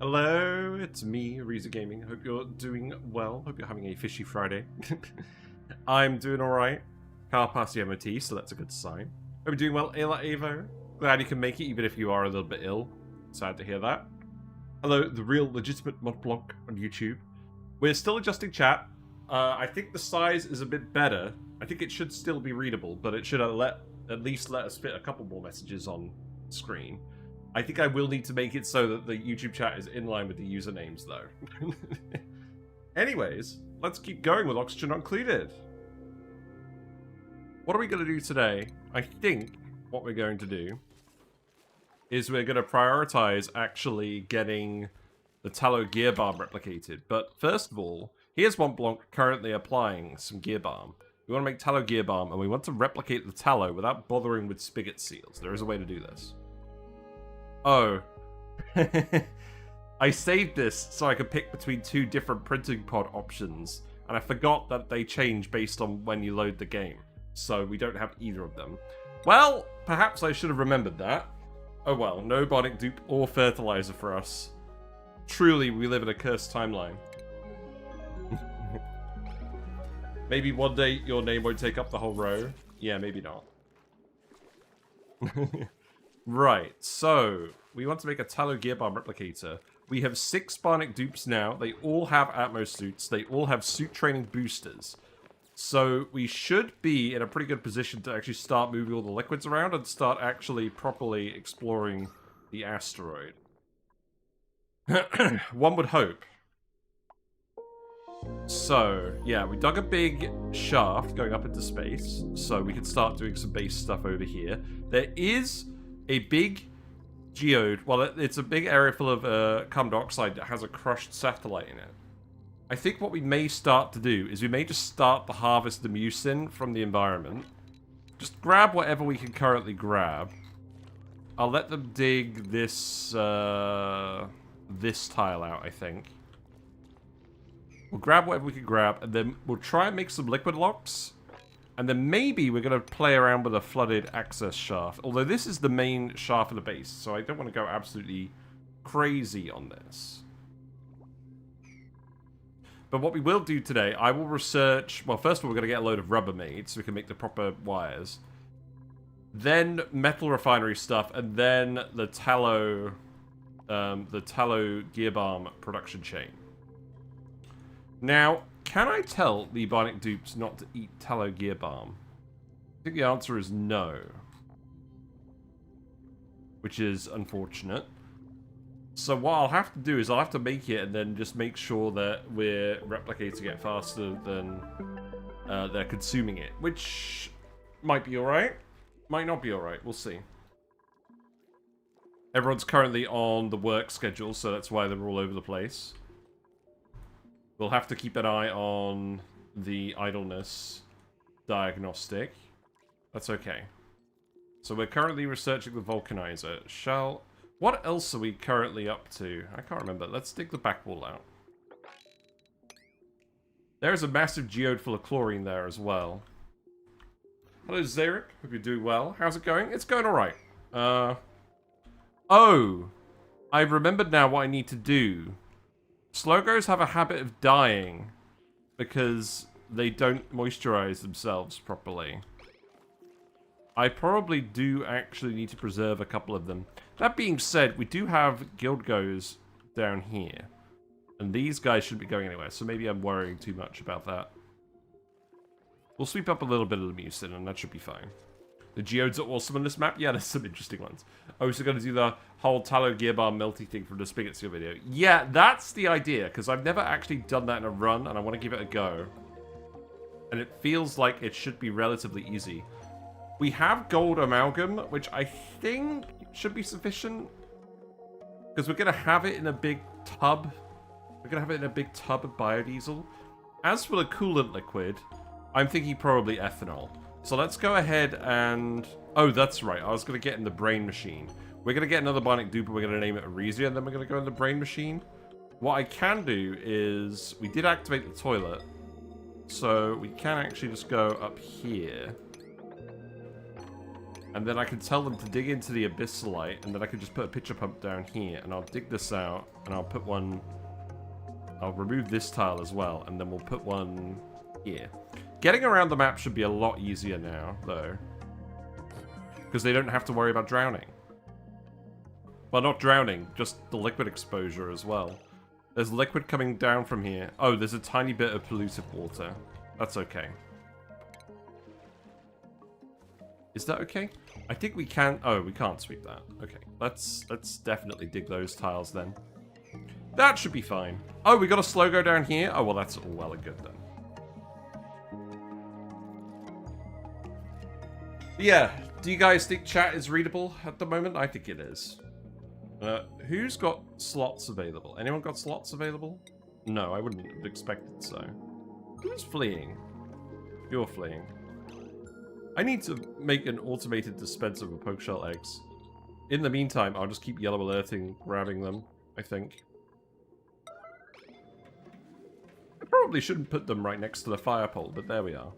Hello, it's me, Reza Gaming. Hope you're doing well. Hope you're having a fishy Friday. I'm doing alright. Car passed the MOT, so that's a good sign. Hope you're doing well, Ayla Avo. Glad you can make it, even if you are a little bit ill. Sad to hear that. Hello, the real legitimate Montblanc on YouTube. We're still adjusting chat. I think the size is a bit better. I think it should still be readable, but it should at least let us fit a couple more messages on screen. I think I will need to make it so that the YouTube chat is in line with the usernames, though. Anyways, let's keep going with Oxygen Uncluded. What are we going to do today? I think what we're going to do is we're going to prioritize actually getting the Tallow Gear Balm replicated. But first of all, here's Montblanc currently applying some Gear Balm. We want to make Tallow Gear Balm, and we want to replicate the tallow without bothering with Spigot Seals. There is a way to do this. Oh. I saved this so I could pick between two different printing pod options, and I forgot that they change based on when you load the game. So we don't have either of them. Well, perhaps I should have remembered that. Oh well, no Bionic Dupe or fertilizer for us. Truly, we live in a cursed timeline. Maybe one day your name won't take up the whole row. Yeah, maybe not. Right, so we want to make a Tallow Gear Balm replicator. We have 6 Bionic Dupes now. They all have Atmos suits. They all have suit training boosters. So we should be in a pretty good position to actually start moving all the liquids around and start actually properly exploring the asteroid. One would hope. So, yeah, we dug a big shaft going up into space, so we can start doing some base stuff over here. There is a big geode, well, it's a big area full of carbon dioxide that has a crushed satellite in it. I think what we may start to do is we may just start to harvest the mucin from the environment. Just grab whatever we can currently grab. I'll let them dig this, this tile out, I think. We'll grab whatever we can grab, and then we'll try and make some liquid locks. And then maybe we're going to play around with a flooded access shaft. Although this is the main shaft of the base, so I don't want to go absolutely crazy on this. But what we will do today, I will research... Well, first of all, we're going to get a load of rubber made so we can make the proper wires. Then metal refinery stuff, and then the tallow Gear Balm production chain. Now, can I tell the Bionic Dupes not to eat Tallow Gear Balm? I think the answer is no. Which is unfortunate. So what I'll have to do is I'll have to make it and then just make sure that we're replicating it faster than they're consuming it. Which might be alright. Might not be alright. We'll see. Everyone's currently on the work schedule, so that's why they're all over the place. We'll have to keep an eye on the idleness diagnostic. That's okay. So we're currently researching the vulcanizer. What else are we currently up to? I can't remember. Let's dig the back wall out. There's a massive geode full of chlorine there as well. Hello, Zarek. Hope you're doing well. How's it going? It's going alright. Oh! I've remembered now what I need to do. Slogos have a habit of dying because they don't moisturize themselves properly. I probably do actually need to preserve a couple of them. That being said, we do have guild goes down here. And these guys shouldn't be going anywhere, so maybe I'm worrying too much about that. We'll sweep up a little bit of the mucin, and that should be fine. The geodes are awesome on this map. Yeah, there's some interesting ones. Oh, so going to do the whole Tallow Gear Balm melty thing from the Spigot Seal video. Yeah, that's the idea, because I've never actually done that in a run, and I want to give it a go. And it feels like it should be relatively easy. We have gold amalgam, which I think should be sufficient. Because we're going to have it in a big tub. We're going to have it in a big tub of biodiesel. As for the coolant liquid, I'm thinking probably ethanol. So let's go ahead and... Oh, that's right. I was going to get in the brain machine. We're going to get another Bionic Dupe, and we're going to name it Arisia, and then we're going to go in the brain machine. What I can do is... We did activate the toilet. So we can actually just go up here. And then I can tell them to dig into the abyssalite, and then I can just put a pitcher pump down here, and I'll dig this out, and I'll put one... I'll remove this tile as well, and then we'll put one here. Getting around the map should be a lot easier now, though. Because they don't have to worry about drowning. Well, not drowning, just the liquid exposure as well. There's liquid coming down from here. Oh, there's a tiny bit of polluted water. That's okay. Is that okay? I think we can... Oh, we can't sweep that. Okay, let's definitely dig those tiles then. That should be fine. Oh, we got a slow-go down here? Oh, well, that's all well and good then. Yeah, do you guys think chat is readable at the moment? I think it is. Who's got slots available? Anyone got slots available? No, I wouldn't have expected so. Who's fleeing? You're fleeing. I need to make an automated dispenser of poke shell eggs. In the meantime, I'll just keep yellow alerting, grabbing them, I think. I probably shouldn't put them right next to the fire pole, but there we are.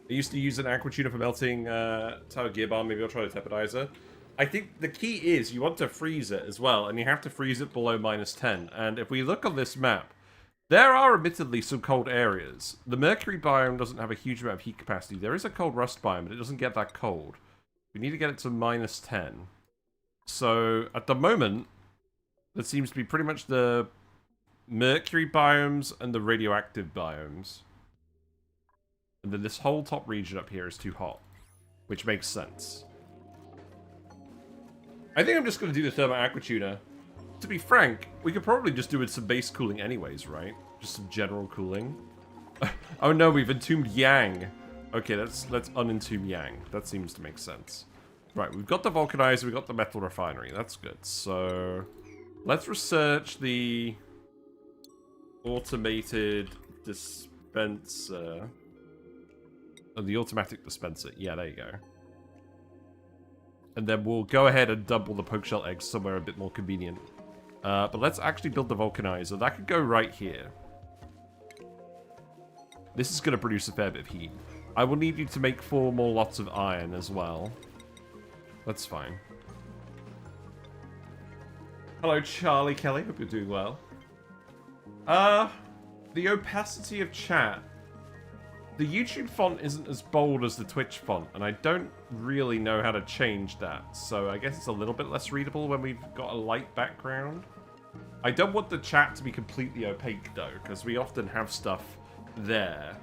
I used to use an aqua tuner for melting Tallow Gear Balm. Maybe I'll try the tepodizer. I think the key is you want to freeze it as well, and you have to freeze it below -10. And if we look on this map, there are admittedly some cold areas. The mercury biome doesn't have a huge amount of heat capacity. There is a cold rust biome, but it doesn't get that cold. We need to get it to -10. So at the moment, that seems to be pretty much the mercury biomes and the radioactive biomes. And then this whole top region up here is too hot, which makes sense. I think I'm just going to do the thermo aqua tuner. To be frank, we could probably just do it some base cooling anyways, right? Just some general cooling. Oh no, we've entombed Yang. Okay, let's unentomb Yang. That seems to make sense. Right, we've got the vulcanizer, we've got the metal refinery. That's good. So let's research the automated dispenser. Oh, the automatic dispenser. Yeah, there you go. And then we'll go ahead and dump all the poke shell eggs somewhere a bit more convenient. But let's actually build the vulcanizer. That could go right here. This is going to produce a fair bit of heat. I will need you to make 4 more lots of iron as well. That's fine. Hello, Charlie Kelly. Hope you're doing well. The opacity of chat. The YouTube font isn't as bold as the Twitch font, and I don't really know how to change that. So I guess it's a little bit less readable when we've got a light background. I don't want the chat to be completely opaque, though, because we often have stuff there.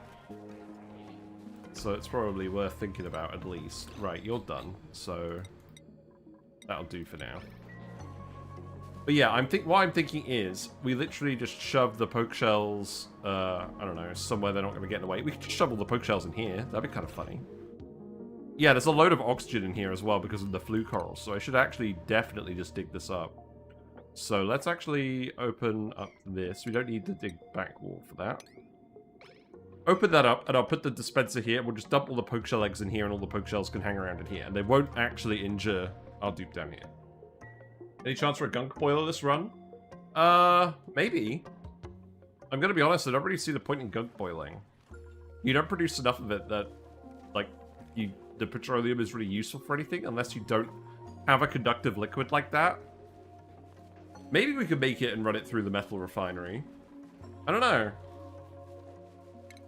So it's probably worth thinking about, at least. Right, you're done, so that'll do for now. But yeah, what I'm thinking is, we literally just shove the poke shells, I don't know, somewhere they're not going to get in the way. We could just shove all the poke shells in here. That'd be kind of funny. Yeah, there's a load of oxygen in here as well because of the flue corals, so I should actually definitely just dig this up. So let's actually open up this. We don't need the dig back wall for that. Open that up, and I'll put the dispenser here. We'll just dump all the poke shell eggs in here, and all the poke shells can hang around in here. And they won't actually injure our dupe down here. Any chance for a gunk boiler this run? Maybe. I'm gonna be honest, I don't really see the point in gunk boiling. You don't produce enough of it that, like, the petroleum is really useful for anything, unless you don't have a conductive liquid like that. Maybe we could make it and run it through the metal refinery. I don't know.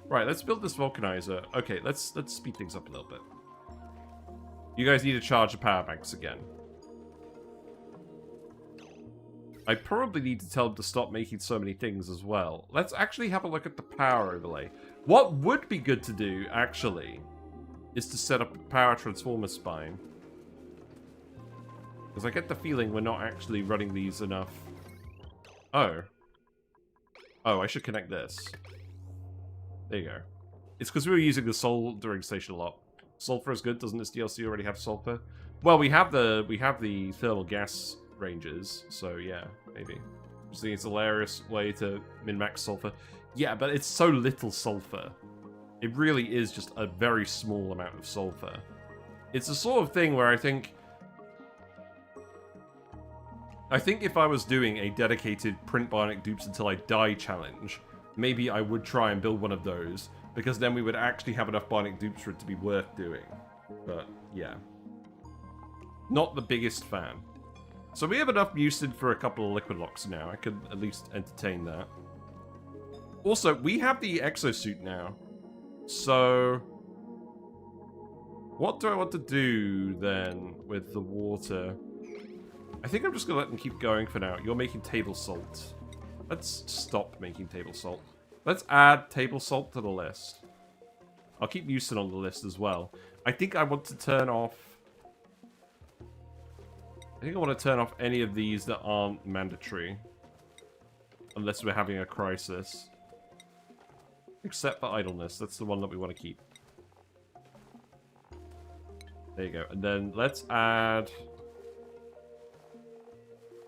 Right, let's build this vulcanizer. Okay, let's speed things up a little bit. You guys need to charge the power banks again. I probably need to tell them to stop making so many things as well. Let's actually have a look at the power overlay. What would be good to do, actually, is to set up a power transformer spine. Because I get the feeling we're not actually running these enough. Oh. Oh, I should connect this. There you go. It's because we were using the soldering station a lot. Sulfur is good, doesn't this DLC already have sulfur? Well, we have the thermal gas ranges, so yeah, maybe. Just think it's a hilarious way to min-max sulfur. Yeah, but it's so little sulfur. It really is just a very small amount of sulfur. It's the sort of thing where I think if I was doing a dedicated print Bionic Dupes until I die challenge, maybe I would try and build one of those, because then we would actually have enough Bionic Dupes for it to be worth doing. But, yeah. Not the biggest fan. So we have enough mucin for a couple of liquid locks now. I could at least entertain that. Also, we have the exosuit now. So what do I want to do then with the water? I think I'm just going to let them keep going for now. You're making table salt. Let's stop making table salt. Let's add table salt to the list. I'll keep mucin on the list as well. I think I want to turn off... I think I want to turn off any of these that aren't mandatory. Unless we're having a crisis. Except for idleness. That's the one that we want to keep. There you go. And then let's add...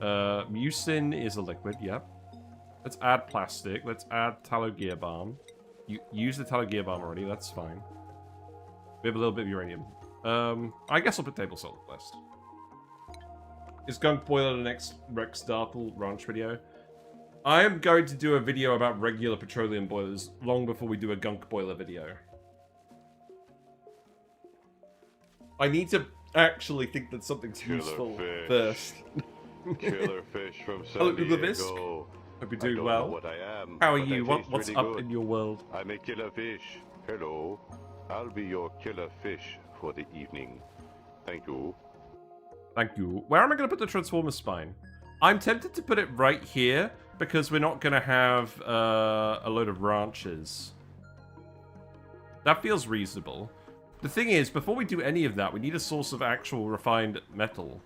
mucin is a liquid, yep. Let's add plastic. Let's add Tallow Gear Balm. You use the Tallow Gear Balm already, that's fine. We have a little bit of uranium. I guess I'll put table salt on the list. Is Gunk Boiler the next Rex Dartle Ranch video? I am going to do a video about regular petroleum boilers long before we do a Gunk Boiler video. I need to actually think that something's useful first. Killer fish from San Hello, Diego. Ubervisk. Hope you're doing I well. don't know what I am, How are but you? I taste What's really up good. in your world? I'm a killer fish. Hello. I'll be your killer fish for the evening. Thank you. Thank you. Where am I going to put the Transformer spine? I'm tempted to put it right here, because we're not going to have a load of ranches. That feels reasonable. The thing is, before we do any of that, we need a source of actual refined metal.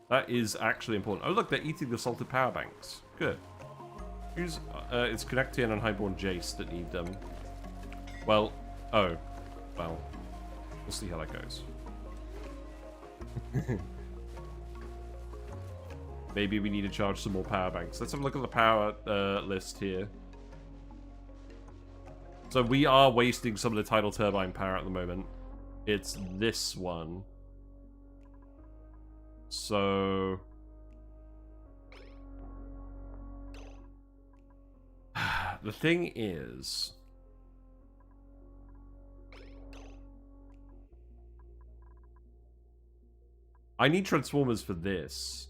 That is actually important. Oh, look, they're eating the salted power banks. Good. Who's... it's Connectian and Highborn Jace that need them. Well... Oh. Well. We'll see how that goes. Maybe we need to charge some more power banks. Let's have a look at the power list here. So we are wasting some of the tidal turbine power at the moment. It's this one. So... the thing is... I need transformers for this.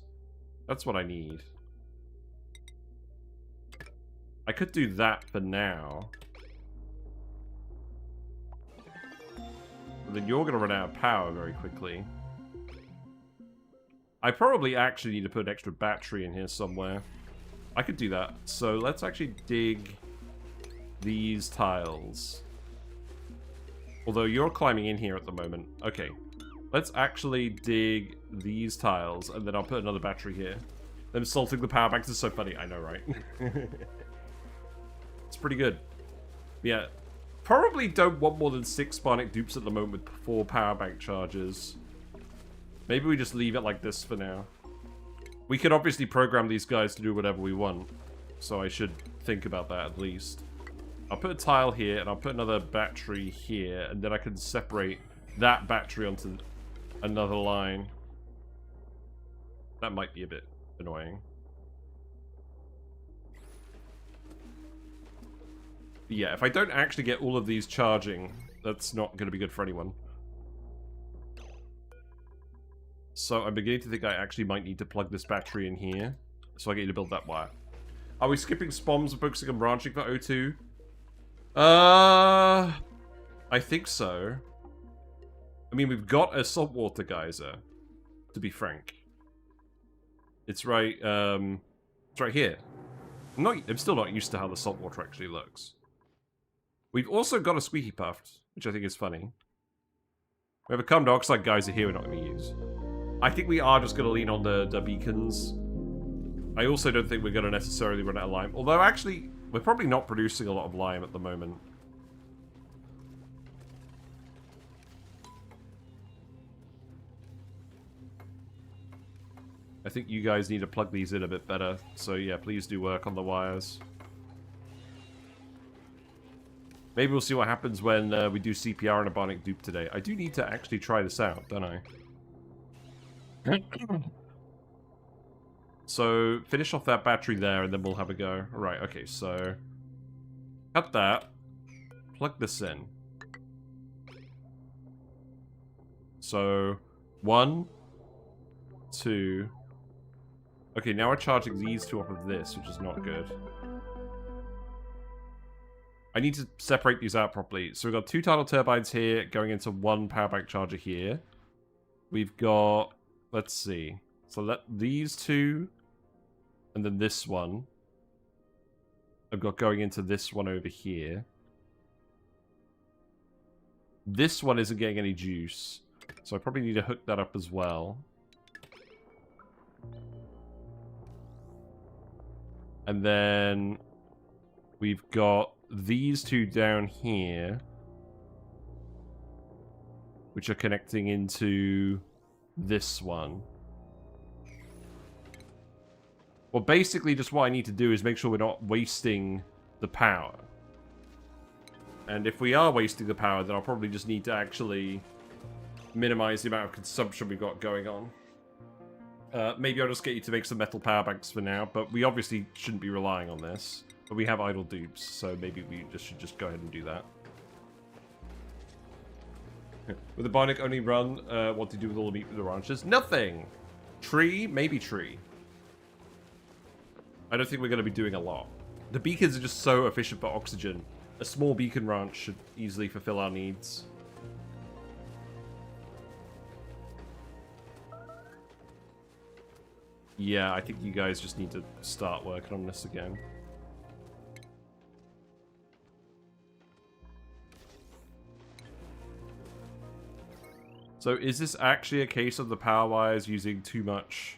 That's what I need. I could do that for now. But then you're going to run out of power very quickly. I probably actually need to put an extra battery in here somewhere. I could do that. So let's actually dig these tiles. Although you're climbing in here at the moment. Okay. Let's actually dig these tiles, and then I'll put another battery here. Them salting the power banks is so funny. I know, right? It's pretty good. Yeah. Probably don't want more than 6 Bionic Dupes at the moment with 4 power bank charges. Maybe we just leave it like this for now. We could obviously program these guys to do whatever we want. So I should think about that at least. I'll put a tile here, and I'll put another battery here, and then I can separate that battery onto another line. That might be a bit annoying. But yeah, if I don't actually get all of these charging, that's not going to be good for anyone. So I'm beginning to think I actually might need to plug this battery in here. So I get you to build that wire. Are we skipping SPOMs and focusing on branching for O2? I think so. I mean, we've got a saltwater geyser, to be frank. It's right here. I'm still not used to how the saltwater actually looks. We've also got a squeaky puffed, which I think is funny. We have a carbon dioxide geyser here we're not going to use. I think we are just going to lean on the beacons. I also don't think we're going to necessarily run out of lime. Although, actually, we're probably not producing a lot of lime at the moment. I think you guys need to plug these in a bit better. So, yeah, please do work on the wires. Maybe we'll see what happens when we do CPR and a Bionic Dupe today. I do need to actually try this out, don't I? So, finish off that battery there, and then we'll have a go. Alright, okay, so... cut that. Plug this in. So, 1, 2... Okay, now we're charging these two off of this, which is not good. I need to separate these out properly. So we've got 2 tidal turbines here, going into 1 power bank charger here. We've got... let's see. So let these 2, and then this one. I've got going into this one over here. This one isn't getting any juice, so I probably need to hook that up as well. And then we've got these 2 down here, which are connecting into this one. Well, basically, just what I need to do is make sure we're not wasting the power. And if we are wasting the power, then I'll probably just need to actually minimize the amount of consumption we've got going on. Maybe I'll just get you to make some metal power banks for now, but we obviously shouldn't be relying on this. But we have idle dupes, so maybe we should just go ahead and do that. With the Bionic only run, what to do with all the meat with the ranches? Nothing! Tree? Maybe tree. I don't think we're going to be doing a lot. The beacons are just so efficient for oxygen. A small beacon ranch should easily fulfill our needs. Yeah, I think you guys just need to start working on this again. So is this actually a case of the power wires using too much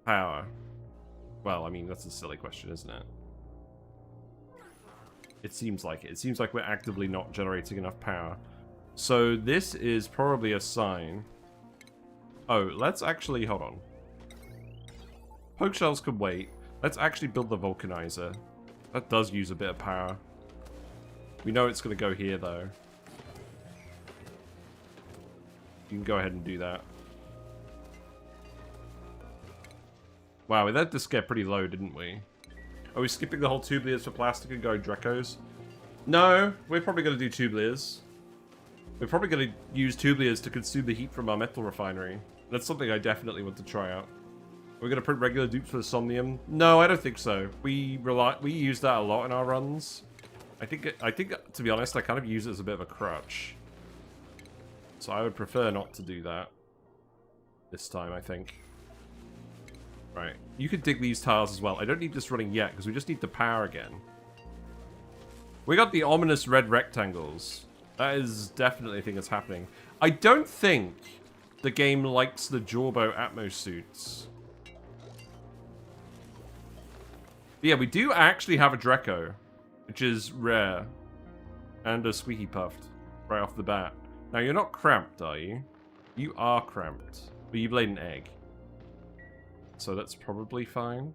power? Well, I mean, that's a silly question, isn't it? It seems like it. It seems like we're actively not generating enough power. So this is probably a sign. Oh, let's actually... hold on. Poke shells can wait. Let's actually build the vulcanizer. That does use a bit of power. We know it's going to go here, though. You can go ahead and do that. Wow, we let this get pretty low, didn't we? Are we skipping the whole tubulars for plastic and going Drecos? No, we're probably going to do tubulars. We're probably going to use tubulars to consume the heat from our metal refinery. That's something I definitely want to try out. We're gonna print regular dupes for the Somnium? No, I don't think so. We use that a lot in our runs. I think to be honest, I kind of use it as a bit of a crutch. So I would prefer not to do that this time, I think. Right, you could dig these tiles as well. I don't need this running yet because we just need the power again. We got the ominous red rectangles. That is definitely a thing that's happening. I don't think the game likes the Jorbo Atmos suits. But yeah, we do actually have a Dreco, which is rare. And a Squeaky Puffed right off the bat. Now, you're not cramped, are you? You are cramped. But you've laid an egg. So that's probably fine.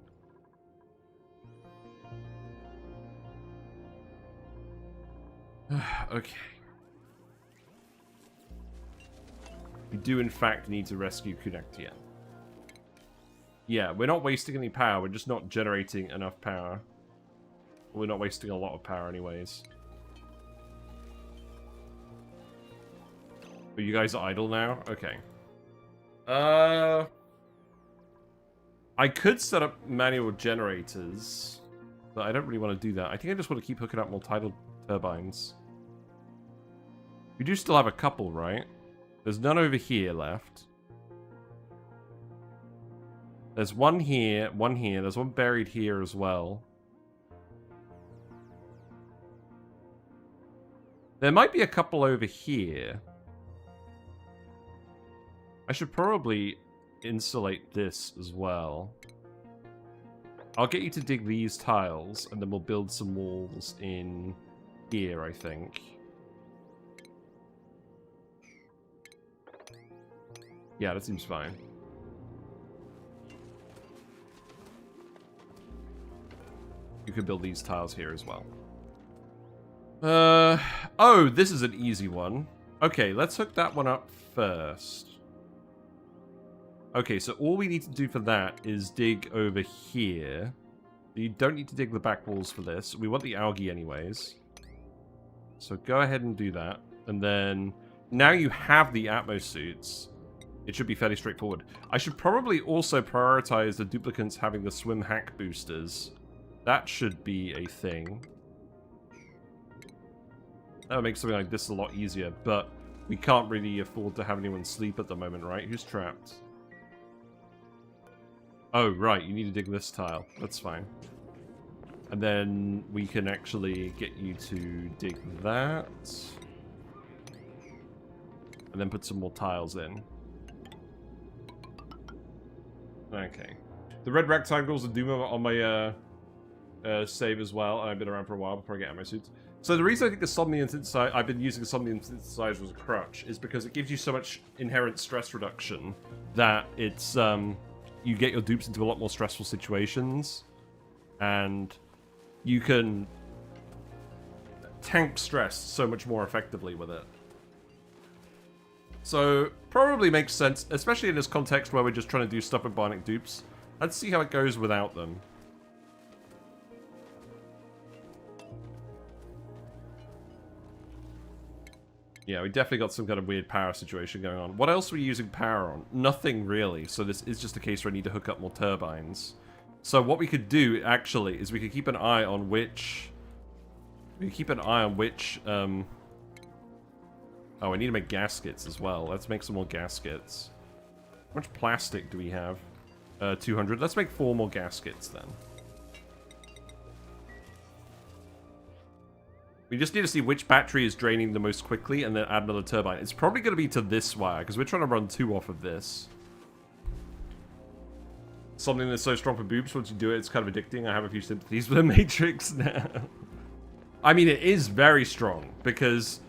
Okay. We do, in fact, need to rescue Kunaktian. Yeah, we're not wasting any power. We're just not generating enough power. We're not wasting a lot of power anyways. Are you guys idle now? Okay. I could set up manual generators, but I don't really want to do that. I think I just want to keep hooking up more tidal turbines. We do still have a couple, right? There's none over here left. There's one here, one here. There's one buried here as well. There might be a couple over here. I should probably insulate this as well. I'll get you to dig these tiles, and then we'll build some walls in here, I think. Yeah, that seems fine. You could build these tiles here as well. Oh, this is an easy one. Okay, let's hook that one up first. Okay, so all we need to do for that is dig over here. You don't need to dig the back walls for this. We want the algae anyways. So go ahead and do that. And then, now you have the Atmos suits. It should be fairly straightforward. I should probably also prioritize the duplicants having the swim hack boosters. That should be a thing. That would make something like this a lot easier, but we can't really afford to have anyone sleep at the moment, right? Who's trapped? Oh, right, you need to dig this tile. That's fine. And then we can actually get you to dig that. And then put some more tiles in. Okay. The red rectangles and Doom are on my save as well. I've been around for a while before I get out my suits. So the reason I think the Somnium Synthesizer, I've been using the Somnium Synthesizer as a crutch, is because it gives you so much inherent stress reduction that it's, you get your dupes into a lot more stressful situations, and you can tank stress so much more effectively with it. So, probably makes sense, especially in this context where we're just trying to do stuff with Bionic Dupes. Let's see how it goes without them. Yeah, we definitely got some kind of weird power situation going on. What else are we using power on? Nothing really, so this is just a case where I need to hook up more turbines. So what we could do, actually, is we could keep an eye on which... Oh, I need to make gaskets as well. Let's make some more gaskets. How much plastic do we have? 200. Let's make 4 more gaskets then. We just need to see which battery is draining the most quickly and then add another turbine. It's probably going to be to this wire because we're trying to run 2 off of this. Something that's so strong for boobs, once you do it, it's kind of addicting. I have a few sympathies with the Matrix now. I mean, it is very strong because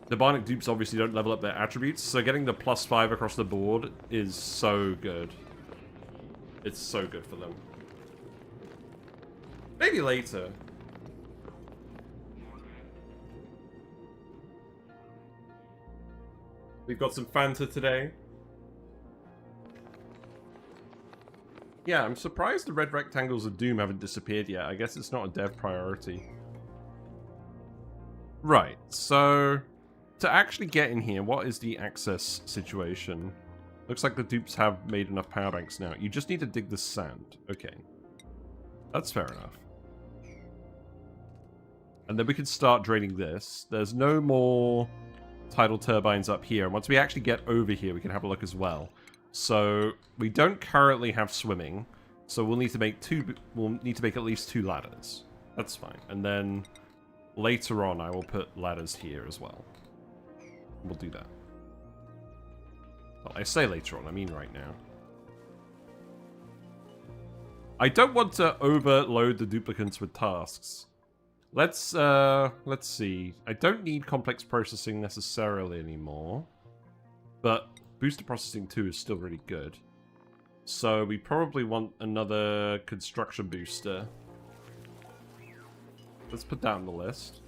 the Bionic Dupes obviously don't level up their attributes, so getting the +5 across the board is so good. It's so good for them. Maybe later. We've got some Fanta today. Yeah, I'm surprised the red rectangles of Doom haven't disappeared yet. I guess it's not a dev priority. Right, so to actually get in here, what is the access situation? Looks like the dupes have made enough power banks now. You just need to dig the sand. Okay. That's fair enough. And then we can start draining this. There's no more tidal turbines up here. And once we actually get over here, we can have a look as well. So we don't currently have swimming. So we'll need to make at least 2 ladders. That's fine. And then later on, I will put ladders here as well. We'll do that. Well, I say later on, I mean right now. I don't want to overload the duplicants with tasks. Let's see. I don't need complex processing necessarily anymore. But booster processing 2 is still really good. So we probably want another construction booster. Let's put that on the list.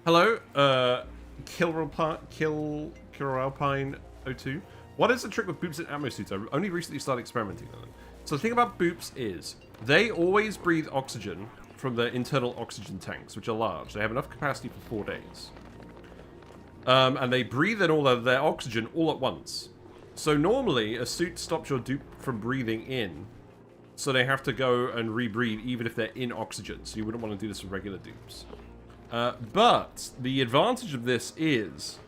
Hello, Kilralpine 02. What is the trick with boops and ammo suits? I've only recently started experimenting with them. So the thing about boops is, they always breathe oxygen from the internal oxygen tanks, which are large. They have enough capacity for 4 days. And they breathe in all of their oxygen all at once. So normally, a suit stops your dupe from breathing in. So they have to go and rebreathe even if they're in oxygen. So you wouldn't want to do this with regular dupes. But the advantage of this is,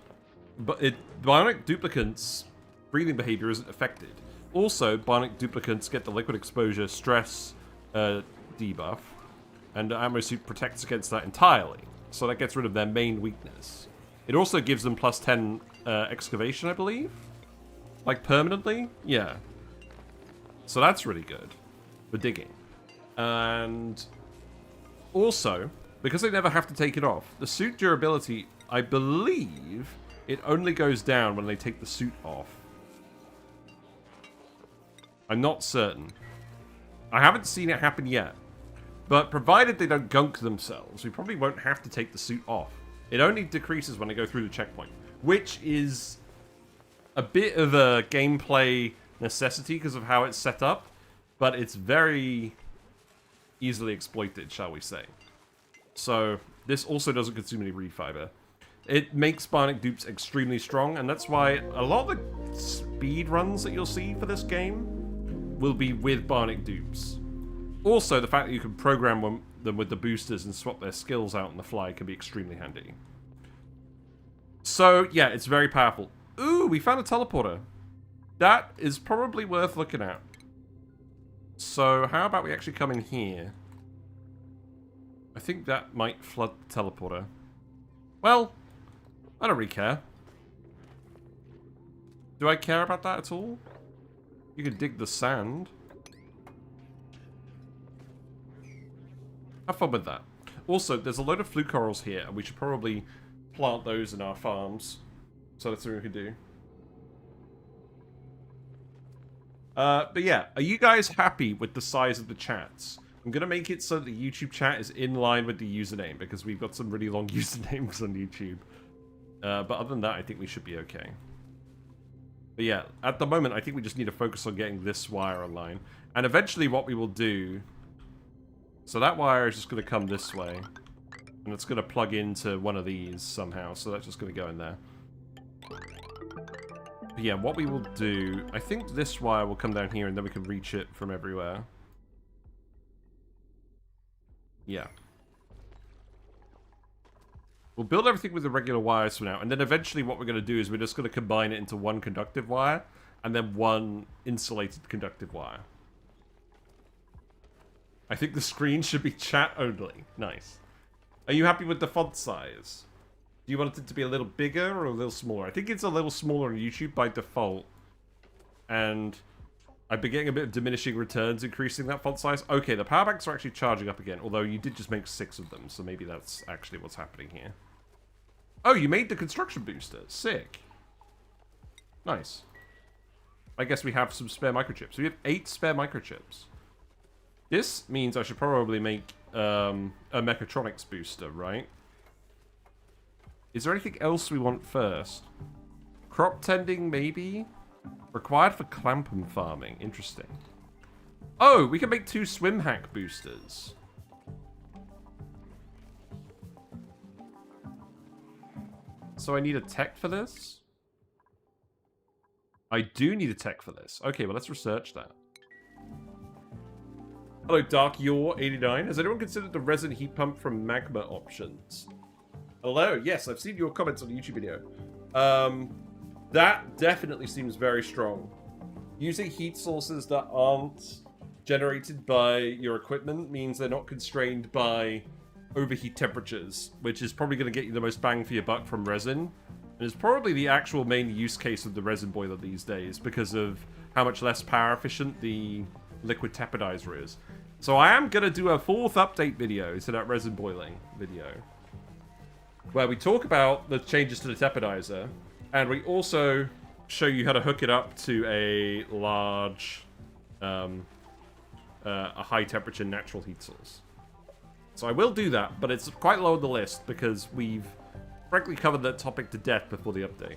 bionic duplicants' breathing behavior isn't affected. Also, bionic duplicants get the liquid exposure stress debuff, and the ammo suit protects against that entirely. So that gets rid of their main weakness. It also gives them plus 10 excavation, I believe? Like permanently? Yeah. So that's really good for digging. And also, because they never have to take it off, the suit durability, I believe, it only goes down when they take the suit off. I'm not certain. I haven't seen it happen yet. But provided they don't gunk themselves, we probably won't have to take the suit off. It only decreases when they go through the checkpoint, which is a bit of a gameplay necessity because of how it's set up, but it's very easily exploited, shall we say. So this also doesn't consume any reed fiber. It makes bionic dupes extremely strong, and that's why a lot of the speed runs that you'll see for this game will be with bionic dupes. Also, the fact that you can program them with the boosters and swap their skills out on the fly can be extremely handy. So, yeah, it's very powerful. Ooh, we found a teleporter. That is probably worth looking at. So, how about we actually come in here? I think that might flood the teleporter. Well, I don't really care. Do I care about that at all? You can dig the sand. Have fun with that. Also, there's a load of flute corals here, and we should probably plant those in our farms. So that's what we can do. But yeah, are you guys happy with the size of the chats? I'm going to make it so that the YouTube chat is in line with the username, because we've got some really long usernames on YouTube. But other than that, I think we should be okay. But yeah, at the moment, I think we just need to focus on getting this wire online. And eventually what we will do... So that wire is just going to come this way. And it's going to plug into one of these somehow. So that's just going to go in there. But yeah, what we will do... I think this wire will come down here and then we can reach it from everywhere. Yeah. We'll build everything with the regular wires for now, and then eventually what we're going to do is we're just going to combine it into one conductive wire, and then one insulated conductive wire. I think the screen should be chat only. Nice. Are you happy with the font size? Do you want it to be a little bigger or a little smaller? I think it's a little smaller on YouTube by default, and I've been getting a bit of diminishing returns increasing that font size. Okay, the power banks are actually charging up again, although you did just make 6 of them, so maybe that's actually what's happening here. Oh, you made the construction booster. Sick. Nice. I guess we have some spare microchips. We have 8 spare microchips. This means I should probably make a mechatronics booster, right? Is there anything else we want first? Crop tending, maybe? Required for clampum farming. Interesting. Oh, we can make 2 swim hack boosters. So I need a tech for this? I do need a tech for this. Okay, well, let's research that. Hello, Dark Yor 89. Has anyone considered the resin heat pump from Magma options? Hello, yes, I've seen your comments on the YouTube video. That definitely seems very strong. Using heat sources that aren't generated by your equipment means they're not constrained by overheat temperatures, which is probably going to get you the most bang for your buck from resin. And it's probably the actual main use case of the resin boiler these days because of how much less power efficient the liquid tapidizer is. So I am going to do a 4th update video to that resin boiling video, where we talk about the changes to the tapidizer, and we also show you how to hook it up to a large, a high temperature natural heat source. So I will do that, but it's quite low on the list because we've frankly covered that topic to death before the update.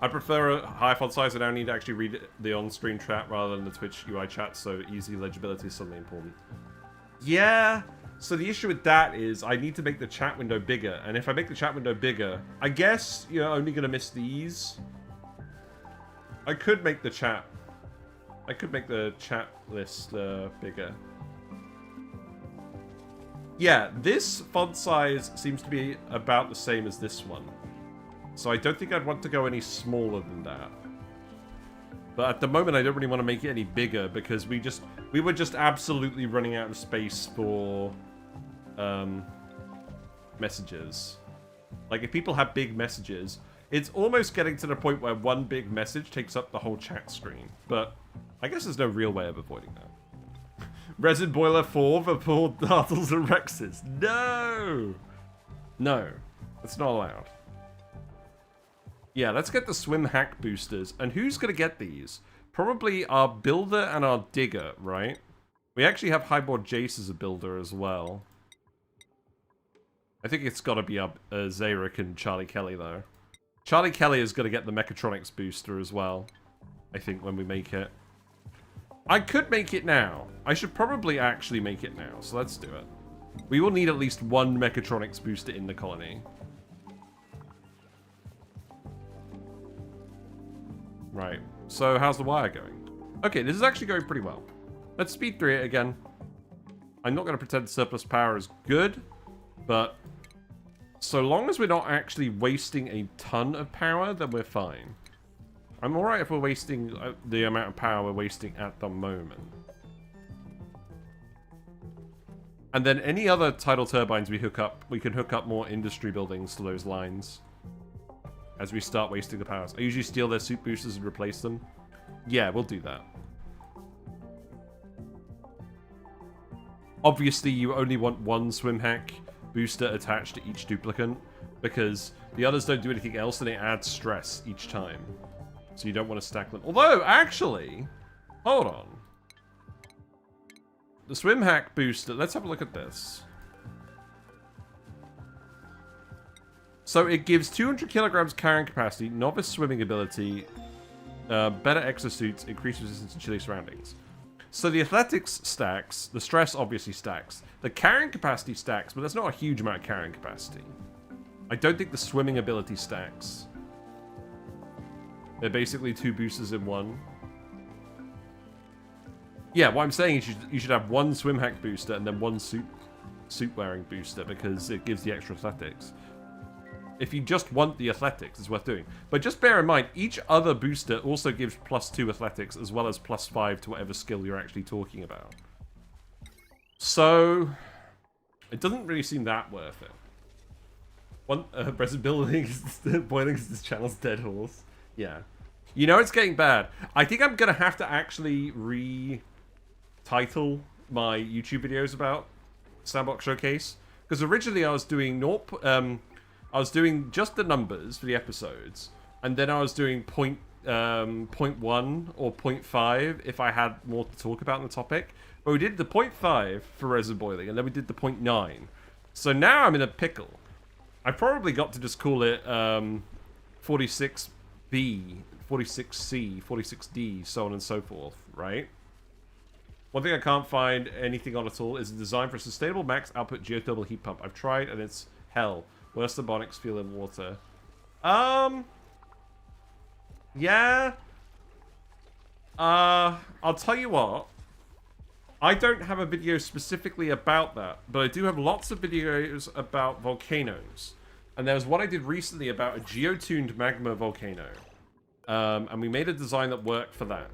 I prefer a higher font size. I now need to actually read the on-screen chat rather than the Twitch UI chat, so easy legibility is suddenly important. Yeah, so the issue with that is I need to make the chat window bigger, and if I make the chat window bigger, I guess you're only going to miss these. I could make the chat list bigger. Yeah, this font size seems to be about the same as this one. So I don't think I'd want to go any smaller than that. But at the moment, I don't really want to make it any bigger because we were just absolutely running out of space for messages. Like, if people have big messages, it's almost getting to the point where one big message takes up the whole chat screen. But I guess there's no real way of avoiding that. Resin boiler 4 for poor Dartles and Rexes. No! No. That's not allowed. Yeah, let's get the swim hack boosters. And who's going to get these? Probably our builder and our digger, right? We actually have Highboard Jace as a builder as well. I think it's got to be up Zarek and Charlie Kelly, though. Charlie Kelly is going to get the Mechatronics booster as well, I think, when we make it. I could make it now. I should probably actually make it now, so let's do it. We will need at least one Mechatronics booster in the colony. Right, so how's the wire going? Okay, this is actually going pretty well. Let's speed through it again. I'm not going to pretend surplus power is good, but so long as we're not actually wasting a ton of power, then we're fine. I'm alright if we're wasting the amount of power we're wasting at the moment. And then any other tidal turbines we hook up, we can hook up more industry buildings to those lines as we start wasting the powers. I usually steal their soup boosters and replace them. Yeah, we'll do that. Obviously, you only want one swim hack booster attached to each duplicant because the others don't do anything else and it adds stress each time. So you don't want to stack them. Although, actually, hold on. The swim hack booster, let's have a look at this. So it gives 200 kilograms carrying capacity, novice swimming ability, better exosuits, increased resistance to chilly surroundings. So the athletics stacks, the stress obviously stacks, the carrying capacity stacks, but that's not a huge amount of carrying capacity. I don't think the swimming ability stacks. They're basically 2 boosters in one. Yeah, what I'm saying is you should have one swim hack booster and then one suit wearing booster because it gives the extra athletics. If you just want the athletics, it's worth doing. But just bear in mind, each other booster also gives +2 athletics as well as +5 to whatever skill you're actually talking about. So, it doesn't really seem that worth it. One, Resin boiling is this channel's dead horse. Yeah. You know it's getting bad. I think I'm going to have to actually re-title my YouTube videos about Sandbox Showcase. Because originally I was doing just the numbers for the episodes. And then I was doing point 1 or 0.5 if I had more to talk about on the topic. But we did the 0.5 for resin boiling, and then we did the 0.9. So now I'm in a pickle. I probably got to just call it 46B, 46C, 46D, so on and so forth, right? One thing I can't find anything on at all is the design for a sustainable max output geothermal heat pump. I've tried and it's hell. Worse than Bionics feel in water. Yeah. I'll tell you what. I don't have a video specifically about that, but I do have lots of videos about volcanoes. And there was one I did recently about a geotuned magma volcano. And we made a design that worked for that.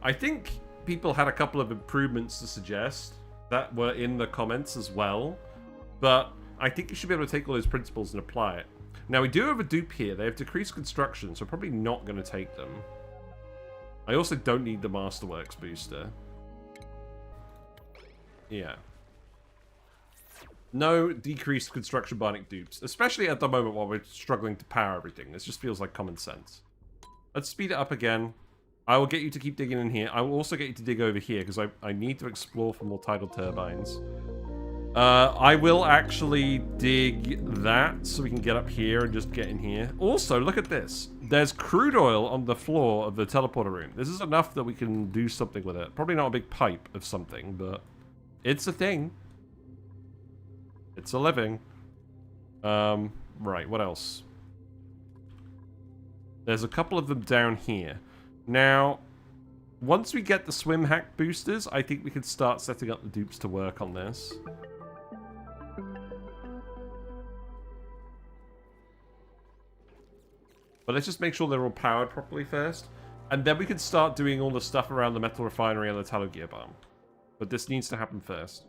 I think people had a couple of improvements to suggest that were in the comments as well. But I think you should be able to take all those principles and apply it. Now, we do have a dupe here. They have decreased construction, so probably not going to take them. I also don't need the Masterworks booster. Yeah. No decreased construction Bionic Dupes, especially at the moment while we're struggling to power everything. This just feels like common sense. Let's speed it up again. I will get you to keep digging in here. I will also get you to dig over here, because I need to explore for more tidal turbines. I will actually dig that so we can get up here and just get in here. Also, look at this. There's crude oil on the floor of the teleporter room. This is enough that we can do something with it. Probably not a big pipe of something, but it's a thing. It's a living. Right, what else? There's a couple of them down here. Now, once we get the swim hack boosters, I think we can start setting up the dupes to work on this. But let's just make sure they're all powered properly first. And then we can start doing all the stuff around the metal refinery and the Tallow Gear Balm. But this needs to happen first.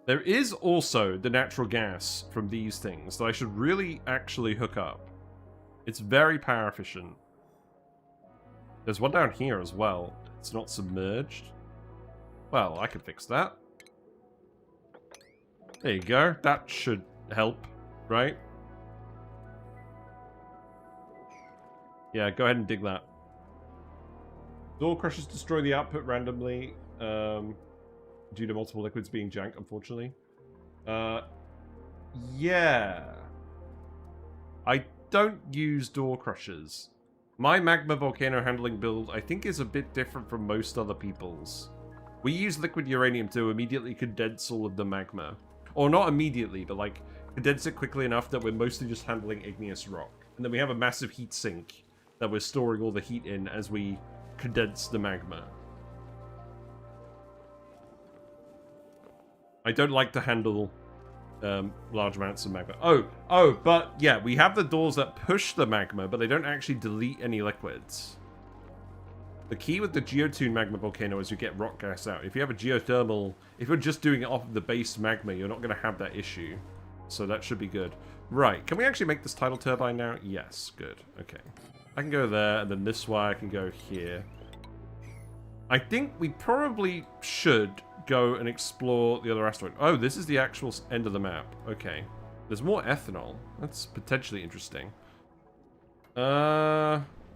There is also the natural gas from these things that I should really actually hook up. It's very power efficient. There's one down here as well. It's not submerged. Well, I can fix that. There you go. That should help, right? Yeah, go ahead and dig that. Door crushers destroy the output randomly due to multiple liquids being jank, unfortunately. Yeah. I don't use door crushers. My magma volcano handling build, I think, is a bit different from most other people's. We use liquid uranium to immediately condense all of the magma. Or not immediately, but like condense it quickly enough that we're mostly just handling igneous rock. And then we have a massive heat sink that we're storing all the heat in as we condense the magma. I don't like to handle large amounts of magma. Oh, but yeah, we have the doors that push the magma, but they don't actually delete any liquids. The key with the geotuned magma volcano is you get rock gas out. If you have a geothermal, if you're just doing it off of the base magma, you're not going to have that issue. So that should be good. Right, can we actually make this tidal turbine now? Yes, good. Okay. I can go there, and then this way I can go here. I think we probably should go and explore the other asteroid. Oh, this is the actual end of the map. Okay. There's more ethanol. That's potentially interesting.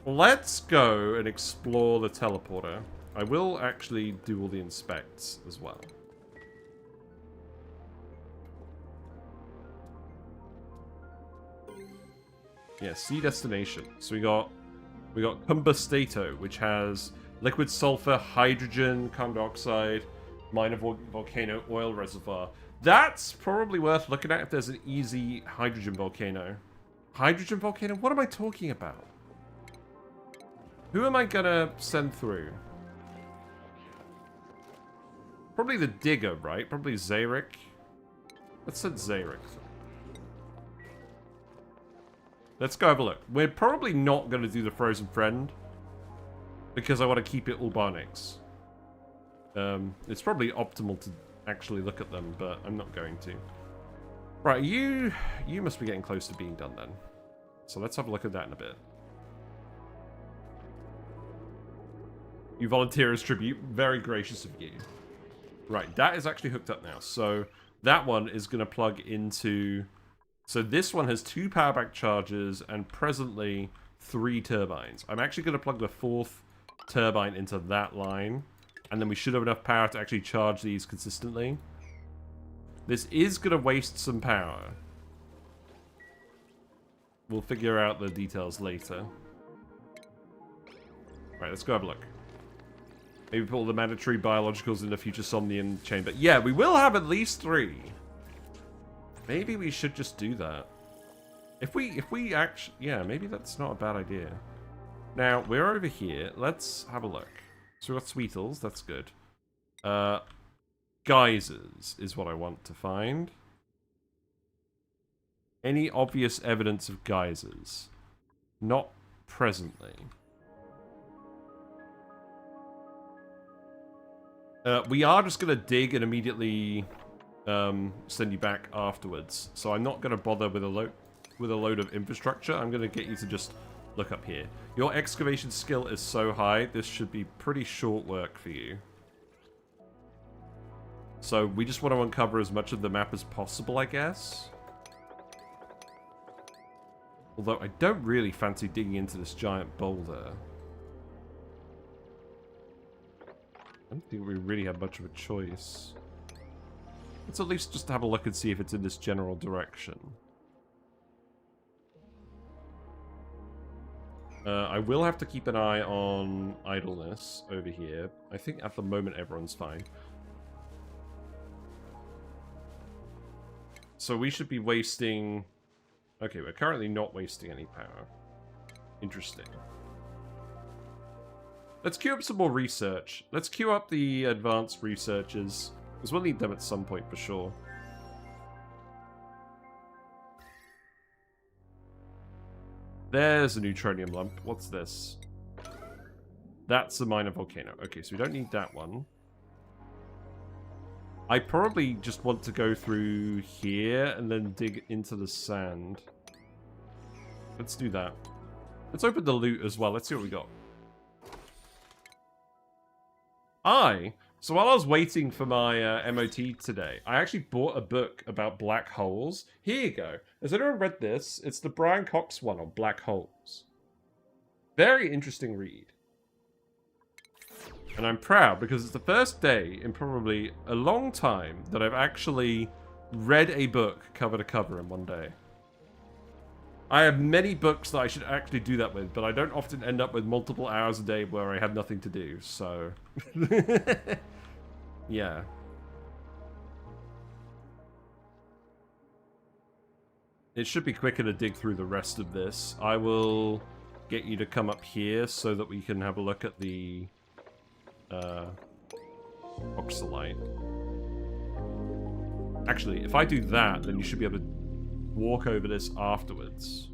Let's go and explore the teleporter. I will actually do all the inspects as well. Yeah, see destination. So we got Combustato, which has liquid sulfur, hydrogen, carbon dioxide, minor volcano oil reservoir. That's probably worth looking at if there's an easy hydrogen volcano. Hydrogen volcano? What am I talking about? Who am I gonna send through? Probably the digger, right? Probably Zarek. Let's send Zarek. Let's go have a look. We're probably not going to do the Frozen Friend, because I want to keep it all Bionics. It's probably optimal to actually look at them, but I'm not going to. Right, you must be getting close to being done then. So let's have a look at that in a bit. You volunteer as tribute. Very gracious of you. Right, that is actually hooked up now. So that one is going to plug into... So this one has 2 power bank chargers and presently 3 turbines. I'm actually going to plug the 4th turbine into that line. And then we should have enough power to actually charge these consistently. This is going to waste some power. We'll figure out the details later. Right, let's go have a look. Maybe put all the mandatory biologicals in the future Somnian chamber. Yeah, we will have at least 3. Maybe we should just do that. If we actually... Yeah, maybe that's not a bad idea. Now, we're over here. Let's have a look. So we've got Sweetles. That's good. Geysers is what I want to find. Any obvious evidence of geysers? Not presently. We are just going to dig and immediately send you back afterwards. So I'm not going to bother with a load of infrastructure. I'm going to get you to just look up here. Your excavation skill is so high, this should be pretty short work for you. So we just want to uncover as much of the map as possible, I guess. Although I don't really fancy digging into this giant boulder. I don't think we really have much of a choice. Let's at least just have a look and see if it's in this general direction. I will have to keep an eye on idleness over here. I think at the moment everyone's fine. So we should be wasting... Okay, we're currently not wasting any power. Interesting. Let's queue up some more research. Let's queue up the advanced researchers, because we'll need them at some point for sure. There's a neutronium lump. What's this? That's a minor volcano. Okay, so we don't need that one. I probably just want to go through here and then dig into the sand. Let's do that. Let's open the loot as well. Let's see what we got. So while I was waiting for my MOT today, I actually bought a book about black holes. Here you go. Has anyone read this? It's the Brian Cox one on black holes. Very interesting read. And I'm proud because it's the first day in probably a long time that I've actually read a book cover to cover in one day. I have many books that I should actually do that with, but I don't often end up with multiple hours a day where I have nothing to do, so... yeah. It should be quicker to dig through the rest of this. I will get you to come up here so that we can have a look at the... oxalite. Actually, if I do that, then you should be able to walk over this afterwards.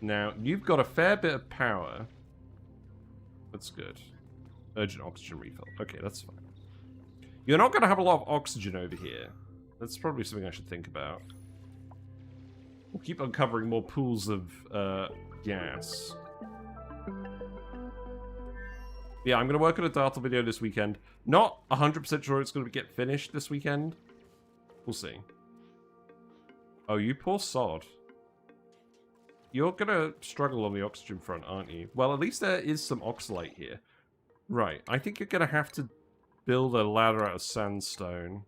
Now, you've got a fair bit of power. That's good. Urgent oxygen refill. Okay, that's fine. You're not going to have a lot of oxygen over here. That's probably something I should think about. We'll keep uncovering more pools of gas. Yeah, I'm going to work on a data video this weekend. Not 100% sure it's going to get finished this weekend. We'll see. Oh, you poor sod. You're going to struggle on the oxygen front, aren't you? Well, at least there is some oxalite here. Right, I think you're going to have to build a ladder out of sandstone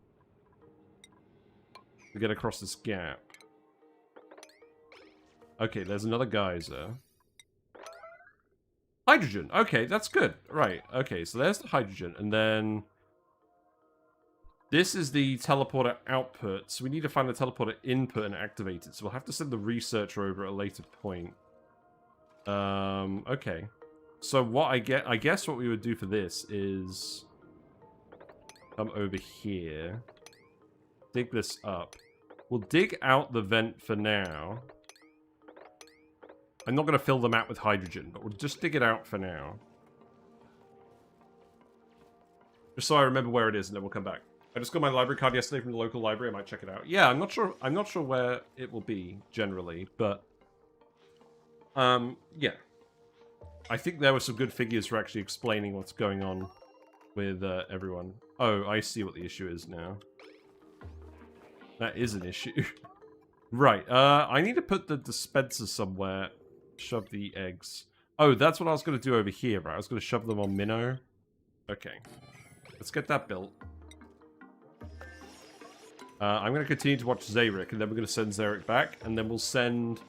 to get across this gap. Okay, there's another geyser. Hydrogen. Okay, that's good. Right, okay, so there's the hydrogen, and then... This is the teleporter output, so we need to find the teleporter input and activate it. So we'll have to send the researcher over at a later point. Okay. So what I guess what we would do for this is... come over here. Dig this up. We'll dig out the vent for now. I'm not going to fill the map with hydrogen, but we'll just dig it out for now. Just so I remember where it is, and then we'll come back. I just got my library card yesterday from the local library. I might check it out. Yeah, I'm not sure where it will be generally, but yeah. I think there were some good figures for actually explaining what's going on with everyone. Oh, I see what the issue is now. That is an issue. Right, I need to put the dispenser somewhere. Shove the eggs. Oh, that's what I was going to do over here, right? I was going to shove them on Minnow. Okay. Let's get that built. I'm going to continue to watch Zarek, and then we're going to send Zarek back, and then we'll send...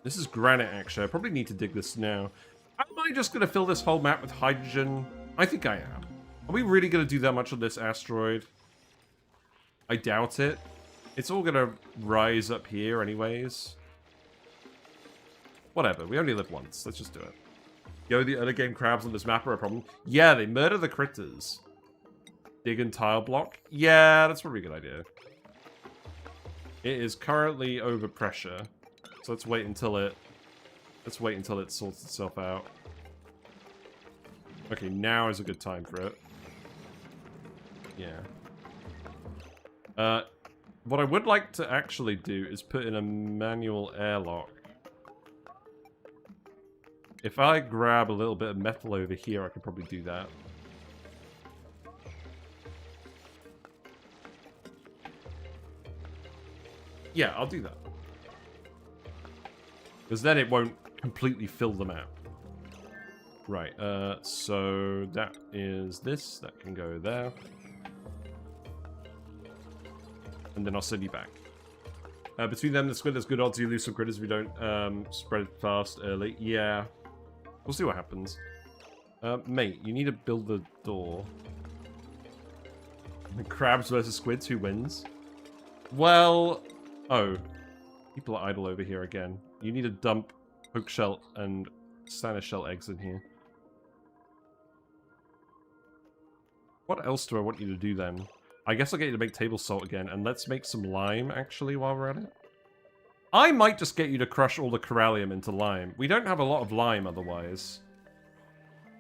This is granite, actually. I probably need to dig this now. Am I just going to fill this whole map with hydrogen? I think I am. Are we really going to do that much on this asteroid? I doubt it. It's all going to rise up here anyways. Whatever, we only live once. Let's just do it. Yo, the early game crabs on this map are a problem. Yeah, they murder the critters. Dig and tile block? Yeah, that's probably a good idea. It is currently over pressure. So let's wait until it sorts itself out. Okay, now is a good time for it. Yeah. What I would like to actually do is put in a manual airlock. If I grab a little bit of metal over here, I could probably do that. Yeah, I'll do that. Because then it won't completely fill the map. Right, so that is this. That can go there. And then I'll send you back. Between them and the squid, there's good odds you lose some critters if you don't spread it fast early. Yeah. We'll see what happens. Mate, you need to build the door. Crabs versus squids, who wins? Well... Oh. People are idle over here again. You need to dump hook shell and Spanish shell eggs in here. What else do I want you to do then? I guess I'll get you to make table salt again, and let's make some lime, actually, while we're at it. I might just get you to crush all the corallium into lime. We don't have a lot of lime otherwise.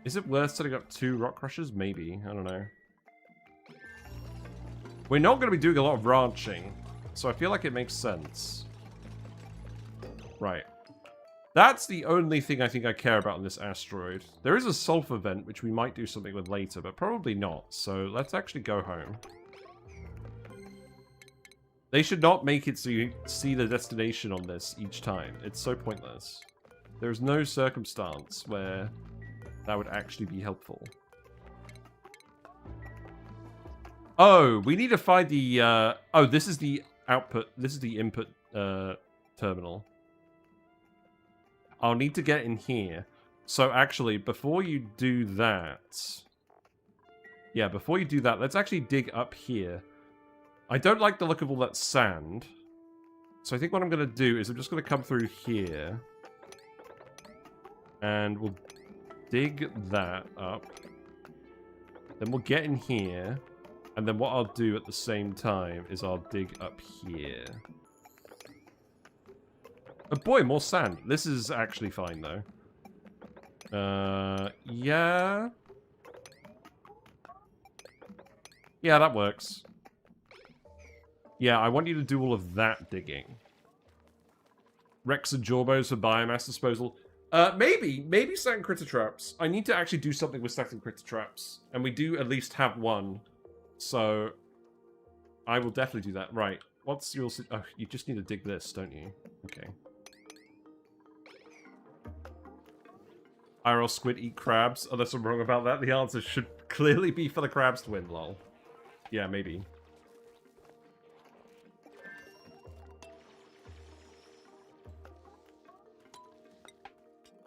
Is it worth setting up 2 rock crushers? Maybe. I don't know. We're not going to be doing a lot of ranching, so I feel like it makes sense. Right. That's the only thing I think I care about on this asteroid. There is a sulfur vent, which we might do something with later, but probably not. So let's actually go home. They should not make it so you see the destination on this each time. It's so pointless. There's no circumstance where that would actually be helpful. Oh, we need to find the... Oh, this is the output. This is the input terminal. I'll need to get in here. So actually, before you do that... Yeah, before you do that, let's actually dig up here. I don't like the look of all that sand. So I think what I'm going to do is I'm just going to come through here. And we'll dig that up. Then we'll get in here. And then what I'll do at the same time is I'll dig up here. Oh boy, more sand. This is actually fine, though. Yeah. Yeah, that works. Yeah, I want you to do all of that digging. Rex and Jorbos for biomass disposal. Maybe stacking critter traps. I need to actually do something with stacking critter traps. And we do at least have one. So, I will definitely do that. Right. What's your... Oh, you just need to dig this, don't you? Okay. IRL squid eat crabs. Unless I'm wrong about that, the answer should clearly be for the crabs to win, lol. Yeah, maybe.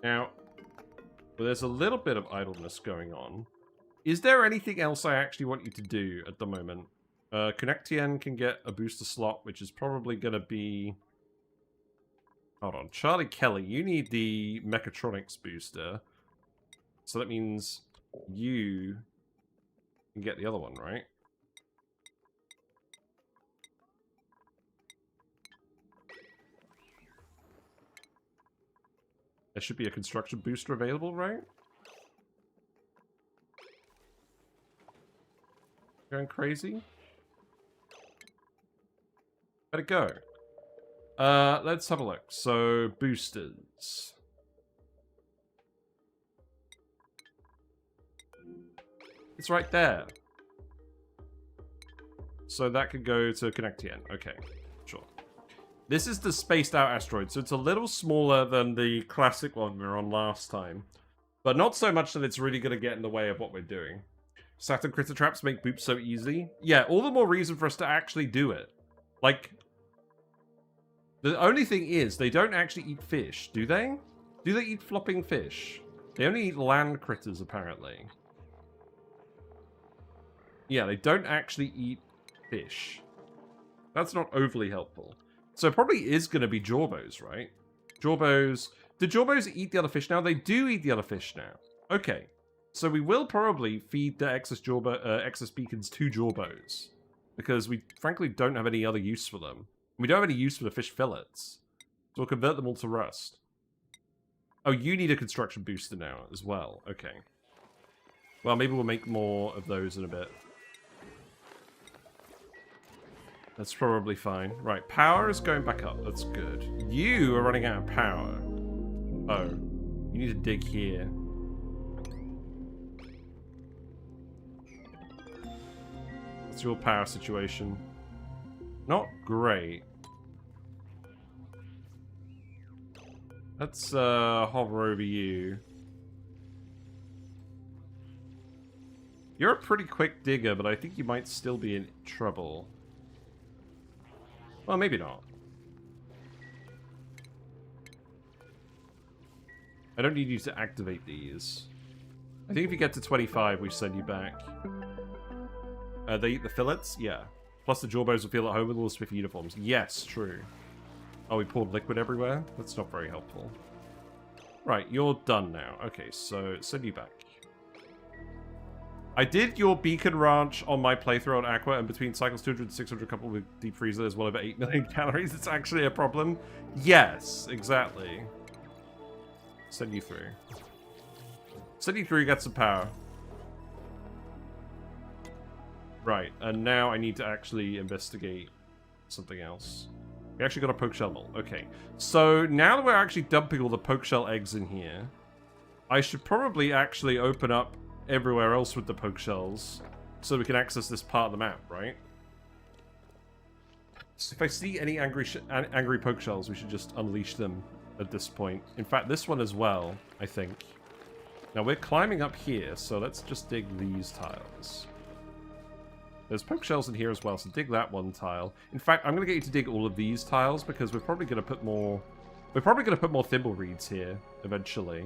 Now, well, there's a little bit of idleness going on. Is there anything else I actually want you to do at the moment? Connectien can get a booster slot, which is probably going to be... Hold on. Charlie Kelly, you need the mechatronics booster. So that means you can get the other one, right? There should be a construction booster available, right? Going crazy? Where'd it go? Let's have a look. So, boosters. It's right there. So that could go to Connectien. Okay, sure. This is the spaced out asteroid, so it's a little smaller than the classic one we were on last time. But not so much that it's really going to get in the way of what we're doing. Saturn critter traps make boops so easy. Yeah, all the more reason for us to actually do it. Like, the only thing is, they don't actually eat fish, do they? Do they eat flopping fish? They only eat land critters, apparently. Yeah, they don't actually eat fish. That's not overly helpful. So it probably is going to be Jorbos, right? Jorbos... Do Jorbos eat the other fish now? They do eat the other fish now. Okay. So we will probably feed the excess beacons to Jorbos. Because we frankly don't have any other use for them. We don't have any use for the fish fillets. So we'll convert them all to rust. Oh, you need a construction booster now as well. Okay. Well, maybe we'll make more of those in a bit. That's probably fine. Right, power is going back up. That's good. You are running out of power. Oh. You need to dig here. What's your power situation? Not great. Let's hover over you. You're a pretty quick digger, but I think you might still be in trouble. Well, maybe not. I don't need you to activate these. I think if you get to 25, we send you back. They eat the fillets? Yeah. Plus the Jorbos will feel at home with all the Swift uniforms. Yes, true. Oh, we poured liquid everywhere? That's not very helpful. Right, you're done now. Okay, so send you back. I did your Beacon Ranch on my playthrough on Aqua, and between cycles 200 and 600 coupled with Deep Freezer is well over 8 million calories. It's actually a problem. Yes, exactly. Send you through. Send you through, get some power. Right, and now I need to actually investigate something else. We actually got a poke shell mold. Okay, so now that we're actually dumping all the poke shell eggs in here, I should probably actually open up everywhere else with the poke shells so we can access this part of the map, right? So if I see any angry poke shells, we should just unleash them at this point. In fact, this one as well, I think. Now we're climbing up here, so let's just dig these tiles. There's poke shells in here as well, so dig that one tile. In fact, I'm going to get you to dig all of these tiles because we're probably going to put more... We're probably going to put more thimble reeds here eventually.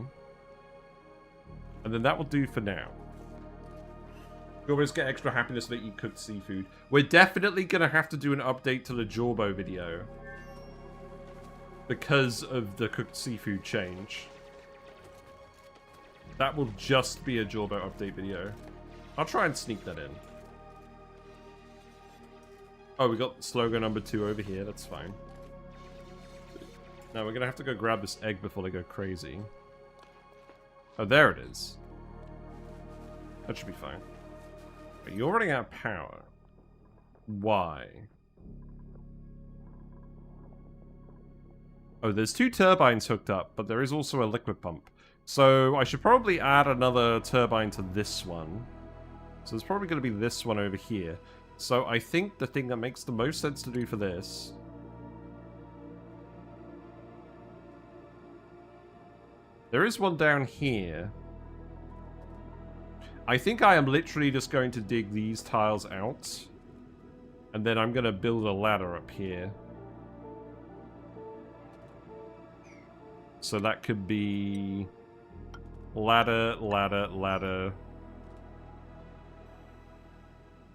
And then that will do for now. You always get extra happiness that you cooked seafood. We're definitely going to have to do an update to the Jorbo video. Because of the cooked seafood change. That will just be a Jorbo update video. I'll try and sneak that in. Oh, we got slogan number 2 over here. That's fine. Now we're going to have to go grab this egg before they go crazy. Oh, there it is. That should be fine. But you're running out of power. Why? Oh, there's 2 turbines hooked up, but there is also a liquid pump. So I should probably add another turbine to this one. So it's probably going to be this one over here. So I think the thing that makes the most sense to do for this... There is one down here. I think I am literally just going to dig these tiles out. And then I'm going to build a ladder up here. So that could be... Ladder, ladder, ladder.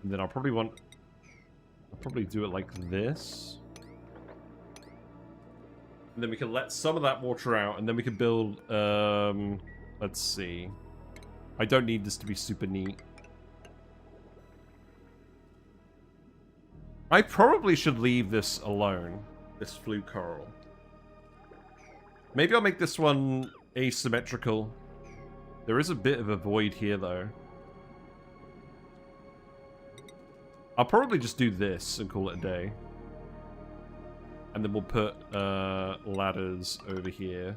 And then I'll probably do it like this. And then we can let some of that water out, and then we can build, let's see. I don't need this to be super neat. I probably should leave this alone, this flue coral. Maybe I'll make this one asymmetrical. There is a bit of a void here, though. I'll probably just do this and call it a day. And then we'll put ladders over here.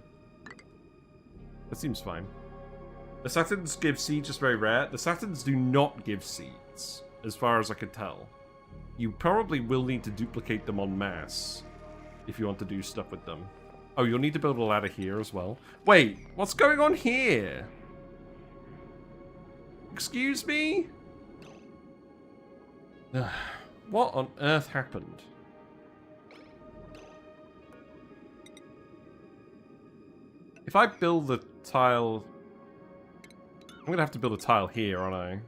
That seems fine. The Saturns give seeds, just very rare. The Saturns do not give seeds, as far as I can tell. You probably will need to duplicate them en masse if you want to do stuff with them. Oh, you'll need to build a ladder here as well. Wait, what's going on here? Excuse me? What on earth happened? If I build the tile I'm gonna have to build a tile here, aren't I?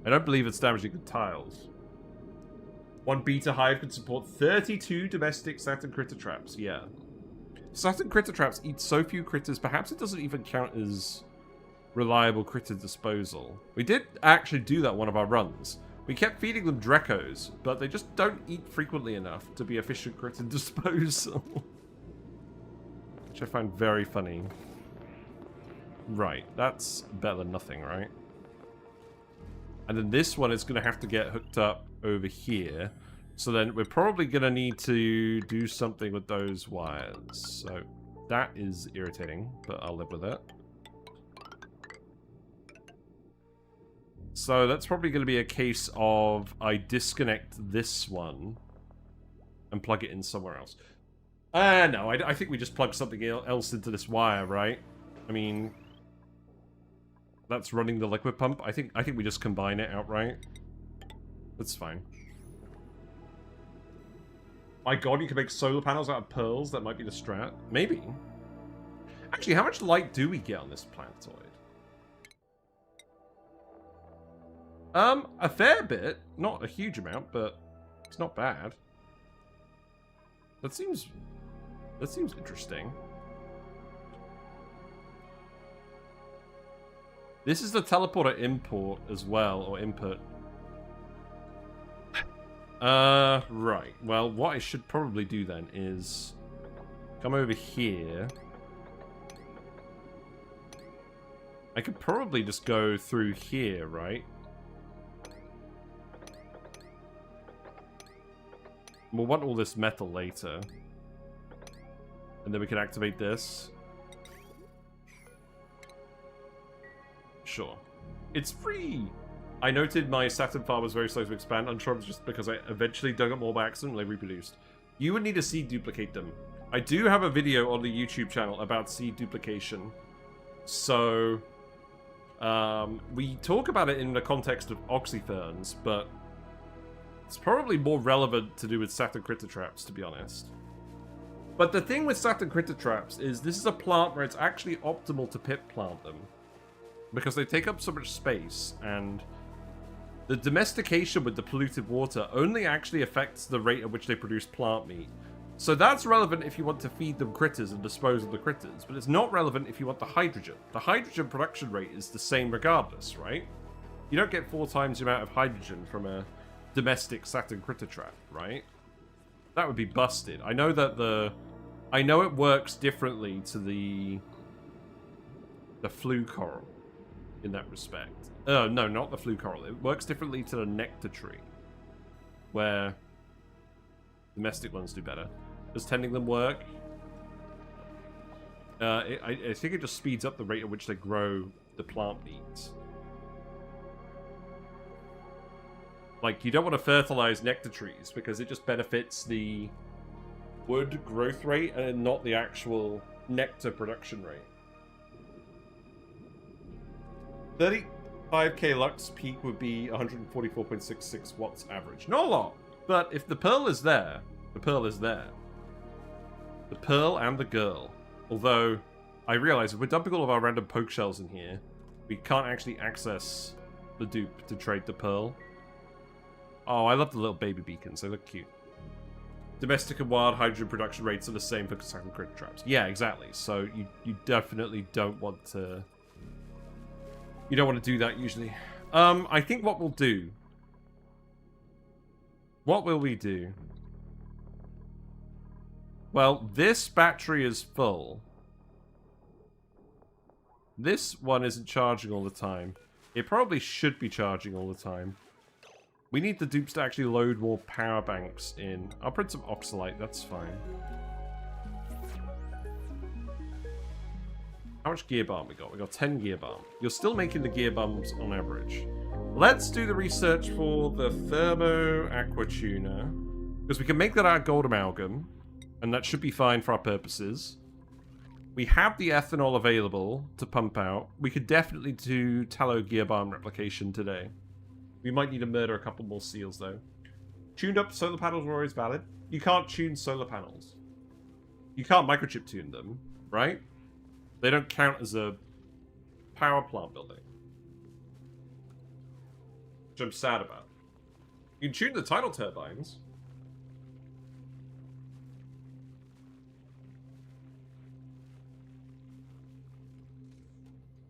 I don't believe it's damaging the tiles. One beta hive can support 32 domestic Saturn critter traps. Yeah. Saturn critter traps eat so few critters, perhaps it doesn't even count as reliable critter disposal. We did actually do that one of our runs. We kept feeding them Drecos, but they just don't eat frequently enough to be efficient critter disposal. Which I find very funny. Right, that's better than nothing, right? And then this one is going to have to get hooked up over here. So then we're probably going to need to do something with those wires. So that is irritating, but I'll live with it. So that's probably going to be a case of I disconnect this one and plug it in somewhere else. No, I think we just plug something else into this wire, right? I mean, that's running the liquid pump. I think we just combine it outright. That's fine. My god, you can make solar panels out of pearls? That might be the strat. Maybe. Actually, how much light do we get on this planetoid? A fair bit. Not a huge amount, but it's not bad. That seems interesting. This is the teleporter import as well, or input. Right. Well, what I should probably do then is come over here. I could probably just go through here, right? We'll want all this metal later. And then we can activate this. Sure. It's free! I noted my Saturn farm was very slow to expand. I'm sure it was just because I eventually dug up more by accident and they reproduced. You would need to seed duplicate them. I do have a video on the YouTube channel about seed duplication. So, we talk about it in the context of oxyferns, but it's probably more relevant to do with Saturn critter traps, to be honest. But the thing with Saturn critter traps is this is a plant where it's actually optimal to pit plant them. Because they take up so much space, and the domestication with the polluted water only actually affects the rate at which they produce plant meat. So that's relevant if you want to feed them critters and dispose of the critters, but it's not relevant if you want the hydrogen. The hydrogen production rate is the same regardless, right? You don't get 4 times the amount of hydrogen from a domestic Saturn critter trap, right? That would be busted. I know that I know it works differently to the flue coral in that respect. No, not the flue coral. It works differently to the nectar tree, where domestic ones do better. Does tending them work? I think it just speeds up the rate at which they grow the plant meat. Like, you don't want to fertilize nectar trees because it just benefits the wood growth rate and not the actual nectar production rate. 35k lux peak would be 144.66 watts average. Not a lot, but if the pearl is there, the pearl is there. The pearl and the girl. Although, I realize if we're dumping all of our random poke shells in here, we can't actually access the dupe to trade the pearl. Oh, I love the little baby beacons. They look cute. Domestic and wild hydrogen production rates are the same for Saturn critter traps. Yeah, exactly. So you definitely don't want to... You don't want to do that usually. I think what we'll do... What will we do? Well, this battery is full. This one isn't charging all the time. It probably should be charging all the time. We need the dupes to actually load more power banks in. I'll print some oxalite, that's fine. How much gear balm we got? We got 10 gear balm. You're still making the gear balms on average. Let's do the research for the thermo aqua tuner. Because we can make that out of gold amalgam. And that should be fine for our purposes. We have the ethanol available to pump out. We could definitely do tallow gear balm replication today. We might need to murder a couple more seals, though. Tuned up solar panels are always valid. You can't tune solar panels. You can't microchip tune them, right? They don't count as a power plant building. Which I'm sad about. You can tune the tidal turbines.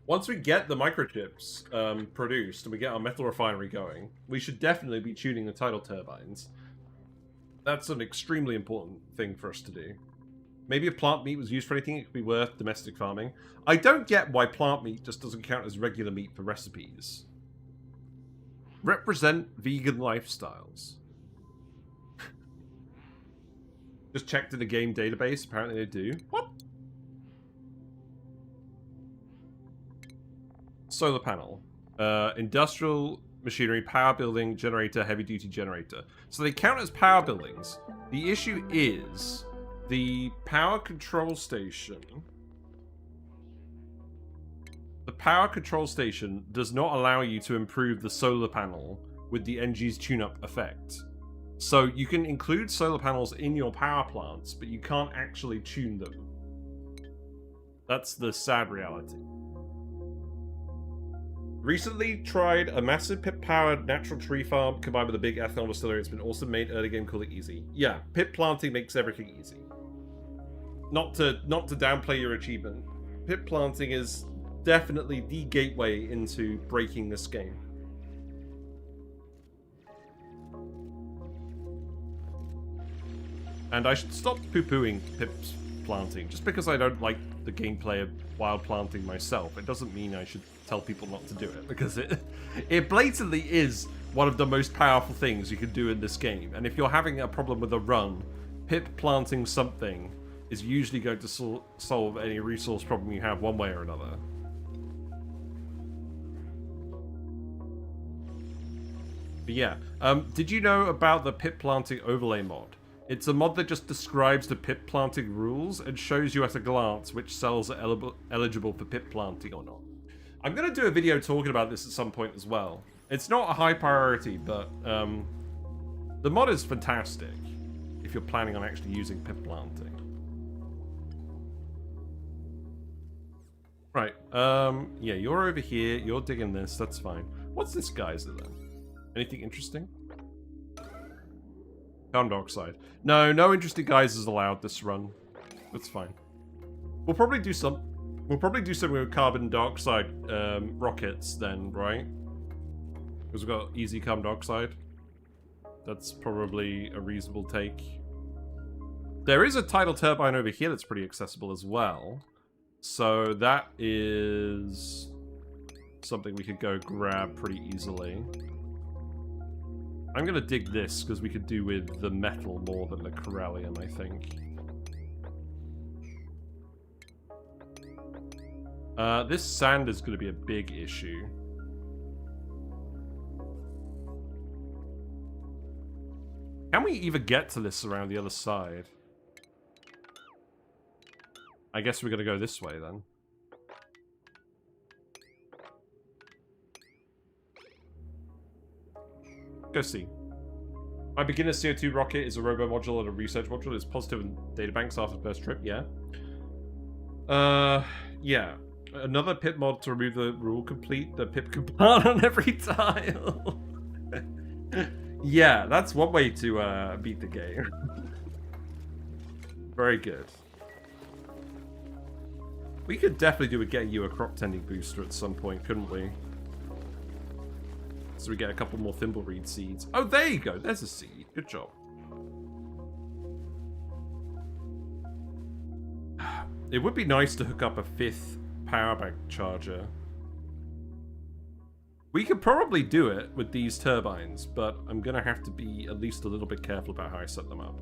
Once we get the microchips produced and we get our metal refinery going, we should definitely be tuning the tidal turbines. That's an extremely important thing for us to do. Maybe if plant meat was used for anything, it could be worth domestic farming. I don't get why plant meat just doesn't count as regular meat for recipes. Represent vegan lifestyles. Just checked in the game database. Apparently they do. What? Solar panel. Industrial machinery, power building, generator, heavy-duty generator. So they count as power buildings. The issue is the power control station. The power control station does not allow you to improve the solar panel with the NG's tune-up effect. So you can include solar panels in your power plants, but you can't actually tune them. That's the sad reality. Recently tried a massive pip-powered natural tree farm combined with a big ethanol distillery. It's been awesome, made early game cool it easy. Yeah, pip planting makes everything easy. Not to downplay your achievement. Pip planting is definitely the gateway into breaking this game. And I should stop poo-pooing pips planting. Just because I don't like the gameplay of wild planting myself, it doesn't mean I should tell people not to do it, because it blatantly is one of the most powerful things you can do in this game. And if you're having a problem with a run, pip planting something is usually going to solve any resource problem you have one way or another. But yeah, did you know about the pip planting overlay mod? It's a mod that just describes the pip planting rules and shows you at a glance which cells are eligible for pip planting or not. I'm going to do a video talking about this at some point as well. It's not a high priority, but the mod is fantastic if you're planning on actually using pip planting. Right, yeah, you're over here, you're digging this, that's fine. What's this geyser then? Anything interesting? Carbon dioxide. No interesting geysers allowed this run. That's fine. We'll probably do something with carbon dioxide rockets then, right? Because we've got easy carbon dioxide. That's probably a reasonable take. There is a tidal turbine over here that's pretty accessible as well. So that is something we could go grab pretty easily. I'm going to dig this, because we could do with the metal more than the Corellium, I think. This sand is going to be a big issue. Can we even get to this around the other side? I guess we're going to go this way, then. Go see. My beginner CO2 rocket is a robo module and a research module. It's positive in databanks after the first trip, yeah. Yeah. Another pip mod to remove the rule complete. The pip command on every tile. Yeah, that's one way to beat the game. Very good. We could definitely do with getting you a crop tending booster at some point, couldn't we? So we get a couple more thimbleweed seeds. Oh, there you go. There's a seed. Good job. It would be nice to hook up a 5th power bank charger. We could probably do it with these turbines, but I'm going to have to be at least a little bit careful about how I set them up.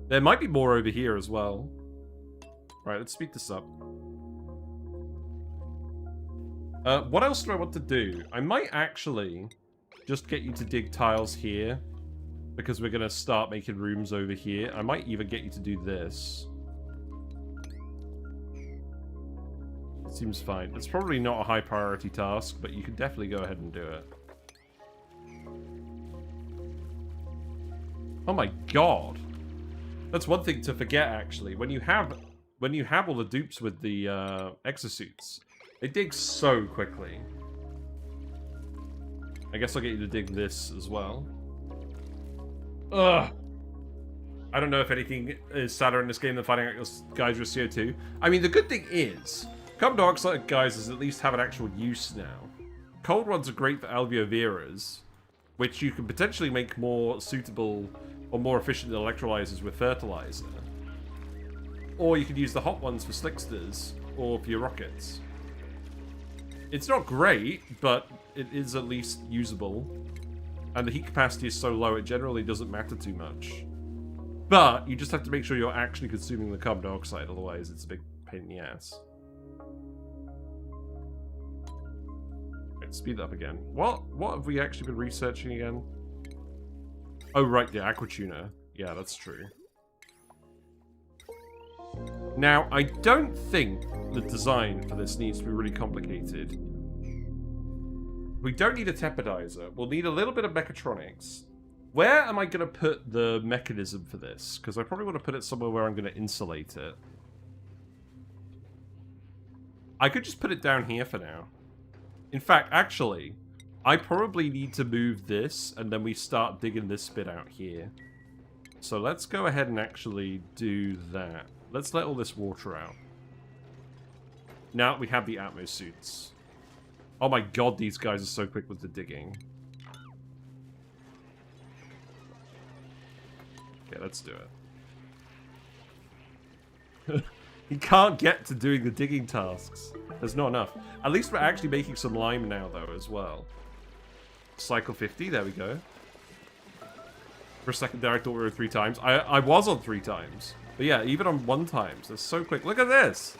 There might be more over here as well. Right, let's speed this up. What else do I want to do? I might actually just get you to dig tiles here, because we're going to start making rooms over here. I might even get you to do this. It seems fine. It's probably not a high priority task, but you can definitely go ahead and do it. Oh my god. That's one thing to forget, actually. When you have when you have all the dupes with the exosuits, they dig so quickly. I guess I'll get you to dig this as well. Ugh. I don't know if anything is sadder in this game than finding out your guys with CO2. I mean, the good thing is, carbon dioxide guys at least have an actual use now. Cold ones are great for alveoveras, which you can potentially make more suitable or more efficient electrolyzers with fertilizer. Or you could use the hot ones for slicksters or for your rockets. It's not great, but it is at least usable. And the heat capacity is so low, it generally doesn't matter too much. But you just have to make sure you're actually consuming the carbon dioxide, otherwise it's a big pain in the ass. Right, speed that up again. What have we actually been researching again? Oh, right, the aquatuner. Yeah, that's true. Now, I don't think the design for this needs to be really complicated. We don't need a tepidizer. We'll need a little bit of mechatronics. Where am I going to put the mechanism for this? Because I probably want to put it somewhere where I'm going to insulate it. I could just put it down here for now. In fact, actually, I probably need to move this, and then we start digging this bit out here. So let's go ahead and actually do that. Let's let all this water out. Now we have the Atmo suits. Oh my god, these guys are so quick with the digging. Okay, let's do it. You can't get to doing the digging tasks. There's not enough. At least we're actually making some lime now, though, as well. Cycle 50, there we go. For a second there, I thought we were 3 times. I was on 3 times. But yeah, even on 1 times, they're so quick. Look at this!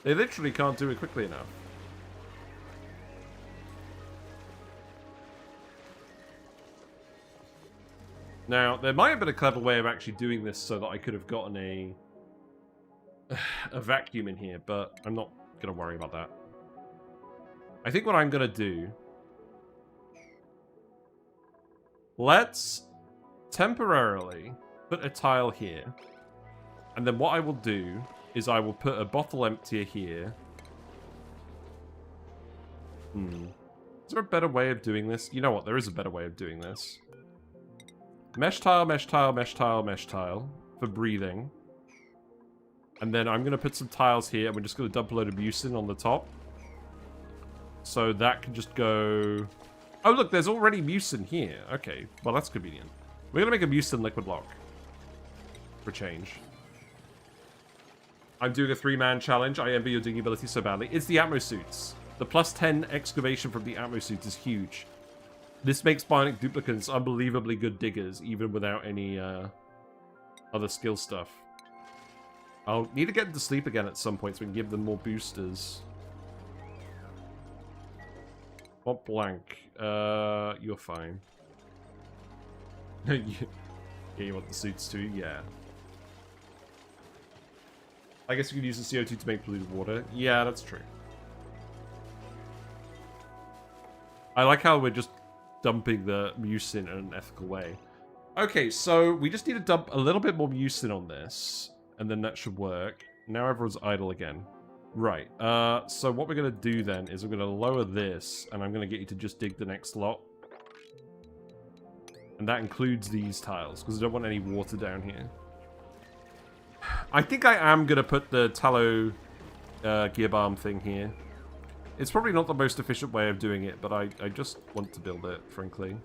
They literally can't do it quickly enough. Now, there might have been a clever way of actually doing this so that I could have gotten a vacuum in here, but I'm not going to worry about that. I think what I'm going to do... Let's temporarily put a tile here. And then what I will do is I will put a bottle emptier here. Is there a better way of doing this? You know what? There is a better way of doing this. Mesh tile, mesh tile, mesh tile, mesh tile for breathing. And then I'm going to put some tiles here, and we're just going to dump a load of mucin on the top. So that can just go... Oh, look, there's already mucin here. Okay, well, that's convenient. We're going to make a mucin liquid lock. For change. I'm doing a 3-man challenge. I envy your digging ability so badly. It's the Atmo suits. The plus 10 excavation from the Atmo suits is huge. This makes Bionic Duplicants unbelievably good diggers, even without any other skill stuff. I'll need to get them to sleep again at some point so we can give them more boosters. What blank? You're fine. Yeah, you want the suits too? Yeah. I guess you could use the CO2 to make polluted water. Yeah, that's true. I like how we're just dumping the mucin in an ethical way. Okay, so we just need to dump a little bit more mucin on this, and then that should work. Now everyone's idle again. Right, so what we're going to do then is we're going to lower this, and I'm going to get you to just dig the next lot. And that includes these tiles, because I don't want any water down here. I think I am going to put the Tallow Gear Balm thing here. It's probably not the most efficient way of doing it, but I just want to build it, frankly.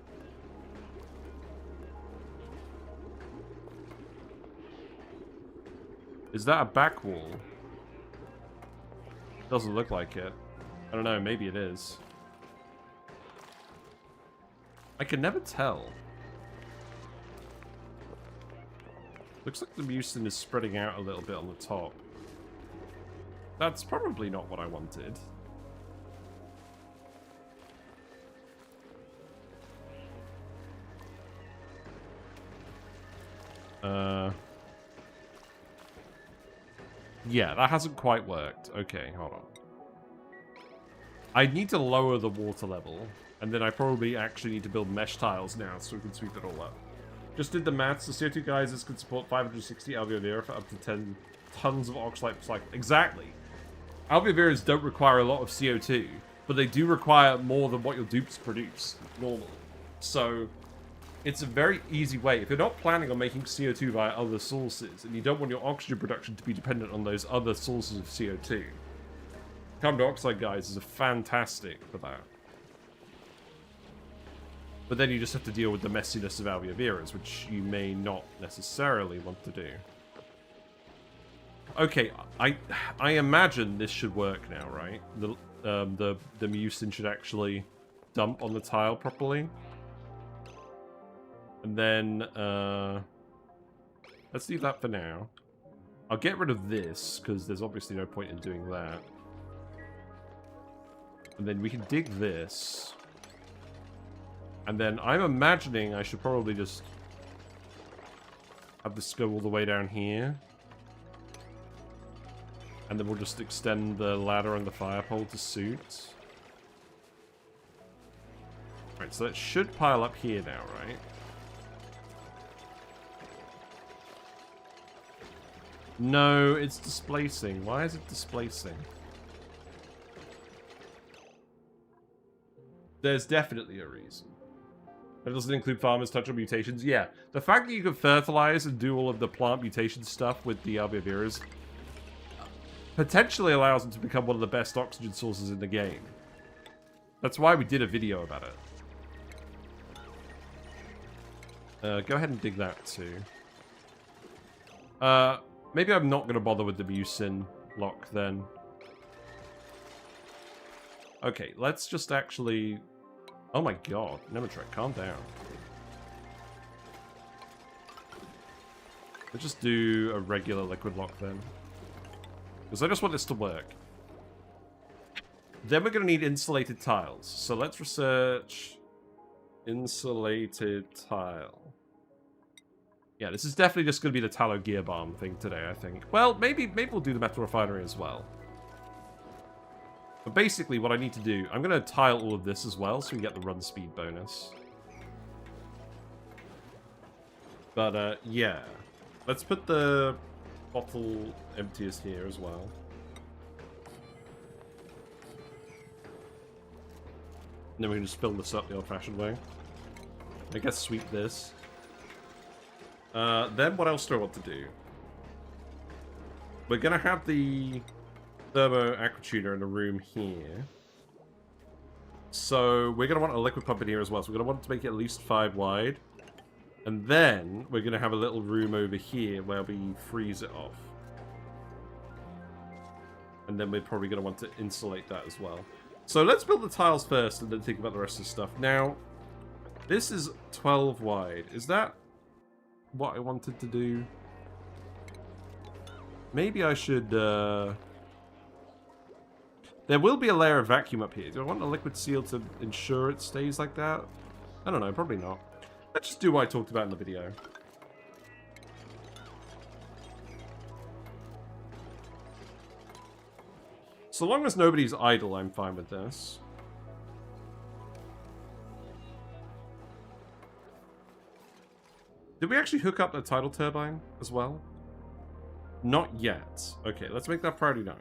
Is that a back wall? Doesn't look like it. I don't know, maybe it is. I can never tell. Looks like the mucin is spreading out a little bit on the top. That's probably not what I wanted. Yeah, that hasn't quite worked. Okay, hold on. I need to lower the water level, and then I probably actually need to build mesh tiles now so we can sweep it all up. Just did the maths. The CO2 geysers can support 560 alveolar for up to 10 tons of oxalate per cycle. Exactly. Albuviras don't require a lot of CO2, but they do require more than what your dupes produce normally. So it's a very easy way. If you're not planning on making CO2 via other sources, and you don't want your oxygen production to be dependent on those other sources of CO2, carbon dioxide, guys, is a fantastic for that. But then you just have to deal with the messiness of albuviras, which you may not necessarily want to do. Okay, I imagine this should work now, right? The mucin should actually dump on the tile properly. And then, let's leave that for now. I'll get rid of this, because there's obviously no point in doing that. And then we can dig this. And then I'm imagining I should probably just have this go all the way down here. And then we'll just extend the ladder and the fire pole to suit. Right, so that should pile up here now, right? No, it's displacing. Why is it displacing? There's definitely a reason. That doesn't include farmers' touch on mutations. Yeah, the fact that you can fertilize and do all of the plant mutation stuff with the albuviras potentially allows them to become one of the best oxygen sources in the game. That's why we did a video about it. Go ahead and dig that too. Maybe I'm not going to bother with the mucin lock then. Okay, let's just actually... Oh my god, Nemetrek, calm down. Let's just do a regular liquid lock then. Because I just want this to work. Then we're going to need insulated tiles. So let's research insulated tile. Yeah, this is definitely just going to be the Tallow Gear Balm thing today, I think. Well, maybe we'll do the metal refinery as well. But basically, what I need to do, I'm going to tile all of this as well, so we get the run speed bonus. But, yeah. Let's put the bottle emptiers here as well. And then we can just fill this up the old-fashioned way. I guess sweep this. Then what else do I want to do? We're going to have the thermo aquatuner in a room here. So we're going to want a liquid pump in here as well. So we're going to want to make it at least 5 wide. And then we're going to have a little room over here where we freeze it off. And then we're probably going to want to insulate that as well. So let's build the tiles first and then think about the rest of the stuff. Now, this is 12 wide. Is that what I wanted to do? Maybe I should... There will be a layer of vacuum up here. Do I want a liquid seal to ensure it stays like that? I don't know, probably not. Let's just do what I talked about in the video. So long as nobody's idle, I'm fine with this. Did we actually hook up the tidal turbine as well? Not yet. Okay, let's make that priority 9.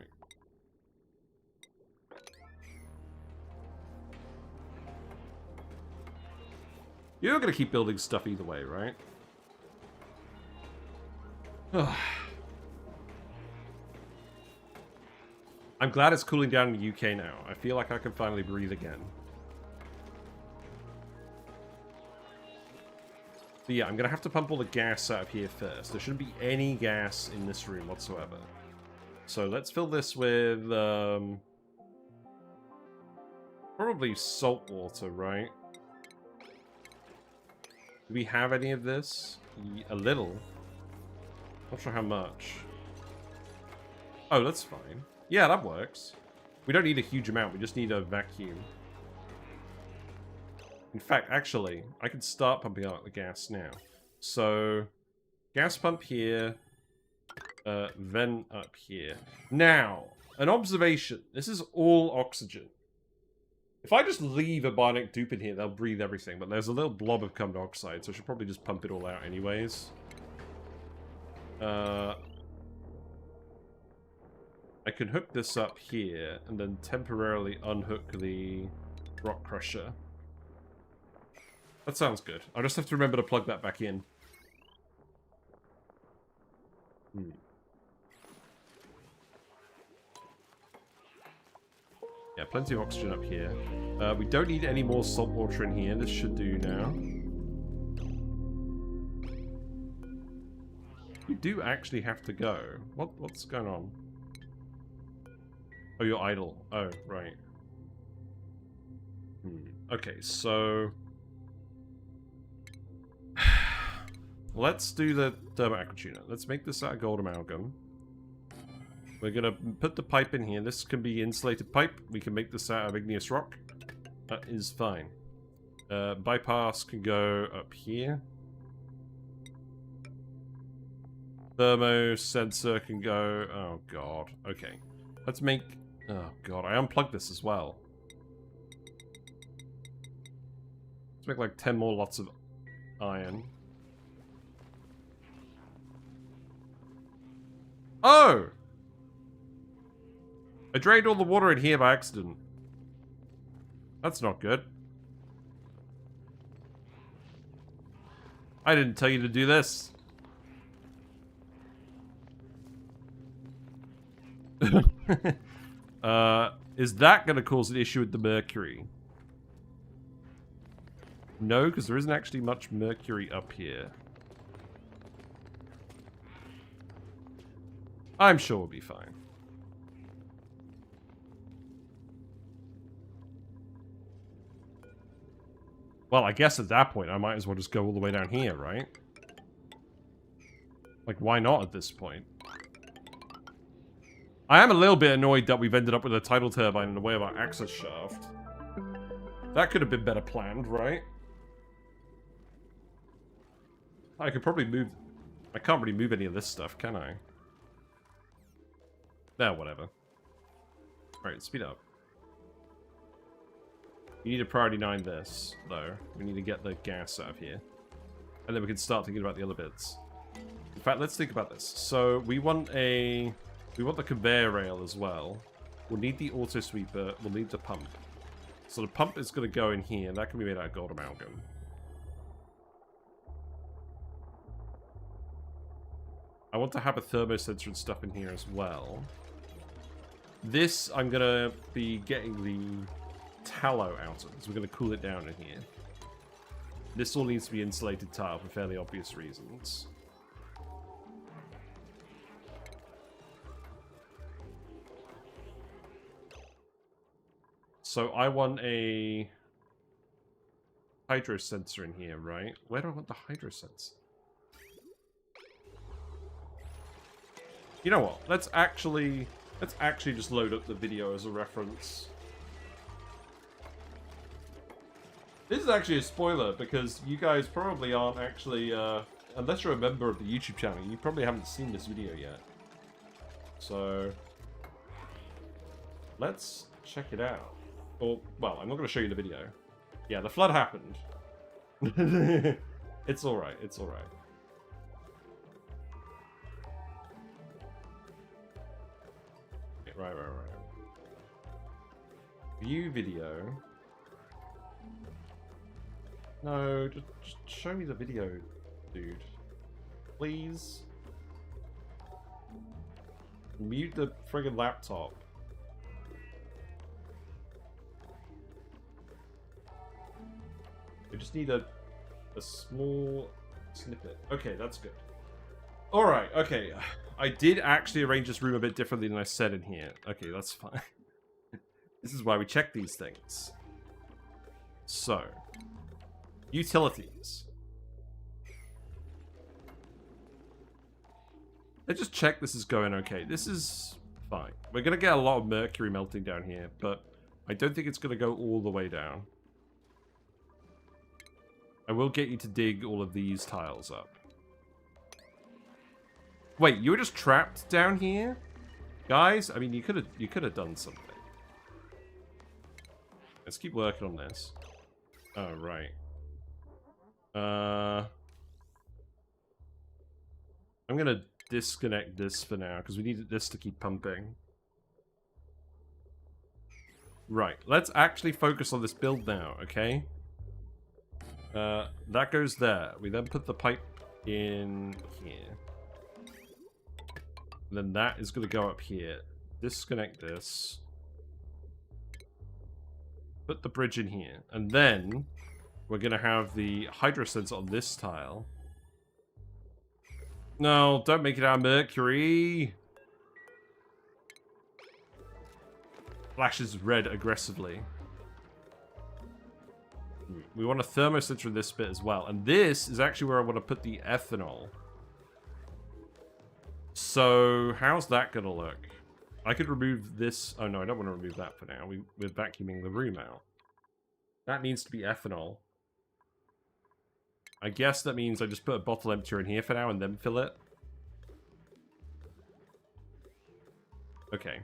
You're going to keep building stuff either way, right? I'm glad it's cooling down in the UK now. I feel like I can finally breathe again. But yeah, I'm going to have to pump all the gas out of here first. There shouldn't be any gas in this room whatsoever. So let's fill this with... probably salt water, right? Do we have any of this? A little. Not sure how much. Oh, that's fine. Yeah, that works. We don't need a huge amount. We just need a vacuum. In fact, actually, I can start pumping out the gas now. So, gas pump here. Vent up here. Now, an observation. This is all oxygen. If I just leave a Bionic Dupe in here, they'll breathe everything. But there's a little blob of carbon dioxide, so I should probably just pump it all out anyways. I can hook this up here and then temporarily unhook the rock crusher. That sounds good. I'll just have to remember to plug that back in. Yeah, plenty of oxygen up here. We don't need any more salt water in here. This should do now. We do actually have to go. What's going on? Oh, you're idle. Oh, right. Okay, so... let's do the thermo aquatuner. Let's make this out of gold amalgam. We're gonna put the pipe in here. This can be insulated pipe. We can make this out of igneous rock. That is fine. Bypass can go up here. Thermo sensor can go... oh, God. Okay. Let's make... oh, God. I unplugged this as well. Let's make like 10 more lots of iron. Oh! I drained all the water in here by accident. That's not good. I didn't tell you to do this. Is that going to cause an issue with the mercury? No, because there isn't actually much mercury up here. I'm sure we'll be fine. Well, I guess at that point, I might as well just go all the way down here, right? Like, why not at this point? I am a little bit annoyed that we've ended up with a tidal turbine in the way of our access shaft. That could have been better planned, right? I could probably move... I can't really move any of this stuff, can I? No, whatever. Alright, speed up. We need to priority 9 this, though. We need to get the gas out of here. And then we can start thinking about the other bits. In fact, let's think about this. So, we want a... we want the conveyor rail as well. We'll need the auto sweeper. We'll need the pump. So the pump is going to go in here. That can be made out of gold amalgam. I want to have a thermosensor and stuff in here as well. This, I'm going to be getting the tallow out of, because we're going to cool it down in here. This all needs to be insulated tile for fairly obvious reasons. So I want a hydro sensor in here, right? Where do I want the hydro sensor? You know what? Let's actually just load up the video as a reference. This is actually a spoiler, because you guys probably aren't actually, unless you're a member of the YouTube channel, you probably haven't seen this video yet. So, let's check it out. Or, well, I'm not going to show you the video. Yeah, the flood happened. It's alright, it's alright. Right. View video. No, just show me the video, dude. Please. Mute the friggin' laptop. We just need a small snippet. Okay, that's good. Alright, okay. I did actually arrange this room a bit differently than I said in here. Okay, that's fine. This is why we check these things. So, utilities. Let's just check this is going okay. This is fine. We're going to get a lot of mercury melting down here, but I don't think it's going to go all the way down. I will get you to dig all of these tiles up. Wait, you were just trapped down here? Guys, I mean, you could have done something. Let's keep working on this. Oh, right. I'm gonna disconnect this for now, because we need this to keep pumping. Right, let's actually focus on this build now, okay? That goes there. We then put the pipe in here. And then that is going to go up here. Disconnect this. Put the bridge in here. And then we're going to have the hydro sensor on this tile. No, don't make it out of mercury. Flashes red aggressively. We want a thermosensor in this bit as well. And this is actually where I want to put the ethanol. So, how's that going to look? I could remove this. Oh, no, I don't want to remove that for now. We're vacuuming the room out. That needs to be ethanol. I guess that means I just put a bottle emptier in here for now and then fill it. Okay.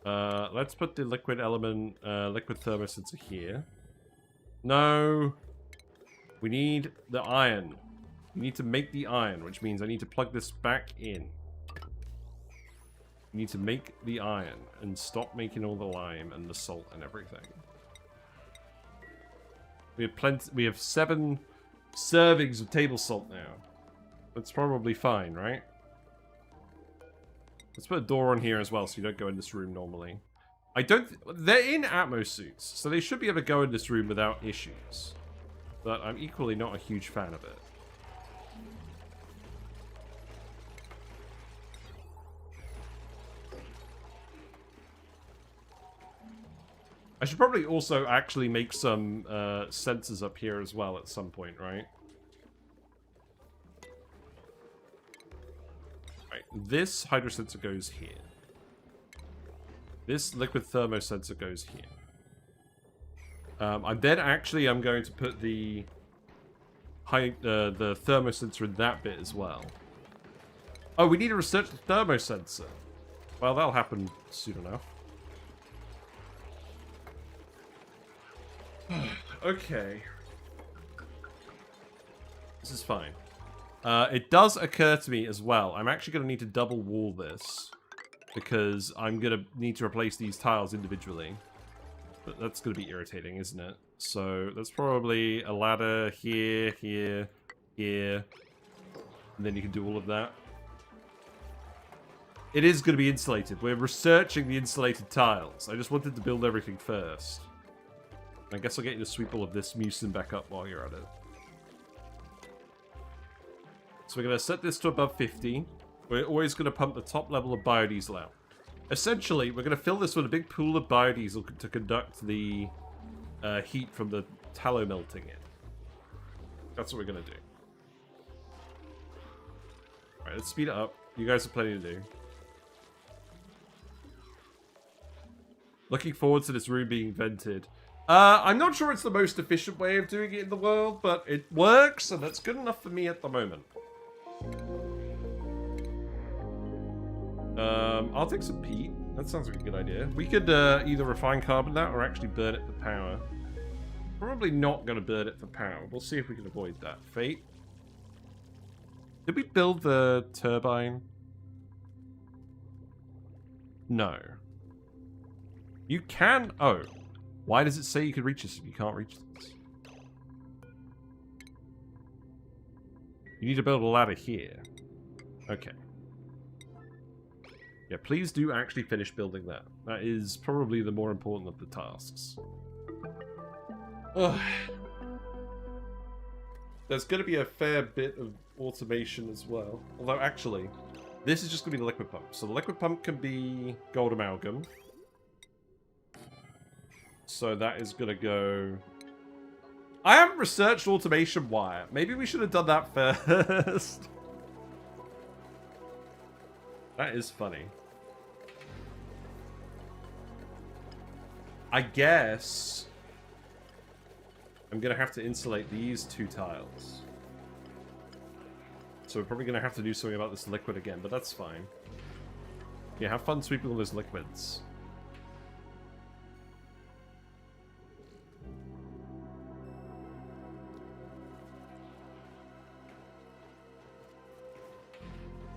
Let's put the liquid element, liquid thermosensor here. No. We need the iron. We need to make the iron, which means I need to plug this back in. We need to make the iron and stop making all the lime and the salt and everything. We have plenty. We have 7 servings of table salt now. That's probably fine, right? Let's put a door on here as well so you don't go in this room normally. I don't... They're in Atmos suits, so they should be able to go in this room without issues. But I'm equally not a huge fan of it. I should probably also actually make some sensors up here as well at some point, right? Right, this hydrosensor goes here. This liquid thermosensor goes here. I'm going to put the thermosensor in that bit as well. Oh, we need to research the thermosensor. Well, that'll happen soon enough. Okay. This is fine. It does occur to me as well. I'm actually going to need to double wall this. Because I'm going to need to replace these tiles individually. But that's going to be irritating, isn't it? So, that's probably a ladder here, here, here. And then you can do all of that. It is going to be insulated. We're researching the insulated tiles. I just wanted to build everything first. I guess I'll get you to sweep all of this mucin back up while you're at it. So we're going to set this to above 50. We're always going to pump the top level of biodiesel out. Essentially, we're going to fill this with a big pool of biodiesel to conduct the heat from the tallow melting in. That's what we're going to do. Alright, let's speed it up. You guys have plenty to do. Looking forward to this room being vented. I'm not sure it's the most efficient way of doing it in the world, but it works, and that's good enough for me at the moment. I'll take some peat. That sounds like a good idea. We could either refine carbon that or actually burn it for power. Probably not going to burn it for power. We'll see if we can avoid that. Fate. Did we build the turbine? No. You can... Oh. Why does it say you could reach this if you can't reach this? You need to build a ladder here. Okay. Yeah, please do actually finish building that. That is probably the more important of the tasks. Ugh. There's going to be a fair bit of automation as well. Although, actually, this is just going to be the liquid pump. So the liquid pump can be gold amalgam. So that is going to go... I haven't researched automation wire. Maybe we should have done that first. That is funny. I guess I'm going to have to insulate these 2 tiles. So we're probably going to have to do something about this liquid again, but that's fine. Yeah, have fun sweeping all those liquids.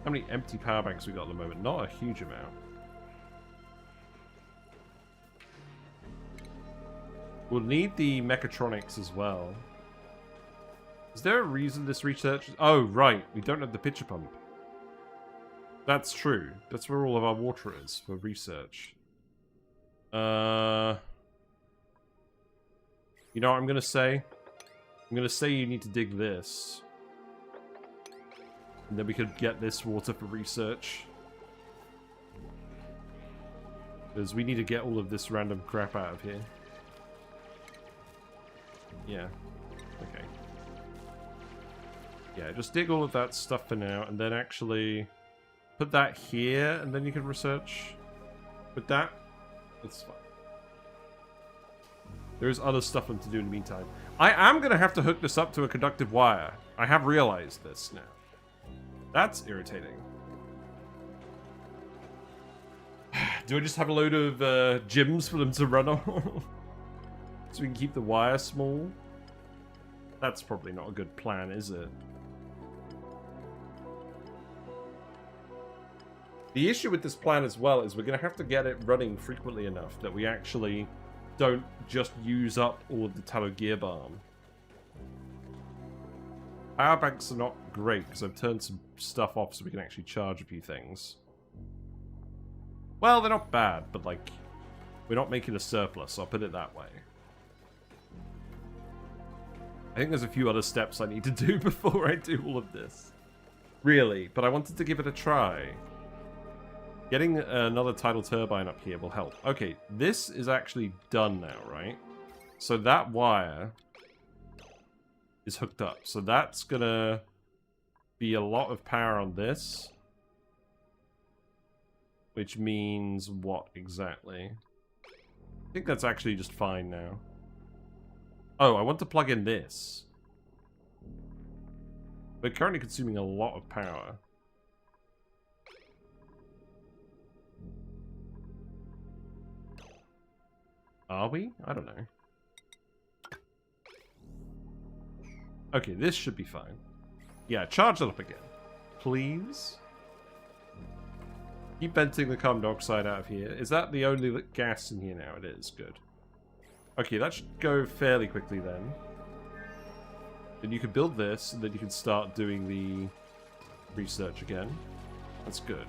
How many empty power banks we got at the moment? Not a huge amount. We'll need the mechatronics as well. Is there a reason this research... Oh, right. We don't have the pitcher pump. That's true. That's where all of our water is for research. You know what I'm going to say? I'm going to say you need to dig this. And then we could get this water for research. Because we need to get all of this random crap out of here. Yeah. Okay. Yeah, just dig all of that stuff for now, and then actually put that here, and then you can research with that. It's fine. There's other stuff to do in the meantime. I am going to have to hook this up to a conductive wire. I have realized this now. That's irritating. Do I just have a load of gyms for them to run on? So we can keep the wire small? That's probably not a good plan, is it? The issue with this plan as well is we're going to have to get it running frequently enough that we actually don't just use up all of the Tallow Gear Balm. Power banks are not great because I've turned some stuff off so we can actually charge a few things. Well, they're not bad, but like, we're not making a surplus, I'll put it that way. I think there's a few other steps I need to do before I do all of this. Really, but I wanted to give it a try. Getting another tidal turbine up here will help. Okay, this is actually done now, right? So that wire is hooked up. So that's gonna be a lot of power on this. Which means what exactly? I think that's actually just fine now. Oh, I want to plug in this. We're currently consuming a lot of power. Are we? I don't know. Okay, this should be fine. Yeah, charge it up again. Please? Keep venting the carbon dioxide out of here. Is that the only gas in here now? It is. Good. Okay, that should go fairly quickly then. Then you can build this, and then you can start doing the research again. That's good.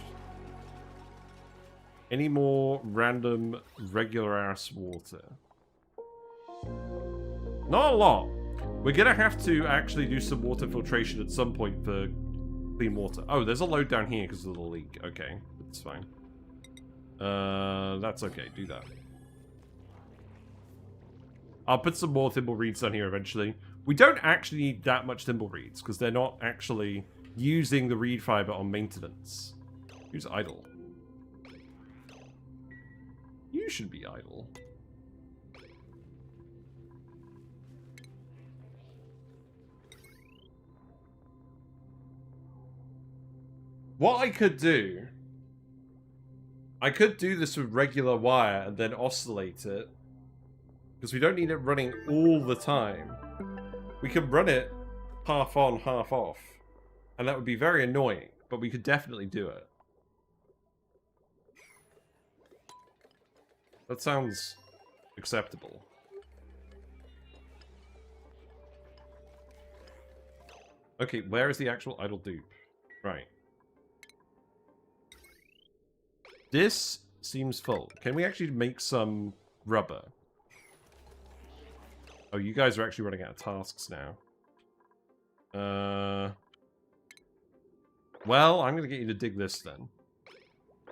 Any more random regular-ass water? Not a lot. We're going to have to actually do some water filtration at some point for clean water. Oh, there's a load down here because of the leak. Okay, that's fine. That's okay. Do that. I'll put some more thimble reeds down here eventually. We don't actually need that much thimble reeds because they're not actually using the reed fiber on maintenance. Who's idle? You should be idle. What I could do this with regular wire and then oscillate it. Because we don't need it running all the time. We can run it half on, half off. And that would be very annoying, but we could definitely do it. That sounds acceptable. Okay, where is the actual idle dupe? Right. This seems full. Can we actually make some rubber? Oh, you guys are actually running out of tasks now. Well, I'm going to get you to dig this then.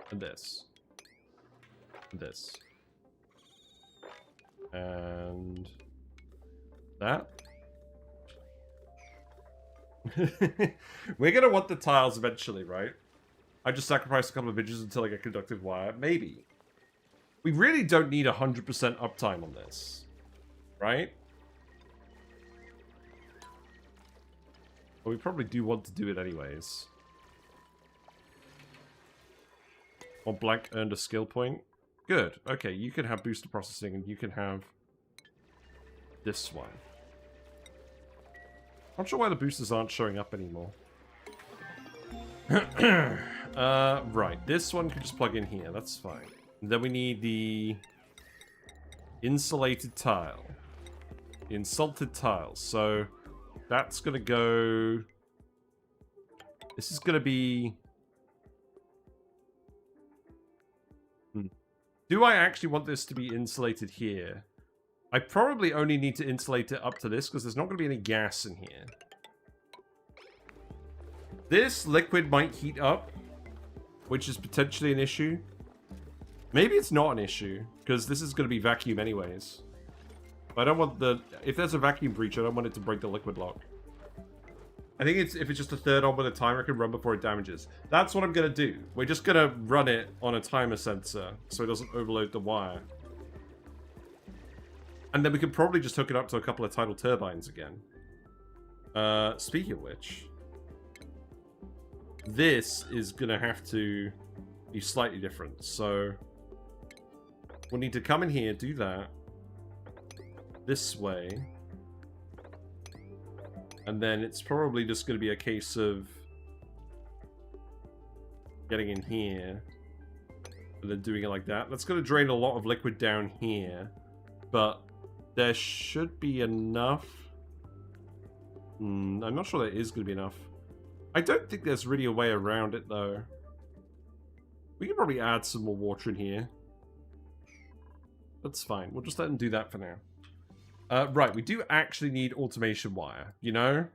And this. And this. And that. We're going to want the tiles eventually, right? I just sacrificed a couple of inches until I get conductive wire. Maybe. We really don't need 100% uptime on this. Right? But we probably do want to do it anyways. One blank earned a skill point. Good. Okay, you can have booster processing and you can have this one. I'm not sure why the boosters aren't showing up anymore. Right. This one can just plug in here. That's fine. And then we need the Insulated tile. The insulted tile. So that's going to go... This is going to be... Do I actually want this to be insulated here? I probably only need to insulate it up to this because there's not going to be any gas in here. This liquid might heat up, which is potentially an issue. Maybe it's not an issue because this is going to be vacuum anyways. I don't want the... If there's a vacuum breach, I don't want it to break the liquid lock. I think if it's just a third on with a timer, it can run before it damages. That's what I'm going to do. We're just going to run it on a timer sensor so it doesn't overload the wire. And then we could probably just hook it up to a couple of tidal turbines again. Speaking of which, this is going to have to be slightly different. So we'll need to come in here, do that. This way. And then it's probably just going to be a case of getting in here and then doing it like that. That's going to drain a lot of liquid down here, but there should be enough. I'm not sure there is going to be enough. I don't think there's really a way around it, though. We can probably add some more water in here. That's fine. We'll just let them do that for now. Right, we do actually need automation wire, you know?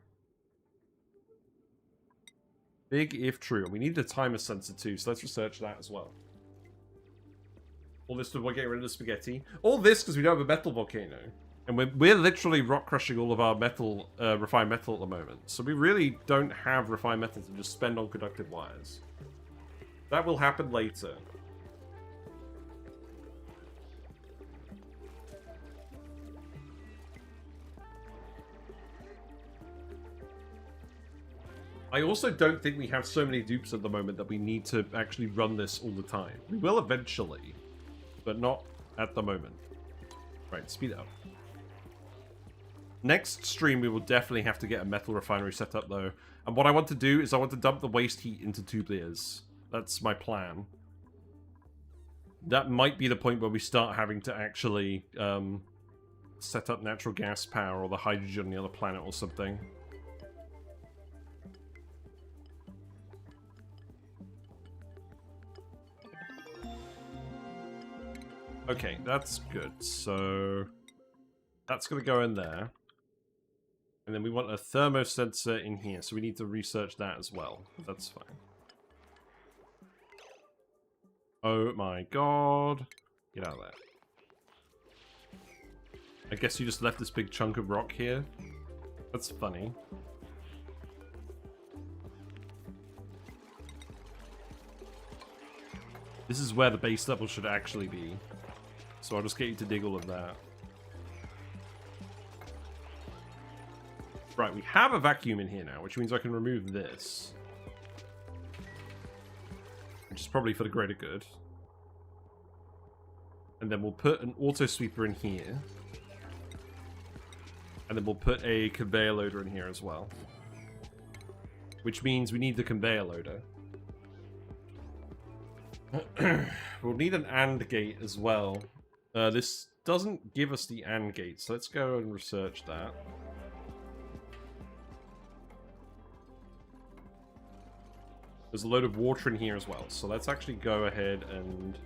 Big if true. And we need a timer sensor too, so let's research that as well. All this to get rid of the spaghetti. All this because we don't have a metal volcano. And we're literally rock crushing all of our metal, refined metal at the moment. So we really don't have refined metal to just spend on conductive wires. That will happen later. I also don't think we have so many dupes at the moment that we need to actually run this all the time. We will eventually, but not at the moment. Right, speed it up. Next stream, we will definitely have to get a metal refinery set up, though. And what I want to do is I want to dump the waste heat into tubulars. That's my plan. That might be the point where we start having to actually set up natural gas power or the hydrogen on the other planet or something. Okay, that's good. So that's going to go in there. And then we want a thermosensor in here, so we need to research that as well. That's fine. Oh my god. Get out of there. I guess you just left this big chunk of rock here. That's funny. This is where the base level should actually be. So I'll just get you to dig all of that. Right, we have a vacuum in here now, which means I can remove this. Which is probably for the greater good. And then we'll put an auto sweeper in here. And then we'll put a conveyor loader in here as well. Which means we need the conveyor loader. We'll need an AND gate as well. This doesn't give us the AND gate, so let's go and research that. There's a load of water in here as well, so let's actually go ahead and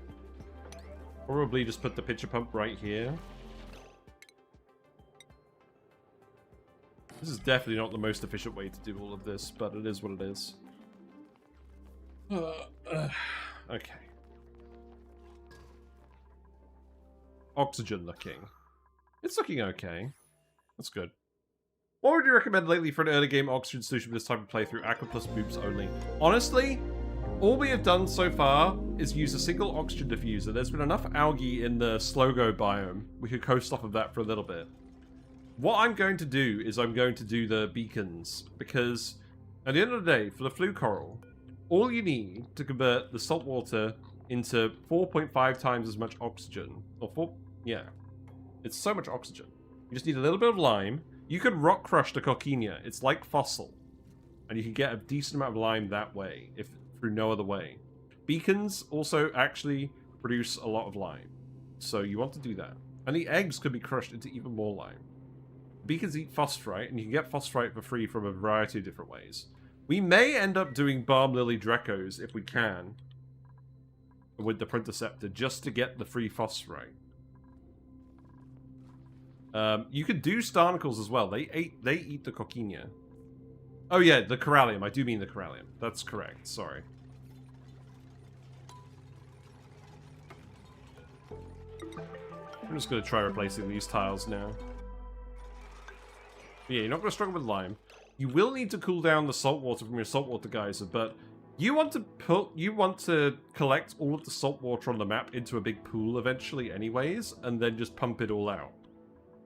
probably just put the pitcher pump right here. This is definitely not the most efficient way to do all of this, but it is what it is. Okay. Oxygen looking. It's looking okay. That's good. What would you recommend lately for an early game oxygen solution for this type of playthrough? Aqua plus boops only. Honestly, all we have done so far is use a single oxygen diffuser. There's been enough algae in the Slogo biome. We could coast off of that for a little bit. What I'm going to do is I'm going to do the beacons, because at the end of the day, for the flue coral, all you need to convert the salt water into 4.5 times as much oxygen, yeah, it's so much oxygen. You just need a little bit of lime. You can rock crush the coquinia. It's like fossil, and you can get a decent amount of lime that way, if through no other way. Beacons also actually produce a lot of lime, so you want to do that. And the eggs could be crushed into even more lime. Beacons eat phosphorite, and you can get phosphorite for free from a variety of different ways. We may end up doing Balm Lily Drecos if we can. With the Printerceptor, just to get the free phosphorite. You could do Starnicles as well. They eat the Coquinia. Oh yeah, the Corallium. I do mean the Corallium. That's correct. Sorry. I'm just going to try replacing these tiles now. Yeah, you're not going to struggle with lime. You will need to cool down the saltwater from your saltwater geyser, but you want to collect all of the saltwater on the map into a big pool eventually anyways, and then just pump it all out.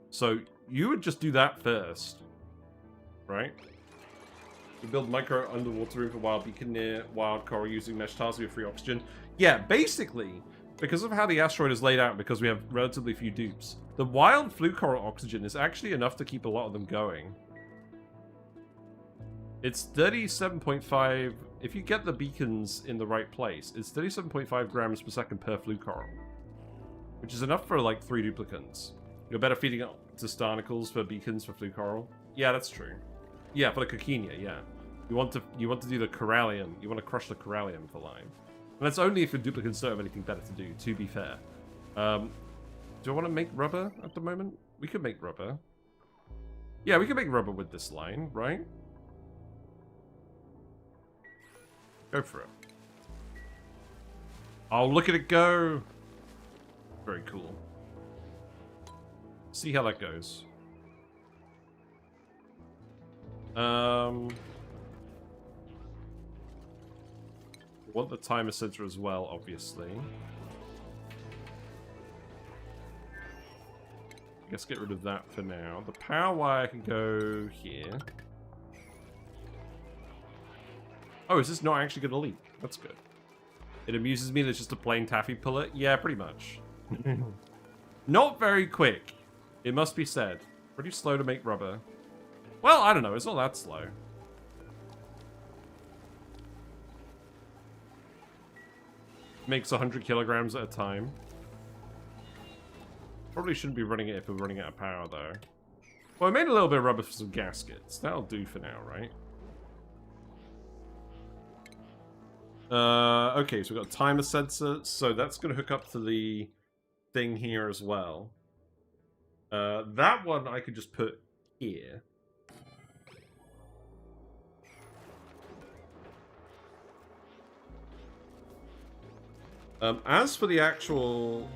So you would just do that first, right? You build micro underwater room for wild beacon near wild coral using mesh tiles with free oxygen. Yeah, basically, because of how the asteroid is laid out, because we have relatively few dupes, the wild flue coral oxygen is actually enough to keep a lot of them going. It's 37.5... If you get the beacons in the right place, it's 37.5 grams per second per flue coral. Which is enough for, like, 3 duplicants. You're better feeding it to Starnicles for beacons for flue coral. Yeah, that's true. Yeah, for the Coquinia, yeah. You want to do the Corallium. You want to crush the Corallium for lime. And that's only if your duplicants don't have anything better to do, to be fair. Do I want to make rubber at the moment? We could make rubber. Yeah, we can make rubber with this line, right? Go for it. Oh, look at it go! Very cool. See how that goes. We want the timer sensor as well, obviously. I guess get rid of that for now. The power wire can go here. Oh, is this not actually going to leak? That's good. It amuses me that it's just a plain taffy puller. Yeah, pretty much. Not very quick. It must be said. Pretty slow to make rubber. Well, I don't know. It's not that slow. Makes 100 kilograms at a time. Probably shouldn't be running it if we're running out of power, though. Well, I made a little bit of rubber for some gaskets. That'll do for now, right? Okay, so we've got a timer sensor, so that's going to hook up to the thing here as well. That one I could just put here. As for the actual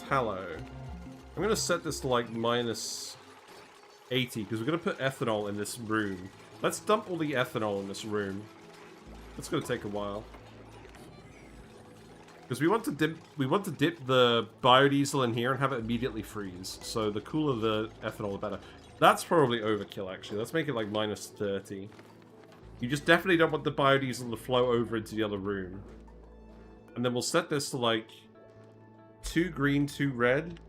tallow, I'm going to set this to like -80, because we're going to put ethanol in this room. Let's dump all the ethanol in this room. That's going to take a while. Because we want to dip the biodiesel in here and have it immediately freeze. So the cooler the ethanol, the better. That's probably overkill, actually. Let's make it like -30. You just definitely don't want the biodiesel to flow over into the other room. And then we'll set this to like 2 green, 2 red.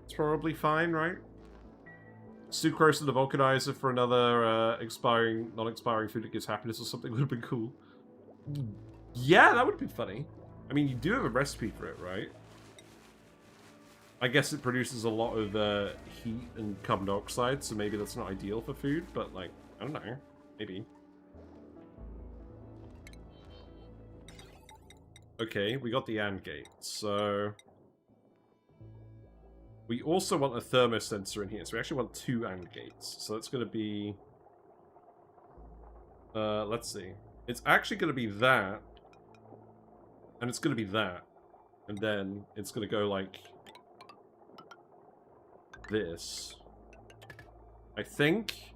It's probably fine, right? Sucrose and the vulcanizer for another non-expiring food that gives happiness or something would have been cool. Yeah, that would have been funny. I mean, you do have a recipe for it, right? I guess it produces a lot of heat and carbon dioxide, so maybe that's not ideal for food, but like, I don't know. Maybe. Okay, we got the AND gate, so... We also want a thermosensor in here, so we actually want 2 AND gates. So that's going to be... let's see. It's actually going to be that. And it's going to be that. And then it's going to go like... this. I think.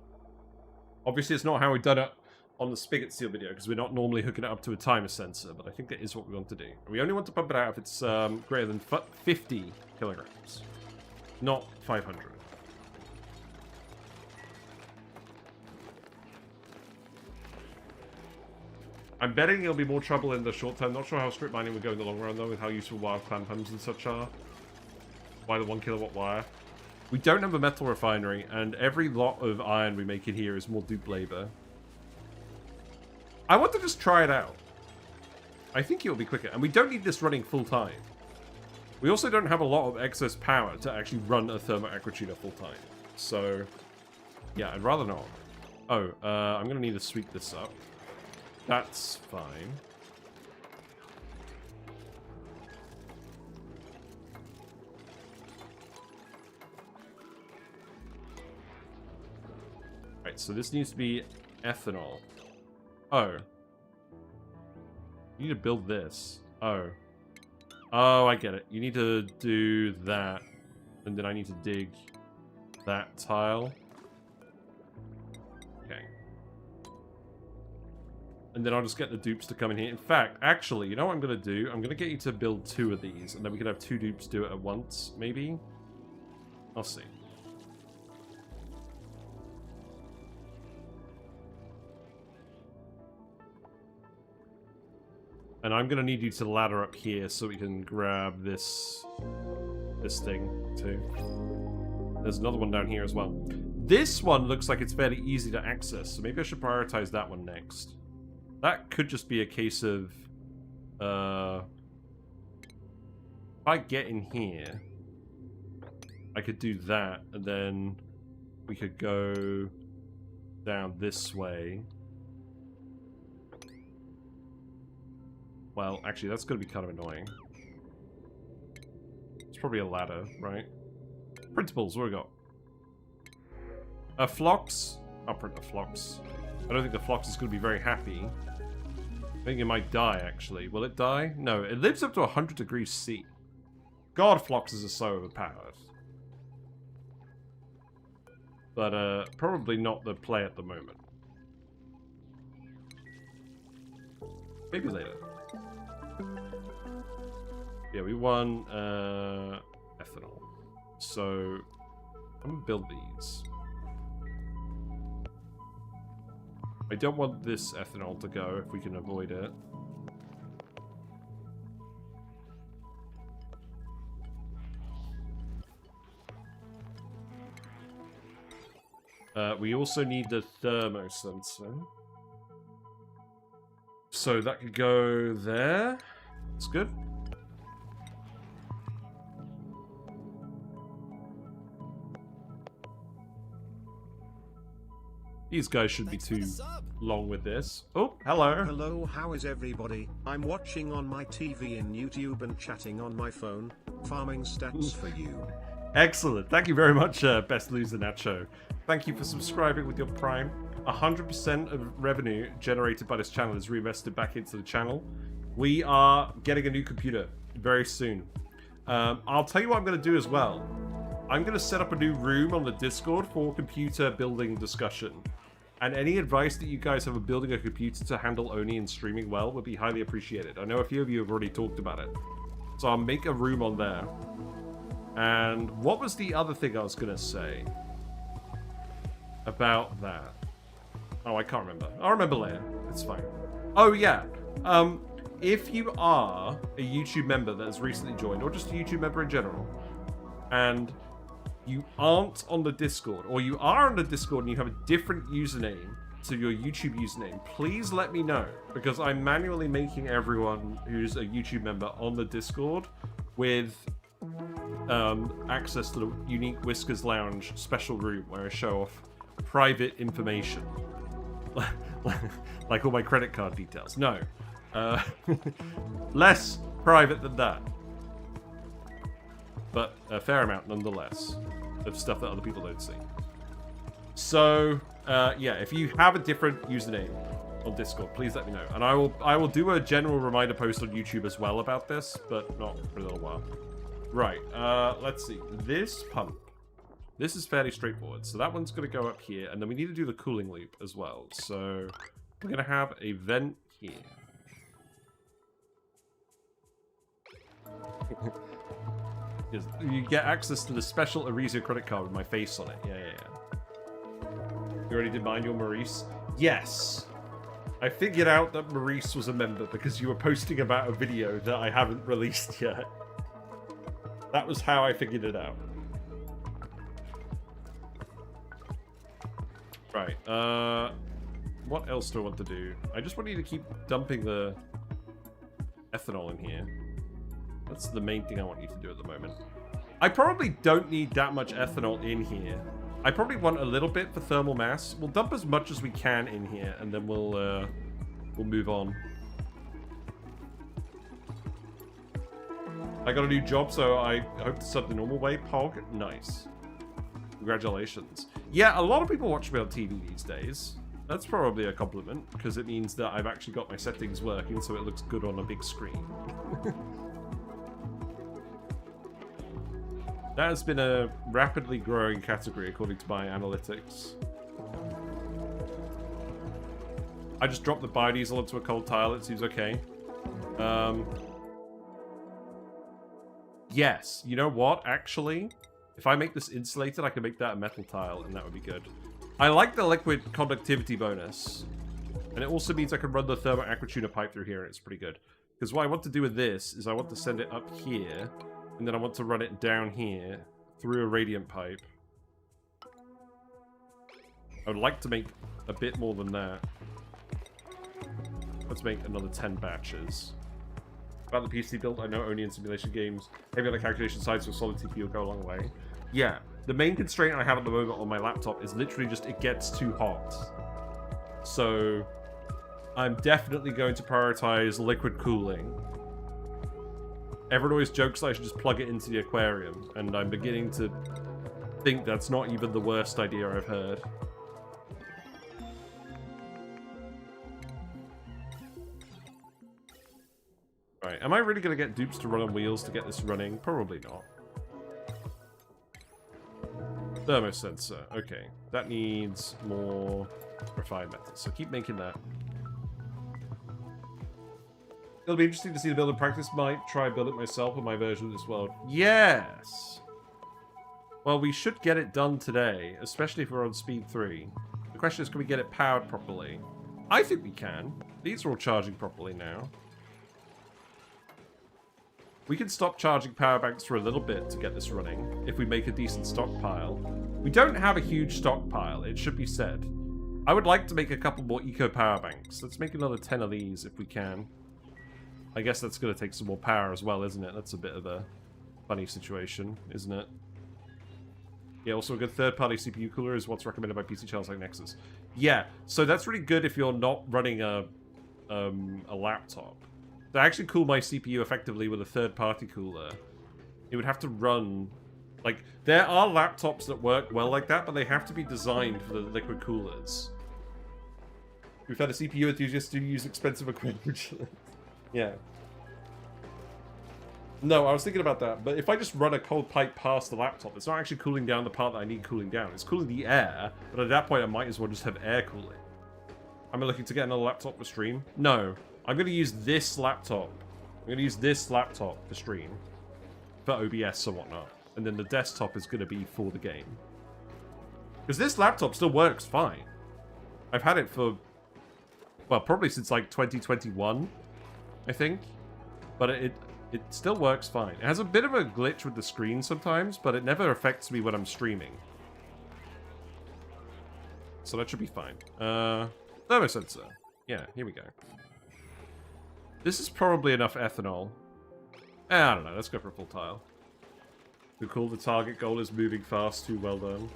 Obviously, it's not how we've done it on the Spigot Seal video, because we're not normally hooking it up to a timer sensor, but I think that is what we want to do. And we only want to pump it out if it's greater than 50 kilograms. Not 500. I'm betting it'll be more trouble in the short term. Not sure how strip mining would go in the long run, though, with how useful wild clan pumps and such are. Why the 1 kilowatt wire? We don't have a metal refinery, and every lot of iron we make in here is more dupe labor. I want to just try it out. I think it'll be quicker, and we don't need this running full time. We also don't have a lot of excess power to actually run a thermo aqua tuner full time. So, yeah, I'd rather not. Oh, I'm going to need to sweep this up. That's fine. Right, so this needs to be ethanol. Oh. You need to build this. Oh. Oh, I get it. You need to do that. And then I need to dig that tile. Okay. And then I'll just get the dupes to come in here. In fact, actually, you know what I'm going to do? I'm going to get you to build 2 of these. And then we could have 2 dupes do it at once, maybe? I'll see. And I'm going to need you to ladder up here so we can grab this thing, too. There's another one down here as well. This one looks like it's fairly easy to access, so maybe I should prioritize that one next. That could just be a case of... if I get in here, I could do that, and then we could go down this way. Well, actually, that's going to be kind of annoying. It's probably a ladder, right? Printables, what do we got? A Phlox. I'll print the Phlox. I don't think the Phlox is going to be very happy. I think it might die, actually. Will it die? No, it lives up to 100 degrees C. God, Phloxes are so overpowered. But, probably not the play at the moment. Maybe later. Yeah, we won ethanol. So I'm gonna build these. I don't want this ethanol to go if we can avoid it. We also need the thermosensor. So that could go there. That's good. These guys shouldn't be too long with this. Oh, hello. Hello, how is everybody? I'm watching on my TV in YouTube and chatting on my phone. Farming stats for you. Excellent. Thank you very much, Best Loser Nacho. Thank you for subscribing with your Prime. 100% of revenue generated by this channel is reinvested back into the channel. We are getting a new computer very soon. I'll tell you what I'm going to do as well. I'm going to set up a new room on the Discord for computer building discussion. And any advice that you guys have of building a computer to handle Oni and streaming well would be highly appreciated. I know a few of you have already talked about it. So I'll make a room on there. And what was the other thing I was going to say about that? Oh, I can't remember. I'll remember later. It's fine. Oh, yeah. If you are a YouTube member that has recently joined, or just a YouTube member in general, and you aren't on the Discord, or you are on the Discord and you have a different username to your YouTube username, please let me know, because I'm manually making everyone who's a YouTube member on the Discord with access to the unique Whiskers Lounge special room where I show off private information. Like all my credit card details. No. Less private than that. But a fair amount nonetheless of stuff that other people don't see. So, yeah, if you have a different username on Discord, please let me know. And I will do a general reminder post on YouTube as well about this, but not for a little while. Right, let's see. This pump. This is fairly straightforward. So that one's going to go up here, and then we need to do the cooling loop as well. So we're going to have a vent here. You get access to the special Arezzo credit card with my face on it. Yeah. You already did mine, your Maurice? Yes. I figured out that Maurice was a member because you were posting about a video that I haven't released yet. That was how I figured it out. Right, what else do I want to do? I just want you to keep dumping the ethanol in here. That's the main thing I want you to do at the moment. I probably don't need that much ethanol in here. I probably want a little bit for thermal mass. We'll dump as much as we can in here, and then we'll move on. I got a new job, so I hope to sub the normal way. Pog, nice. Congratulations. Yeah, a lot of people watch me on TV these days. That's probably a compliment, because it means that I've actually got my settings working, so it looks good on a big screen. That has been a rapidly growing category, according to my analytics. I just dropped the biodiesel into a cold tile. It seems okay. Yes. You know what, actually? If I make this insulated, I can make that a metal tile, and that would be good. I like the liquid conductivity bonus. And it also means I can run the thermo aquatuna pipe through here, and it's pretty good. Because what I want to do with this is I want to send it up here, and then I want to run it down here through a radiant pipe. I would like to make a bit more than that. Let's make another 10 batches. About the PC build, I know only in simulation games. Maybe on the calculation side, so solid CPU will go a long way. Yeah, the main constraint I have at the moment on my laptop is literally just it gets too hot. So I'm definitely going to prioritize liquid cooling. Everyone always jokes that I should just plug it into the aquarium, and I'm beginning to think that's not even the worst idea I've heard. Right, am I really going to get dupes to run on wheels to get this running? Probably not. Thermosensor, okay. That needs more refined metals, so keep making that. It'll be interesting to see the build in practice. Might try build it myself in my version of this world. Yes! Well, we should get it done today, especially if we're on speed 3. The question is, can we get it powered properly? I think we can. These are all charging properly now. We can stop charging power banks for a little bit to get this running, if we make a decent stockpile. We don't have a huge stockpile, it should be said. I would like to make a couple more eco power banks. Let's make another 10 of these if we can. I guess that's going to take some more power as well, isn't it? That's a bit of a funny situation, isn't it? Yeah, also a good third-party CPU cooler is what's recommended by PC channels like Nexus. Yeah, so that's really good if you're not running a laptop. To actually cool my CPU effectively with a third-party cooler, it would have to run... Like, there are laptops that work well like that, but they have to be designed for the liquid coolers. We've had a CPU enthusiast do use expensive equipment. Yeah. No, I was thinking about that, but if I just run a cold pipe past the laptop, it's not actually cooling down the part that I need cooling down. It's cooling the air, but at that point I might as well just have air cooling. Am I looking to get another laptop for stream? No. I'm going to use this laptop. I'm going to use this laptop for stream. For OBS and whatnot. And then the desktop is going to be for the game. Because this laptop still works fine. I've had it for... Well, probably since like 2021, I think. But it still works fine. It has a bit of a glitch with the screen sometimes, but it never affects me when I'm streaming. So that should be fine. Thermosensor. Yeah, here we go. This is probably enough ethanol. I don't know, let's go for a full tile. Too cool, the target goal is moving fast, too well done.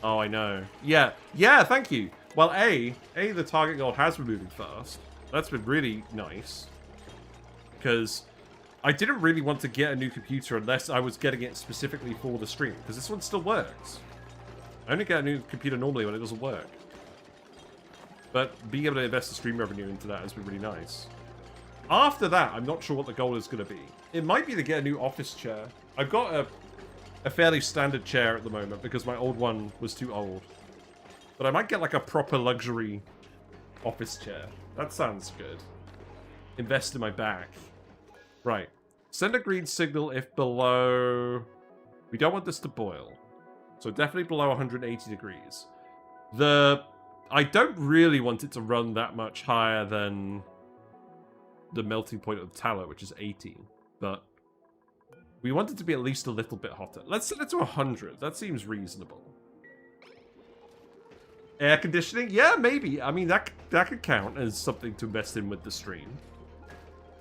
Oh, I know. Yeah, thank you. Well, the target goal has been moving fast. That's been really nice. Because I didn't really want to get a new computer unless I was getting it specifically for the stream. Because this one still works. I only get a new computer normally when it doesn't work. But being able to invest the stream revenue into that has been really nice. After that, I'm not sure what the goal is going to be. It might be to get a new office chair. I've got a fairly standard chair at the moment because my old one was too old. But I might get like a proper luxury office chair. That sounds good. Invest in my back. Right. Send a green signal if below... We don't want this to boil. So definitely below 180 degrees. I don't really want it to run that much higher than the melting point of the tallow, which is 80. But we want it to be at least a little bit hotter. Let's set it to 100. That seems reasonable. Air conditioning? Yeah, maybe. I mean, that could count as something to invest in with the stream.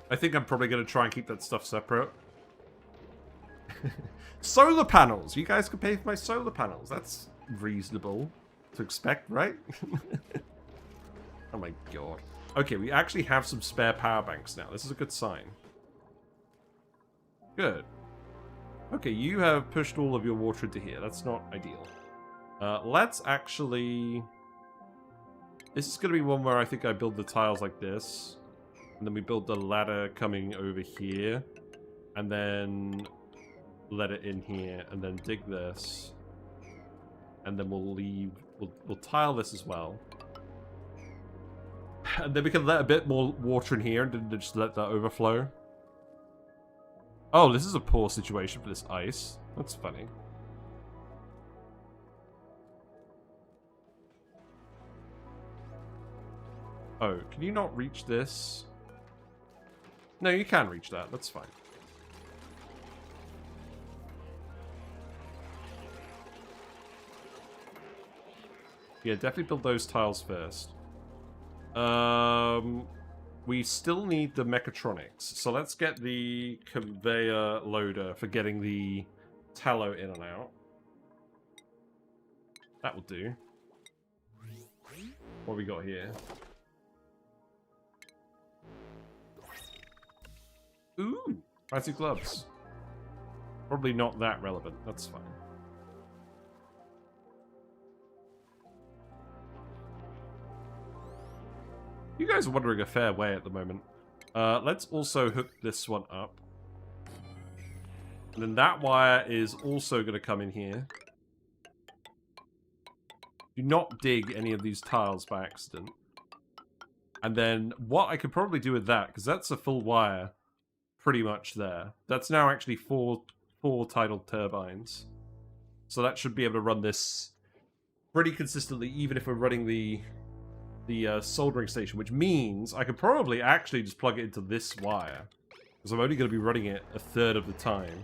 I think I'm probably going to try and keep that stuff separate. Solar panels! You guys can pay for my solar panels. That's reasonable to expect, right? Oh my god. Okay, we actually have some spare power banks now. This is a good sign. Good. Okay, you have pushed all of your water into here. That's not ideal. Let's actually... This is going to be one where I think I build the tiles like this. And then we build the ladder coming over here. And then let it in here. And then dig this. And then we'll leave... We'll tile this as well. And then we can let a bit more water in here and then just let that overflow. Oh, this is a poor situation for this ice. That's funny. Oh, can you not reach this? No, you can reach that. That's fine. Yeah, definitely build those tiles first. We still need the mechatronics. So let's get the conveyor loader for getting the tallow in and out. That will do. What have we got here? Ooh, fancy gloves. Probably not that relevant. That's fine. You guys are wandering a fair way at the moment. Let's also hook this one up. And then that wire is also going to come in here. Do not dig any of these tiles by accident. And then what I could probably do with that, because that's a full wire pretty much there. That's now actually four tidal turbines. So that should be able to run this pretty consistently, even if we're running the soldering station, which means I could probably actually just plug it into this wire, because I'm only going to be running it a third of the time.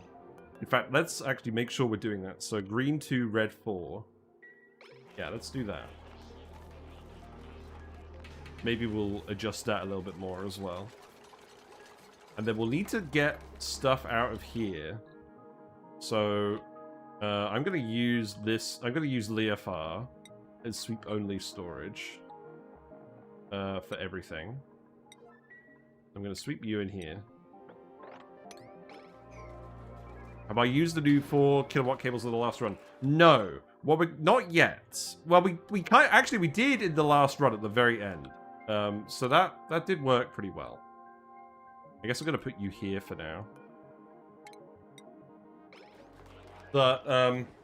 In fact, let's actually make sure we're doing that. So green 2, red 4. Yeah, let's do that. Maybe we'll adjust that a little bit more as well. And then we'll need to get stuff out of here. So I'm going to use this. I'm going to use Leofar as sweep-only storage. For everything. I'm going to sweep you in here. Have I used the new 4 kilowatt cables in the last run? No. Well, not yet. Well, we actually we did in the last run at the very end. So that did work pretty well. I guess I'm going to put you here for now. But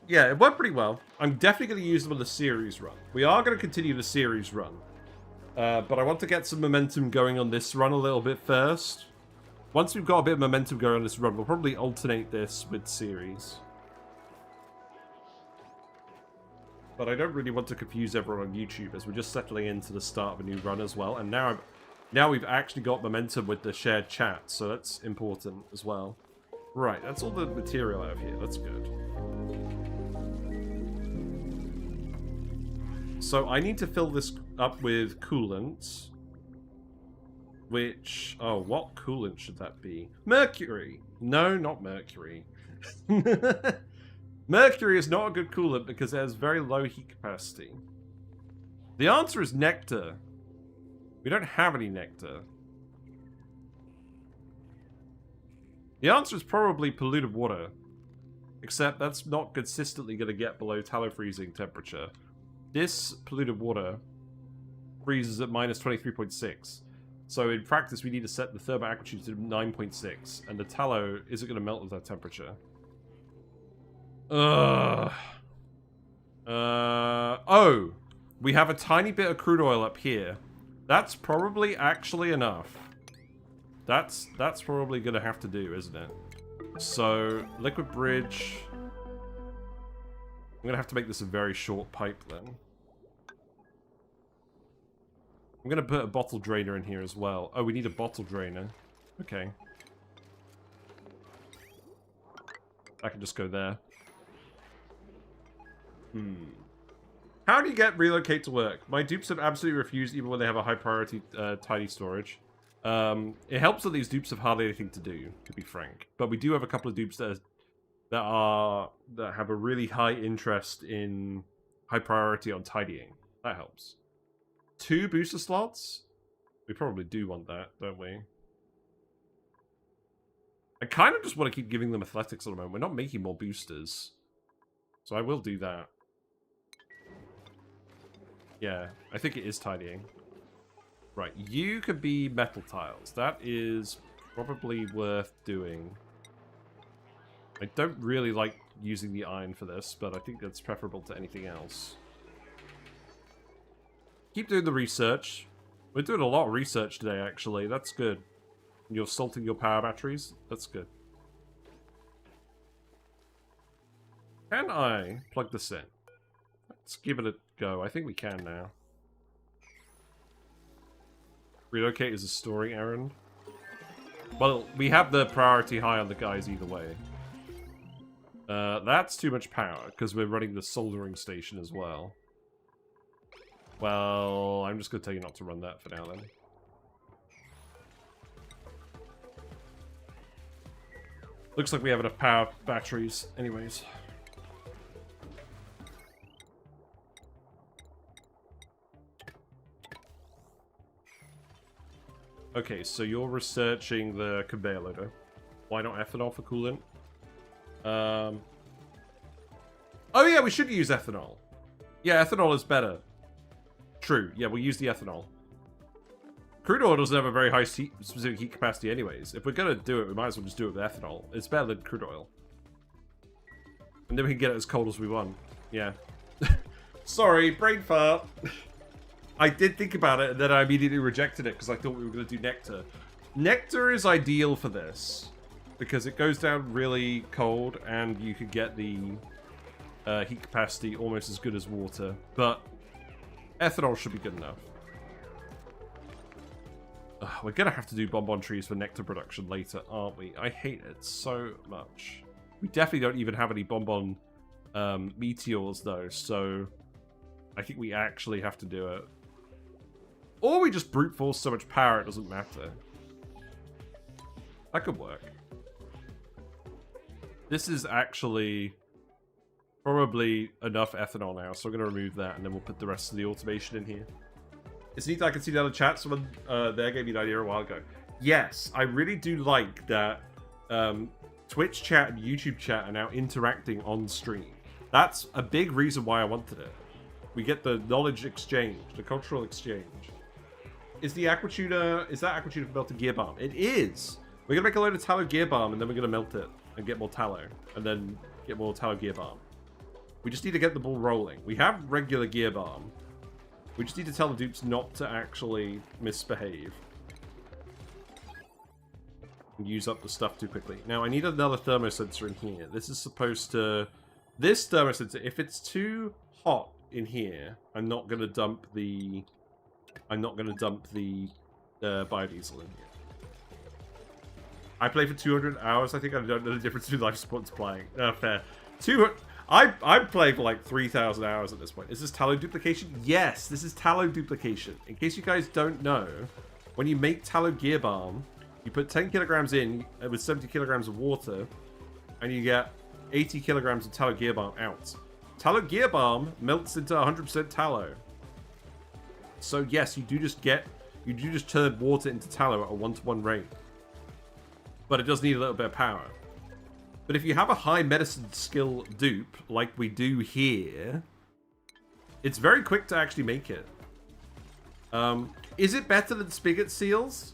yeah, it worked pretty well. I'm definitely going to use them on the series run. We are going to continue the series run. But I want to get some momentum going on this run a little bit first. Once we've got a bit of momentum going on this run, we'll probably alternate this with series. But I don't really want to confuse everyone on YouTube, as we're just settling into the start of a new run as well. And now we've actually got momentum with the shared chat, so that's important as well. Right, that's all the material out of here. That's good. So I need to fill this up with coolant. Which... Oh, what coolant should that be? Mercury! No, not mercury. Mercury is not a good coolant because it has very low heat capacity. The answer is nectar. We don't have any nectar. The answer is probably polluted water. Except that's not consistently going to get below tallow freezing temperature. This polluted water freezes at minus 23.6. So in practice, we need to set the thermal accuracy to 9.6. And the tallow isn't going to melt at that temperature. Oh! We have a tiny bit of crude oil up here. That's probably actually enough. That's probably going to have to do, isn't it? So, liquid bridge... I'm going to have to make this a very short pipe then. I'm going to put a bottle drainer in here as well. Oh, we need a bottle drainer. Okay. I can just go there. How do you get relocate to work? My dupes have absolutely refused even when they have a high priority tiny storage. It helps that these dupes have hardly anything to do, to be frank. But we do have a couple of dupes that have a really high interest in high priority on tidying. That helps. 2 booster slots? We probably do want that, don't we? I kind of just want to keep giving them athletics at the moment. We're not making more boosters. So I will do that. Yeah, I think it is tidying. Right, you could be metal tiles. That is probably worth doing. I don't really like using the iron for this, but I think that's preferable to anything else. Keep doing the research. We're doing a lot of research today, actually. That's good. You're salting your power batteries. That's good. Can I plug this in? Let's give it a go. I think we can now. Relocate is a story errand. Well, we have the priority high on the guys either way. That's too much power, because we're running the soldering station as well. Well, I'm just going to tell you not to run that for now, then. Looks like we have enough power batteries anyways. Okay, so you're researching the conveyor loader. Why not ethanol for coolant? Oh yeah, we should use ethanol. Yeah, ethanol is better. True, yeah, we'll use the ethanol. Crude oil doesn't have a very high specific heat capacity anyways. If we're gonna do it, we might as well just do it with ethanol. It's better than crude oil. And then we can get it as cold as we want. Yeah. Sorry, brain fart. I did think about it, and then I immediately rejected it because I thought we were going to do nectar. Nectar is ideal for this because it goes down really cold, and you could get the heat capacity almost as good as water. But ethanol should be good enough. We're going to have to do bonbon trees for nectar production later, aren't we? I hate it so much. We definitely don't even have any bonbon meteors, though, so I think we actually have to do it. Or we just brute force so much power it doesn't matter. That could work. This is actually probably enough ethanol now, so I'm going to remove that, and then we'll put the rest of the automation in here. It's neat that I can see the other chat. Someone there gave me an idea a while ago. Yes, I really do like that Twitch chat and YouTube chat are now interacting on stream. That's a big reason why I wanted it. We get the knowledge exchange, the cultural exchange. Is that aquatuner for melted gear balm? It is! We're going to make a load of tallow gear balm, and then we're going to melt it and get more tallow, and then get more tallow gear balm. We just need to get the ball rolling. We have regular gear balm. We just need to tell the dupes not to actually misbehave. And use up the stuff too quickly. Now, I need another thermosensor in here. This is supposed to... This thermosensor, if it's too hot in here, I'm not going to dump the... biodiesel in here. I play for 200 hours. I think I don't know the difference between life support and playing. Fair. 200... I'm playing for like 3,000 hours at this point. Is this tallow duplication? Yes, this is tallow duplication. In case you guys don't know, when you make tallow gear balm, you put 10 kilograms in with 70 kilograms of water, and you get 80 kilograms of tallow gear balm out. Tallow gear balm melts into 100% tallow. So yes, you do just turn water into tallow at a 1-to-1 rate. But it does need a little bit of power. But if you have a high medicine skill dupe, like we do here, it's very quick to actually make it. Is it better than Spigot Seals?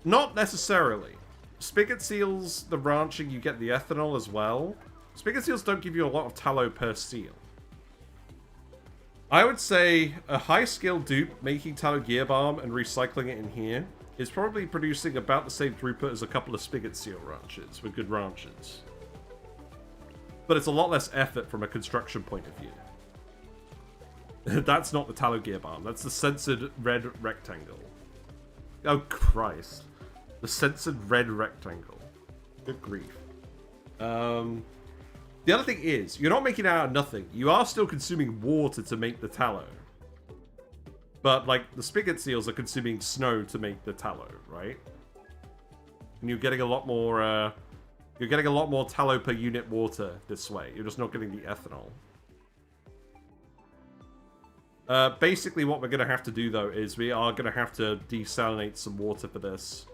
Not necessarily. Spigot Seals, the ranching, you get the ethanol as well. Spigot Seals don't give you a lot of tallow per seal. I would say a high skill dupe making tallow gear balm and recycling it in here is probably producing about the same throughput as a couple of Spigot Seal ranches with good ranches. But it's a lot less effort from a construction point of view. That's not the tallow gear balm. That's the censored red rectangle. Oh, Christ. The censored red rectangle. Good grief. The other thing is, you're not making it out of nothing. You are still consuming water to make the tallow. But, like, the spigot seals are consuming snow to make the tallow, right? And you're getting a lot more, you're getting a lot more tallow per unit water this way. You're just not getting the ethanol. Basically, what we're going to have to do, though, is we are going to have to desalinate some water for this.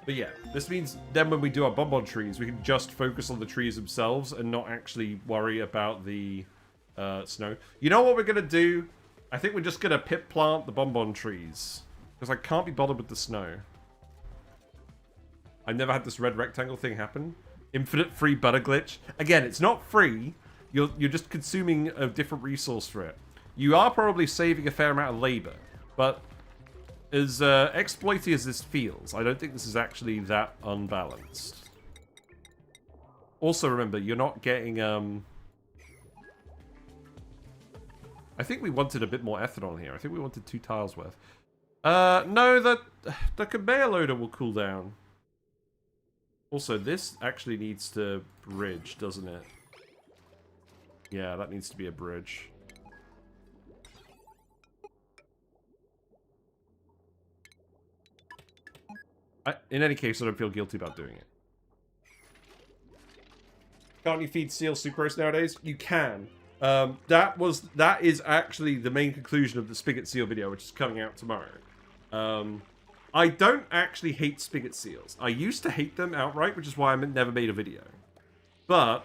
But yeah, this means then when we do our bonbon trees, we can just focus on the trees themselves and not actually worry about the snow. You know what we're going to do? I think we're just going to pit plant the bonbon trees. Because I can't be bothered with the snow. I've never had this red rectangle thing happen. Infinite free butter glitch. Again, it's not free. You're just consuming a different resource for it. You are probably saving a fair amount of labor. But as exploity as this feels, I don't think this is actually that unbalanced. Also, remember, you're not getting... I think we wanted a bit more ethanol here. I think we wanted 2 tiles worth. No, the conveyor loader will cool down. Also, this actually needs to bridge, doesn't it? Yeah, that needs to be a bridge. In any case, I don't feel guilty about doing it. Can't you feed seal sucrose nowadays? You can. That is actually the main conclusion of the Spigot Seal video, which is coming out tomorrow. I don't actually hate Spigot Seals. I used to hate them outright, which is why I never made a video. But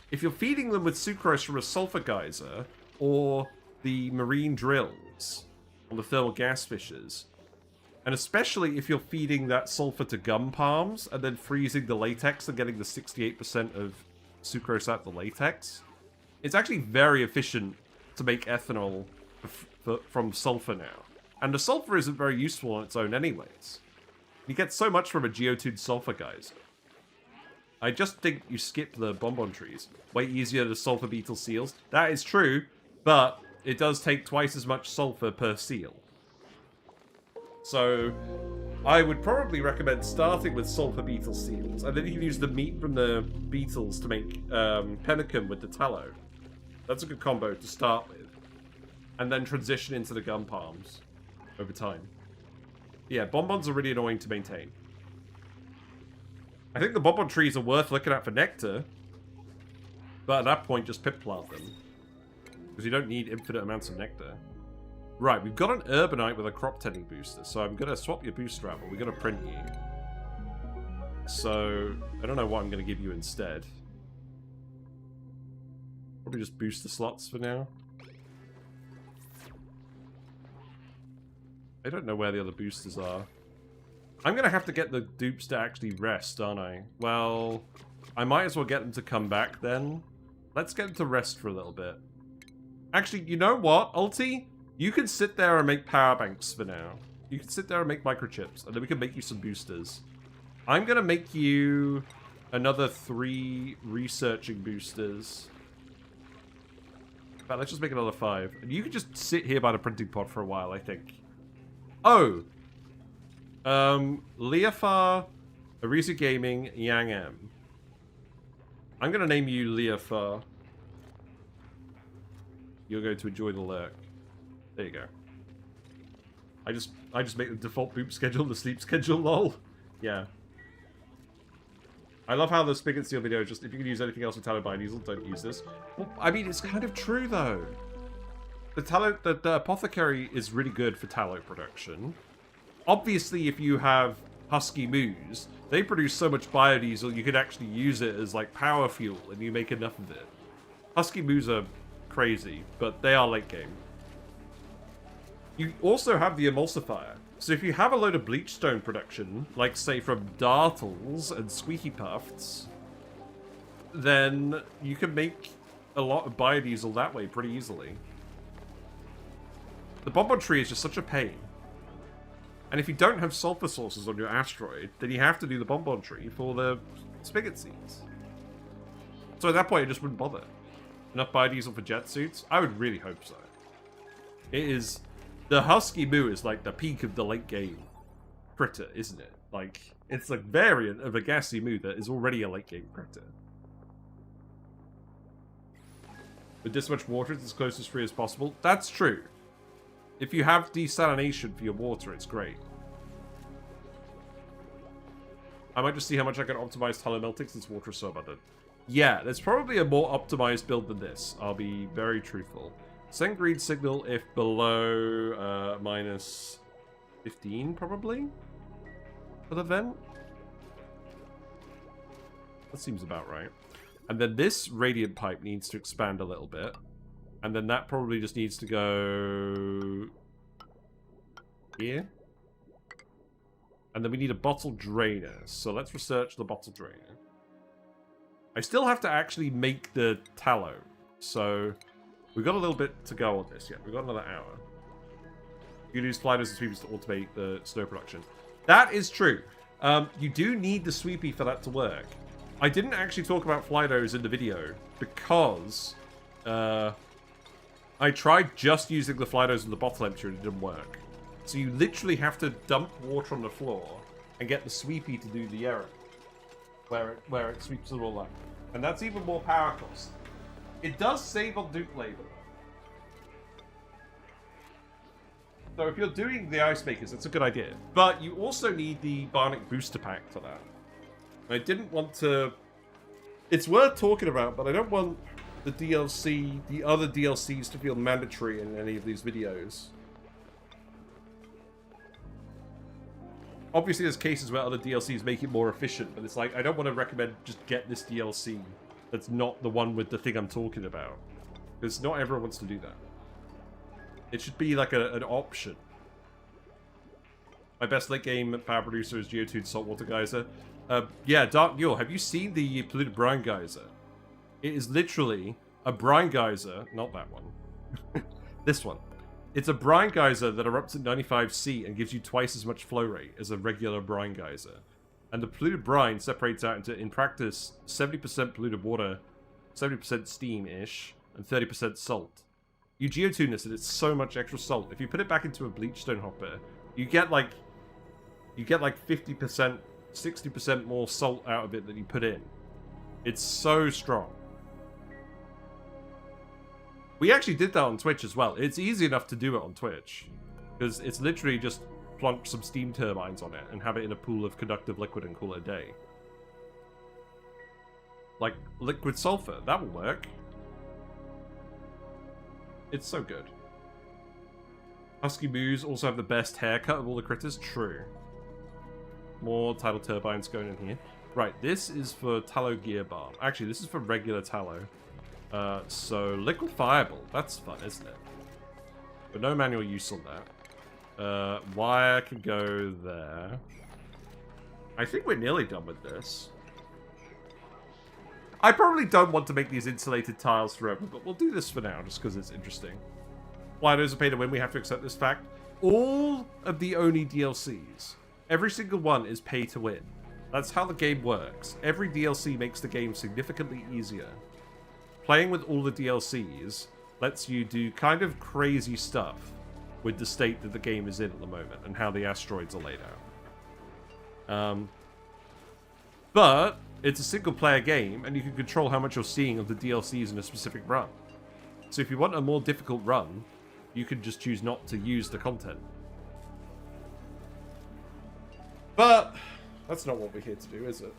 if you're feeding them with sucrose from a sulfur geyser, or the marine drills, or the thermal gas fissures, and especially if you're feeding that sulfur to gum palms, and then freezing the latex and getting the 68% of sucrose out the latex, it's actually very efficient to make ethanol from sulfur now. And the sulfur isn't very useful on its own anyways. You get so much from a geotuned sulfur geyser. I just think you skip the bonbon trees. Way easier to sulfur beetle seals. That is true, but it does take twice as much sulfur per seal. So I would probably recommend starting with sulfur beetle seals, and then you can use the meat from the beetles to make pemmican with the tallow. That's a good combo to start with. And then transition into the gum palms over time. Yeah, bonbons are really annoying to maintain. I think the bonbon trees are worth looking at for nectar. But at that point, just pit plant them. Because you don't need infinite amounts of nectar. Right, we've got an urbanite with a crop tending booster. So I'm going to swap your booster out, but we're going to print you. So, I don't know what I'm going to give you instead. Probably just booster slots for now. I don't know where the other boosters are. I'm going to have to get the dupes to actually rest, aren't I? Well, I might as well get them to come back then. Let's get them to rest for a little bit. Actually, you know what, Ulti? You can sit there and make power banks for now. You can sit there and make microchips, and then we can make you some boosters. I'm going to make you another 3 researching boosters. But let's just make another 5. And you can just sit here by the printing pod for a while, I think. Oh! Leafar, Ariza Gaming, Yang M. I'm going to name you Leafar. You're going to enjoy the lurk. There you go. I just make the default boop schedule the sleep schedule, lol. Yeah. I love how the Spigot Seal video just, if you can use anything else with Tallow Biodiesel, don't use this. Well, I mean, it's kind of true, though. The apothecary is really good for tallow production. Obviously, if you have husky moos, they produce so much biodiesel, you could actually use it as, like, power fuel, and you make enough of it. Husky moos are crazy, but they are late game. You also have the emulsifier. So if you have a load of bleachstone production, like, say, from dartles and squeaky puffs, then you can make a lot of biodiesel that way pretty easily. The bonbon tree is just such a pain. And if you don't have sulfur sources on your asteroid, then you have to do the bonbon tree for the spigot seeds. So at that point, I just wouldn't bother. Enough biodiesel for jet suits? I would really hope so. It is... The husky moo is like the peak of the late game critter, isn't it? Like, it's a variant of a gassy moo that is already a late game critter. With this much water, it's as close as free as possible. That's true. If you have desalination for your water, it's great. I might just see how much I can optimize tallow melting since water is so abundant. Yeah, there's probably a more optimized build than this. I'll be very truthful. Send green signal if below minus 15, probably? For the vent? That seems about right. And then this radiant pipe needs to expand a little bit. And then that probably just needs to go here. And then we need a bottle drainer. So let's research the bottle drainer. I still have to actually make the tallow. So we've got a little bit to go on this yet. We've got another hour. You use sliders and sweepers to automate the snow production. That is true. You do need the sweepy for that to work. I didn't actually talk about Flydos in the video because I tried just using the Flydos and the bottle emptier and it didn't work. So you literally have to dump water on the floor and get the sweepy to do the errand. Where it sweeps it all up. And that's even more power cost. It does save on dupe labor. So if you're doing the ice makers, it's a good idea. But you also need the Bionic booster pack for that. I didn't want to... It's worth talking about, but I don't want the DLC, the other DLCs to feel mandatory in any of these videos. Obviously, there's cases where other DLCs make it more efficient, but it's like, I don't want to recommend just get this DLC that's not the one with the thing I'm talking about. Because not everyone wants to do that. It should be like an option. My best late game power producer is Geodude Saltwater Geyser. Yeah, Dark Mule, have you seen the polluted brine geyser? It is literally a brine geyser, not that one. This one. It's a brine geyser that erupts at 95C and gives you twice as much flow rate as a regular brine geyser. And the polluted brine separates out into, in practice, 70% polluted water, 70% steam-ish, and 30% salt. You geotune this and it's so much extra salt. If you put it back into a bleachstone hopper, you get like 50%, 60% more salt out of it than you put in. It's so strong. We actually did that on Twitch as well. It's easy enough to do it on Twitch. Because it's literally just plonk some steam turbines on it and have it in a pool of conductive liquid and call it a day. Like liquid sulfur. That will work. It's so good. Husky Moos also have the best haircut of all the critters. True. More tidal turbines going in here. Right, this is for Tallow Gear Balm. Actually, this is for regular tallow. So, liquefiable. That's fun, isn't it? But no manual use on that. Wire can go there. I think we're nearly done with this. I probably don't want to make these insulated tiles forever, but we'll do this for now, just because it's interesting. Flydos are pay to win, we have to accept this fact. All of the Oni DLCs, every single one is pay to win. That's how the game works. Every DLC makes the game significantly easier. Playing with all the DLCs lets you do kind of crazy stuff with the state that the game is in at the moment and how the asteroids are laid out. But it's a single-player game, and you can control how much you're seeing of the DLCs in a specific run. So if you want a more difficult run, you can just choose not to use the content. But that's not what we're here to do, is it?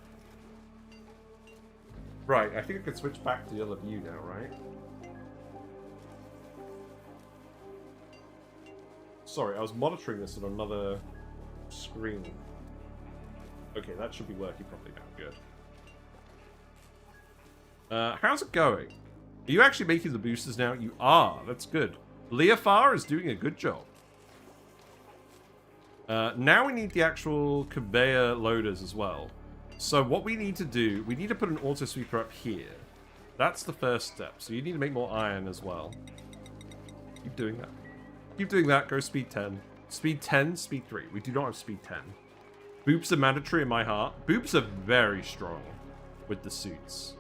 Right, I think I can switch back to the other view now, right? Sorry, I was monitoring this on another screen. Okay, that should be working properly now. Good. How's it going? Are you actually making the boosters now? You are. That's good. Leofar is doing a good job. Now we need the actual conveyor loaders as well. So what we need to do, we need to put an auto sweeper up here. That's the first step. So you need to make more iron as well. Keep doing that. Keep doing that. Go speed 10. Speed 10, speed 3. We do not have speed 10. Boops are mandatory in my heart. Boops are very strong with the suits.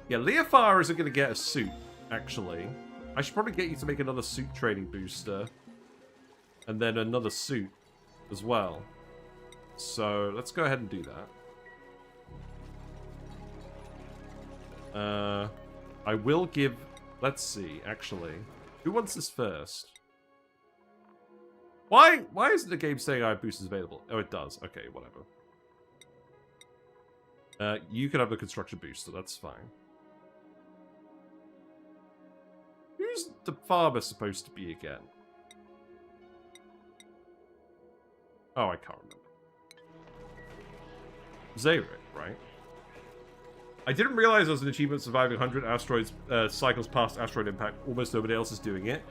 Yeah, Leofar isn't going to get a suit, actually. I should probably get you to make another suit training booster. And then another suit as well. So let's go ahead and do that. I will give Let's see, actually. Who wants this first? Why isn't the game saying I have boosters available? Oh, it does. Okay, whatever. You can have the construction booster, that's fine. Who's the farmer supposed to be again? Oh, I can't remember. Zarek, right? I didn't realize there was an achievement surviving 100 asteroids cycles past asteroid impact. Almost nobody else is doing it.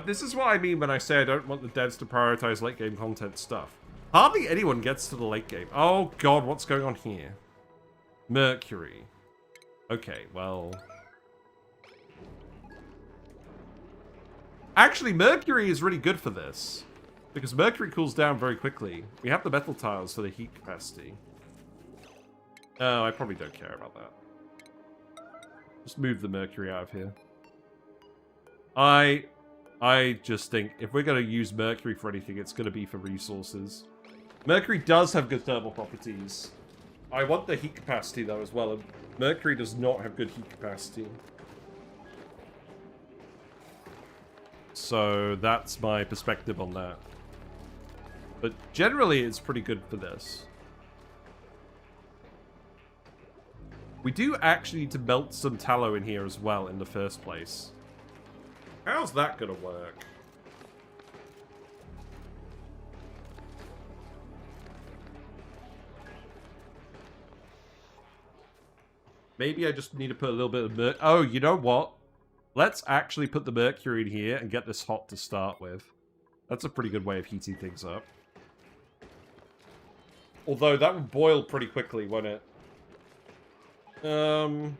This is what I mean when I say I don't want the devs to prioritize late game content stuff. Hardly anyone gets to the late game. Oh god, what's going on here? Mercury. Okay, well... Actually, Mercury is really good for this. Because Mercury cools down very quickly. We have the metal tiles for the heat capacity. Oh, I probably don't care about that. Just move the Mercury out of here. I just think if we're going to use Mercury for anything, it's going to be for resources. Mercury does have good thermal properties. I want the heat capacity, though, as well. And Mercury does not have good heat capacity. So that's my perspective on that. But generally, it's pretty good for this. We do actually need to melt some tallow in here as well in the first place. How's that gonna work? Maybe I just need to put a little bit of mercury. Oh, you know what? Let's actually put the mercury in here and get this hot to start with. That's a pretty good way of heating things up. Although that would boil pretty quickly, won't it? Well,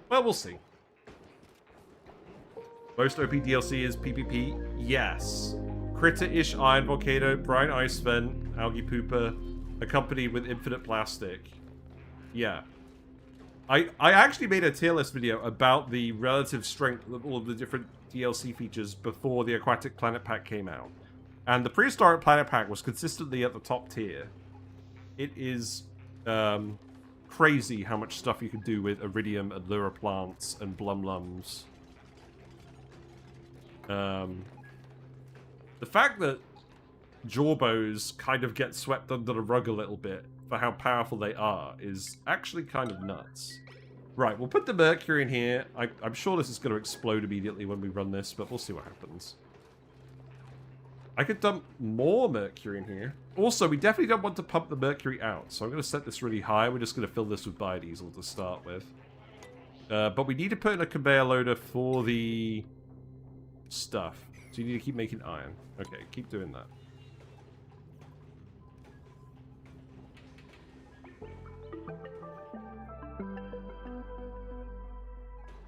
we'll see. Most OP DLC is PvP? Yes. Critter-ish Iron Volcano, Brine Ice Vent, Algae Pooper, accompanied with Infinite Plastic. Yeah. I actually made a tier list video about the relative strength of all of the different DLC features before the Aquatic Planet Pack came out. And the Prehistoric Planet Pack was consistently at the top tier. It is crazy how much stuff you can do with Iridium and Lura plants and Blumlums. The fact that Jorbos kind of get swept under the rug a little bit for how powerful they are is actually kind of nuts. Right, we'll put the mercury in here. I'm sure this is going to explode immediately when we run this, but we'll see what happens. I could dump more mercury in here. Also, we definitely don't want to pump the mercury out, so I'm going to set this really high. We're just going to fill this with biodiesel to start with. But we need to put in a conveyor loader for the stuff. So you need to keep making iron. Okay, keep doing that.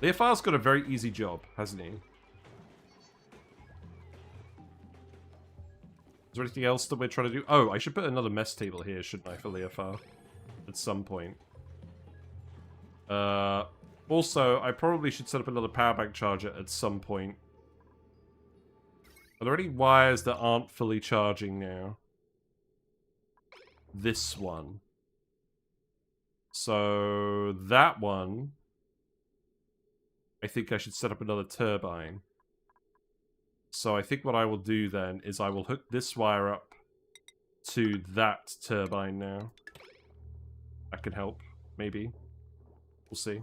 Leofar's got a very easy job, hasn't he? Is there anything else that we're trying to do? Oh, I should put another mess table here, shouldn't I, for Leofar? At some point. Also, I probably should set up another power bank charger at some point. Are there any wires that aren't fully charging now? This one. So, that one... I think I should set up another turbine. So I think what I will do then is I will hook this wire up to that turbine now. That could help, maybe. We'll see.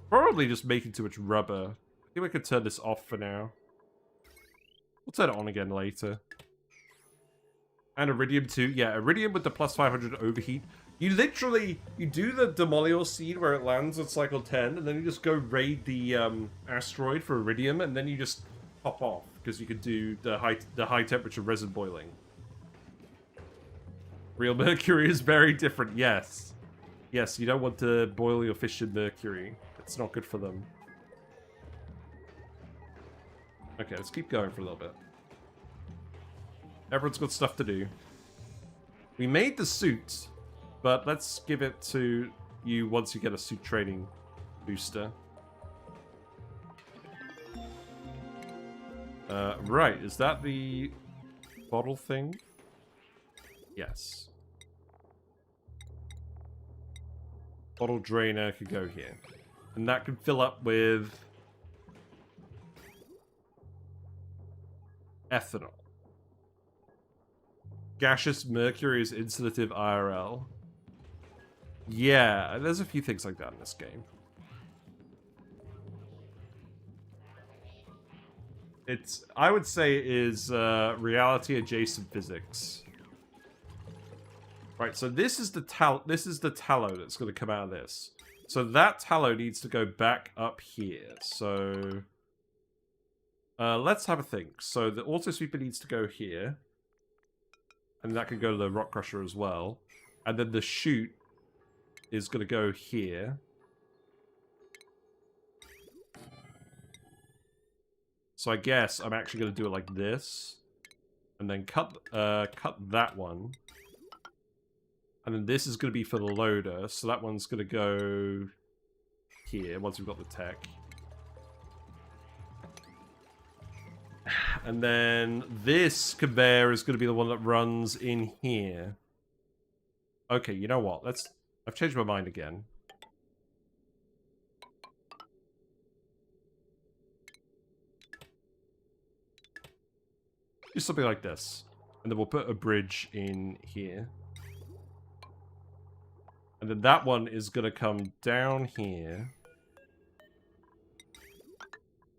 Probably just making too much rubber. I think we could turn this off for now. We'll turn it on again later. And Iridium too. Yeah, Iridium with the plus 500 overheat. You literally, you do the Demolior seed where it lands at cycle 10, and then you just go raid the asteroid for Iridium, and then you just pop off, because you can do the high temperature resin boiling. Real mercury is very different, yes. Yes, you don't want to boil your fish in mercury. It's not good for them. Okay, let's keep going for a little bit. Everyone's got stuff to do. We made the suit. But let's give it to you once you get a suit training booster. Right, is that the bottle thing? Yes. Bottle drainer could go here. And that could fill up with ethanol. Gaseous mercury is insulative IRL. Yeah, there's a few things like that in this game. It's, I would say, is reality adjacent physics. Right, so this is the tallow that's going to come out of this. So that tallow needs to go back up here. So let's have a think. So the auto sweeper needs to go here, and that can go to the rock crusher as well. And then the chute is going to go here. So I guess I'm actually going to do it like this, and then cut that one. And then this is going to be for the loader, so that one's going to go here once we've got the tech. And then this conveyor is going to be the one that runs in here. Okay, you know what? I've changed my mind again. Do something like this. And then we'll put a bridge in here. And then that one is going to come down here.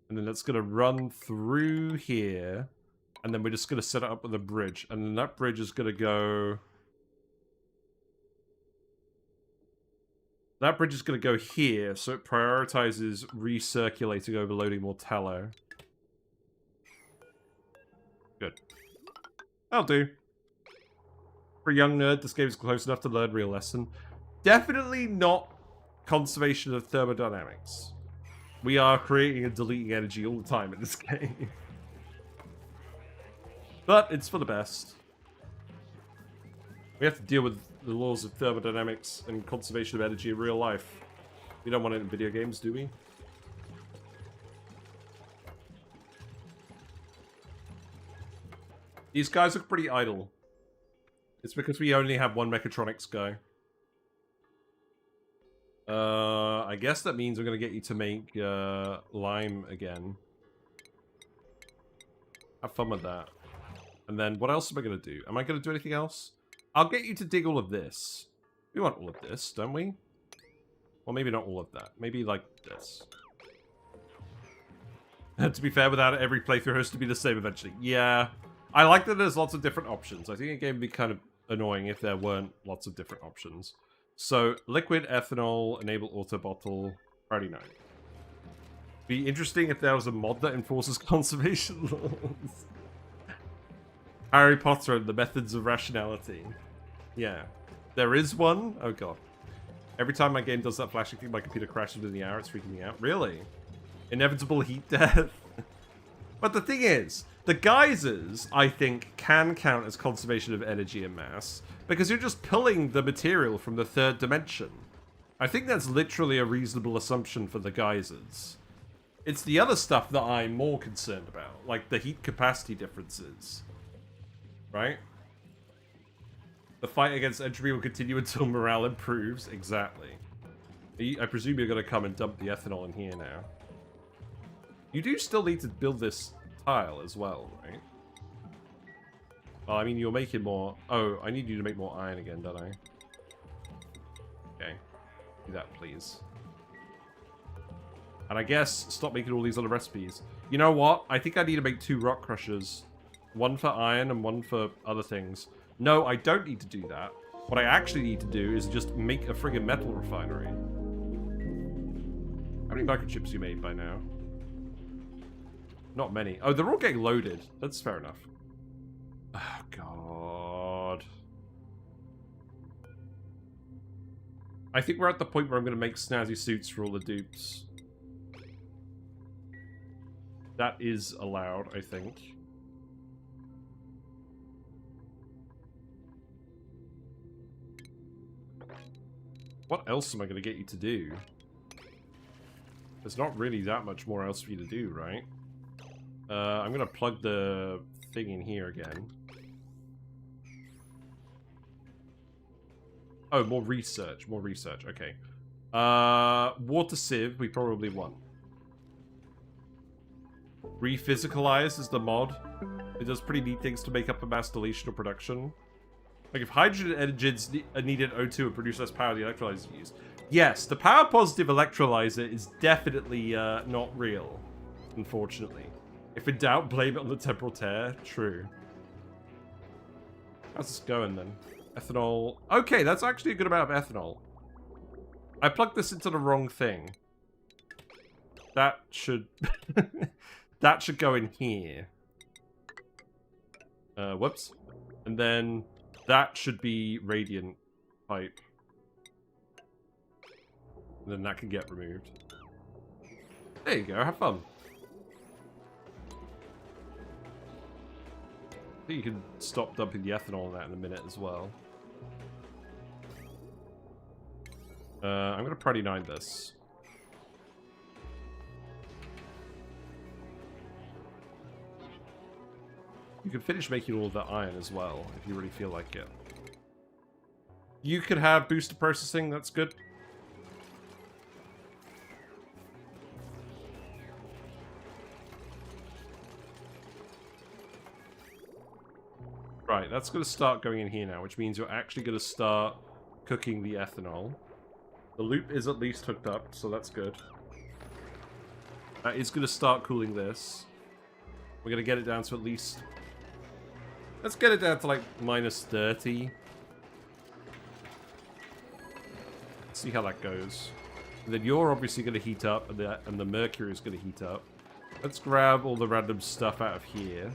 And then that's going to run through here. And then we're just going to set it up with a bridge. And then that bridge is going to go... That bridge is going to go here, so it prioritizes recirculating over loading more tallow. Good. That'll do. For a young nerd, this game is close enough to learn real lesson. Definitely not conservation of thermodynamics. We are creating and deleting energy all the time in this game. But it's for the best. We have to deal with the laws of thermodynamics and conservation of energy in real life. We don't want it in video games, do we? These guys look pretty idle. It's because we only have one mechatronics guy. I guess that means we're going to get you to make lime again. Have fun with that. And then what else am I going to do? Am I going to do anything else? I'll get you to dig all of this. We want all of this, don't we? Well, maybe not all of that. Maybe like this. To be fair, without it, every playthrough has to be the same eventually. Yeah. I like that there's lots of different options. I think a game would be kind of annoying if there weren't lots of different options. So, liquid, ethanol, enable auto bottle, Friday night. Be interesting if there was a mod that enforces conservation laws. Harry Potter and the methods of rationality. Yeah. There is one? Oh god. Every time my game does that flashing thing, my computer crashes within the hour, it's freaking me out. Really? Inevitable heat death? But the thing is, the geysers, I think, can count as conservation of energy and mass, because you're just pulling the material from the third dimension. I think that's literally a reasonable assumption for the geysers. It's the other stuff that I'm more concerned about, like the heat capacity differences. Right? The fight against entropy will continue until morale improves. Exactly. I presume you're going to come and dump the ethanol in here now. You do still need to build this tile as well, right? Well, I mean, you're making more... Oh, I need you to make more iron again, don't I? Okay. Do that, please. And I guess stop making all these other recipes. You know what? I think I need to make 2 rock crushers. One for iron and one for other things. No, I don't need to do that. What I actually need to do is just make a friggin' metal refinery. How many microchips you made by now? Not many. Oh, they're all getting loaded. That's fair enough. Oh, God. I think we're at the point where I'm going to make snazzy suits for all the dupes. That is allowed, I think. What else am I going to get you to do? There's not really that much more else for you to do, right? I'm going to plug the thing in here again. Oh, more research. More research. Okay. Water sieve, we probably want. Rephysicalize is the mod. It does pretty neat things to make up a mass deletion or production. Like if hydrogen engines needed O2 and produce less power, the electrolyzer is used. Yes, the power positive electrolyzer is definitely not real, unfortunately. If in doubt, blame it on the temporal tear. True. How's this going then? Ethanol. Okay, that's actually a good amount of ethanol. I plugged this into the wrong thing. That should... that should go in here. Whoops. And then that should be radiant pipe. And then that can get removed. There you go, have fun. I think you can stop dumping the ethanol in that in a minute as well. I'm gonna Priddy 9 this. You can finish making all of that iron as well, if you really feel like it. You could have booster processing, that's good. Right, that's going to start going in here now, which means you're actually going to start cooking the ethanol. The loop is at least hooked up, so that's good. That is going to start cooling this. We're going to get it down to at least... Let's get it down to like minus 30. Let's see how that goes. And then you're obviously going to heat up, and the mercury is going to heat up. Let's grab all the random stuff out of here.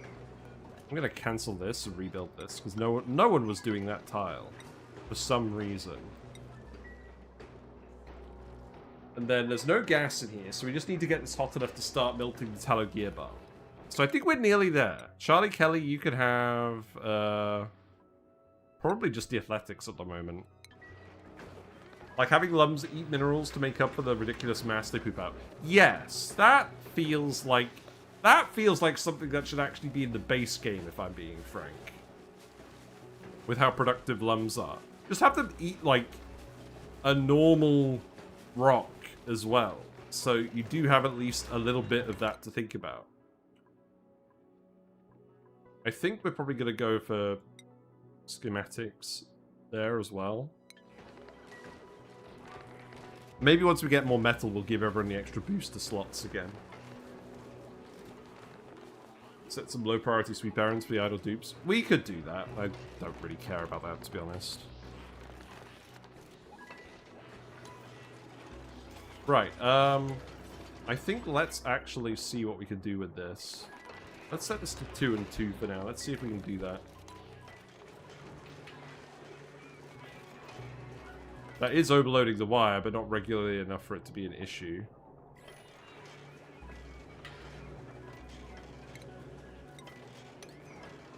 I'm going to cancel this and rebuild this, because no one was doing that tile. For some reason. And then there's no gas in here, so we just need to get this hot enough to start melting the Tallow Gear Balm. So I think we're nearly there. Charlie Kelly, you could have... probably just the athletics at the moment. Like having lums that eat minerals to make up for the ridiculous mass they poop out. Yes, that feels like something that should actually be in the base game, if I'm being frank. With how productive lums are. Just have them eat, like, a normal rock as well. So you do have at least a little bit of that to think about. I think we're probably going to go for schematics there as well. Maybe once we get more metal, we'll give everyone the extra booster slots again. Set some low priority sweep errands for the idle dupes. We could do that. I don't really care about that, to be honest. Right, I think let's actually see what we can do with this. Let's set this to 2 and 2 for now. Let's see if we can do that. That is overloading the wire, but not regularly enough for it to be an issue.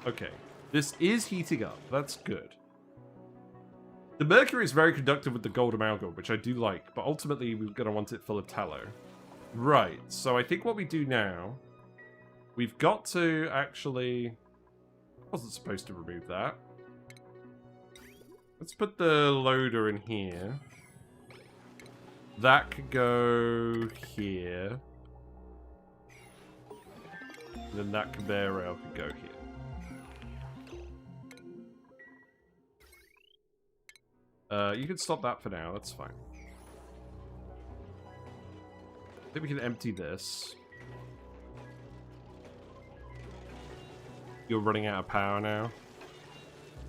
Okay, this is heating up. That's good. The mercury is very conductive with the gold amalgam, which I do like, but ultimately we're going to want it full of tallow. Right, so I think what we do now... We've got to actually... I wasn't supposed to remove that. Let's put the loader in here. That could go here. And then that conveyor rail could go here. You can stop that for now, that's fine. I think we can empty this. You're running out of power now?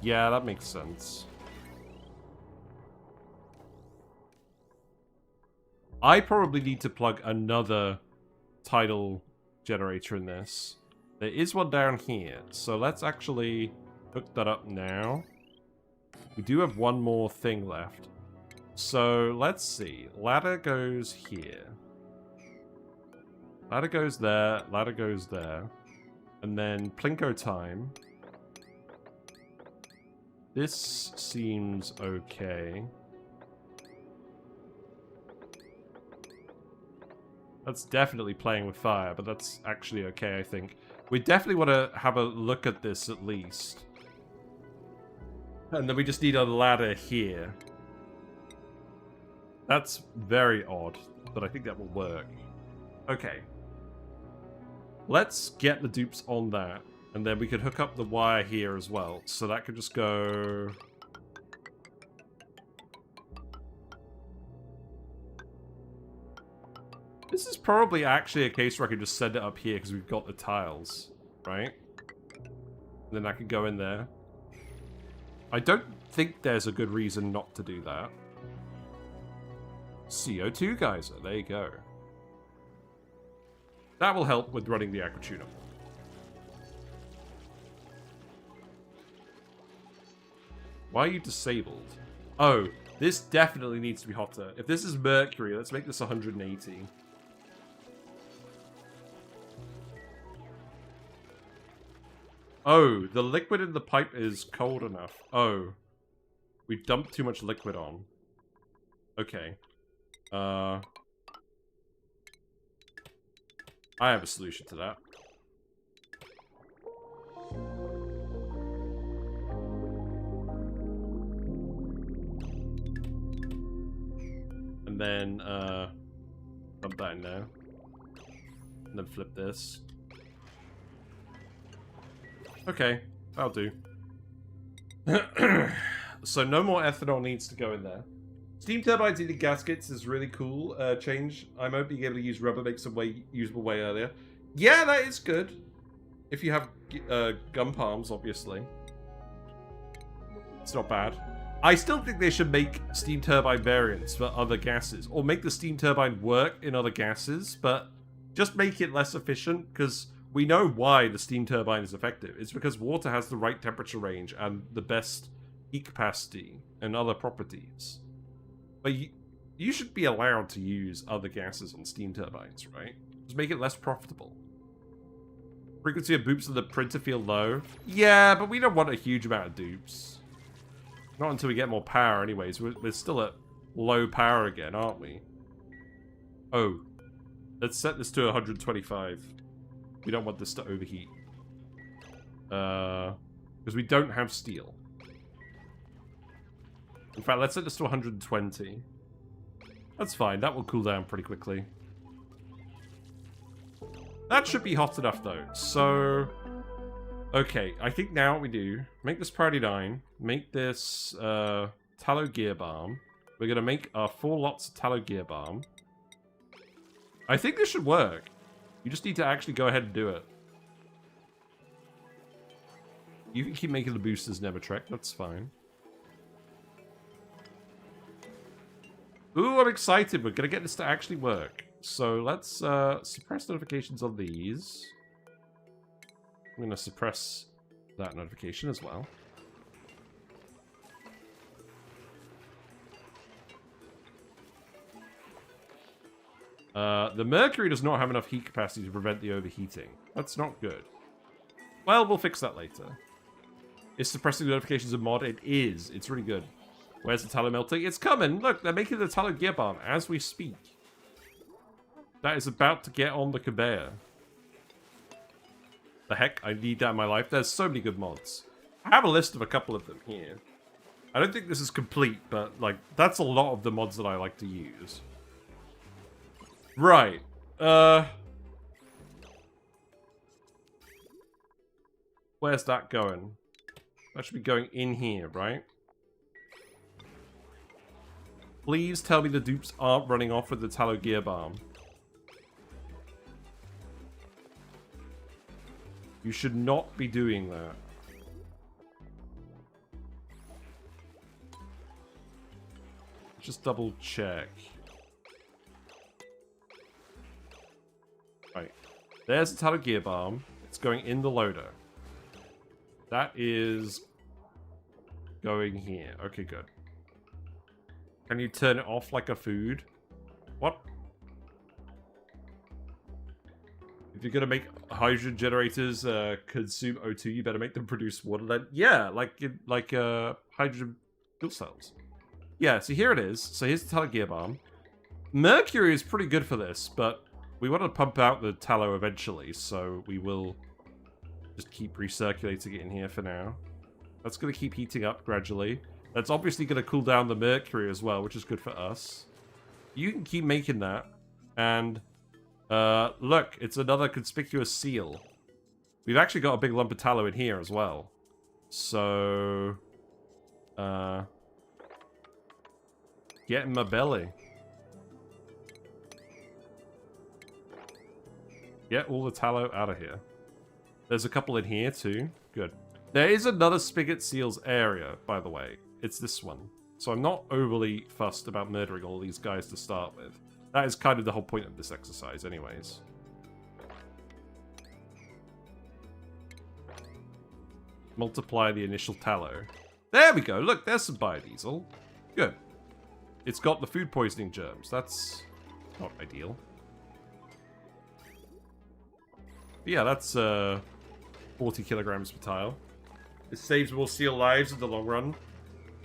Yeah, that makes sense. I probably need to plug another tidal generator in this. There is one down here, so let's actually hook that up now. We do have one more thing left. So, let's see. Ladder goes here. Ladder goes there, ladder goes there. And then Plinko time. This seems okay. That's definitely playing with fire, but that's actually okay, I think. We definitely want to have a look at this at least. And then we just need a ladder here. That's very odd, but I think that will work. Okay. Let's get the dupes on that, and then we could hook up the wire here as well. So that could just go... This is probably actually a case where I could just send it up here because we've got the tiles, right? And then I could go in there. I don't think there's a good reason not to do that. CO2 geyser, there you go. That will help with running the aqua tuner. Why are you disabled? Oh, this definitely needs to be hotter. If this is mercury, let's make this 180. Oh, the liquid in the pipe is cold enough. Oh. We dumped too much liquid on. Okay. I have a solution to that. And then, dump that in there. And then flip this. Okay, that'll do. So no more ethanol needs to go in there. Steam turbines eating gaskets is really cool. Change. I might be able to use rubber makes some way usable way earlier. Yeah, that is good. If you have gun palms, obviously. It's not bad. I still think they should make steam turbine variants for other gases. Or make the steam turbine work in other gases, but just make it less efficient, because we know why the steam turbine is effective. It's because water has the right temperature range and the best heat capacity and other properties. But you should be allowed to use other gases on steam turbines, right? Just make it less profitable. Frequency of boops in the printer feel low. Yeah, but we don't want a huge amount of dupes. Not until we get more power anyways. We're still at low power again, aren't we? Oh. Let's set this to 125. We don't want this to overheat. Because we don't have steel. In fact, let's set this to 120. That's fine. That will cool down pretty quickly. That should be hot enough, though. So... Okay, I think now what we do... Make this priority 9. Make this Tallow Gear Balm. We're going to make 4 lots of Tallow Gear Balm. I think this should work. You just need to actually go ahead and do it. You can keep making the boosters never trek. That's fine. Ooh, I'm excited. We're going to get this to actually work. So let's suppress notifications on these. I'm going to suppress that notification as well. The mercury does not have enough heat capacity to prevent the overheating. That's not good. Well, we'll fix that later. Is suppressing the notifications a mod? It is. It's really good. Where's the tallow melting? It's coming! Look, they're making the Tallow Gear Balm as we speak. That is about to get on the conveyor. The heck? I need that in my life. There's so many good mods. I have a list of a couple of them here. I don't think this is complete, but, like, that's a lot of the mods that I like to use. Right. Where's that going? That should be going in here, right? Please tell me the dupes aren't running off with the Tallow Gear Balm. You should not be doing that. Just double check. Right. There's the Tallow Gear Balm. It's going in the loader. That is going here. Okay, good. Can you turn it off like a food? What? If you're gonna make hydrogen generators consume O2, you better make them produce water. Then yeah, like hydrogen fuel cells. Yeah, so here it is. So here's the Tallow Gear Balm. Mercury is pretty good for this, but we want to pump out the tallow eventually, so we will just keep recirculating it in here for now. That's going to keep heating up gradually. That's obviously going to cool down the mercury as well, which is good for us. You can keep making that. And, look, it's another conspicuous seal. We've actually got a big lump of tallow in here as well. So, get in my belly. Get all the tallow out of here. There's a couple in here too. Good. There is another Spigot Seal's area, by the way. It's this one. So I'm not overly fussed about murdering all these guys to start with. That is kind of the whole point of this exercise anyways. Multiply the initial tallow. There we go. Look, there's some biodiesel. Good. It's got the food poisoning germs. That's not ideal. But yeah, that's 40 kilograms per tile. It saves more seal lives in the long run.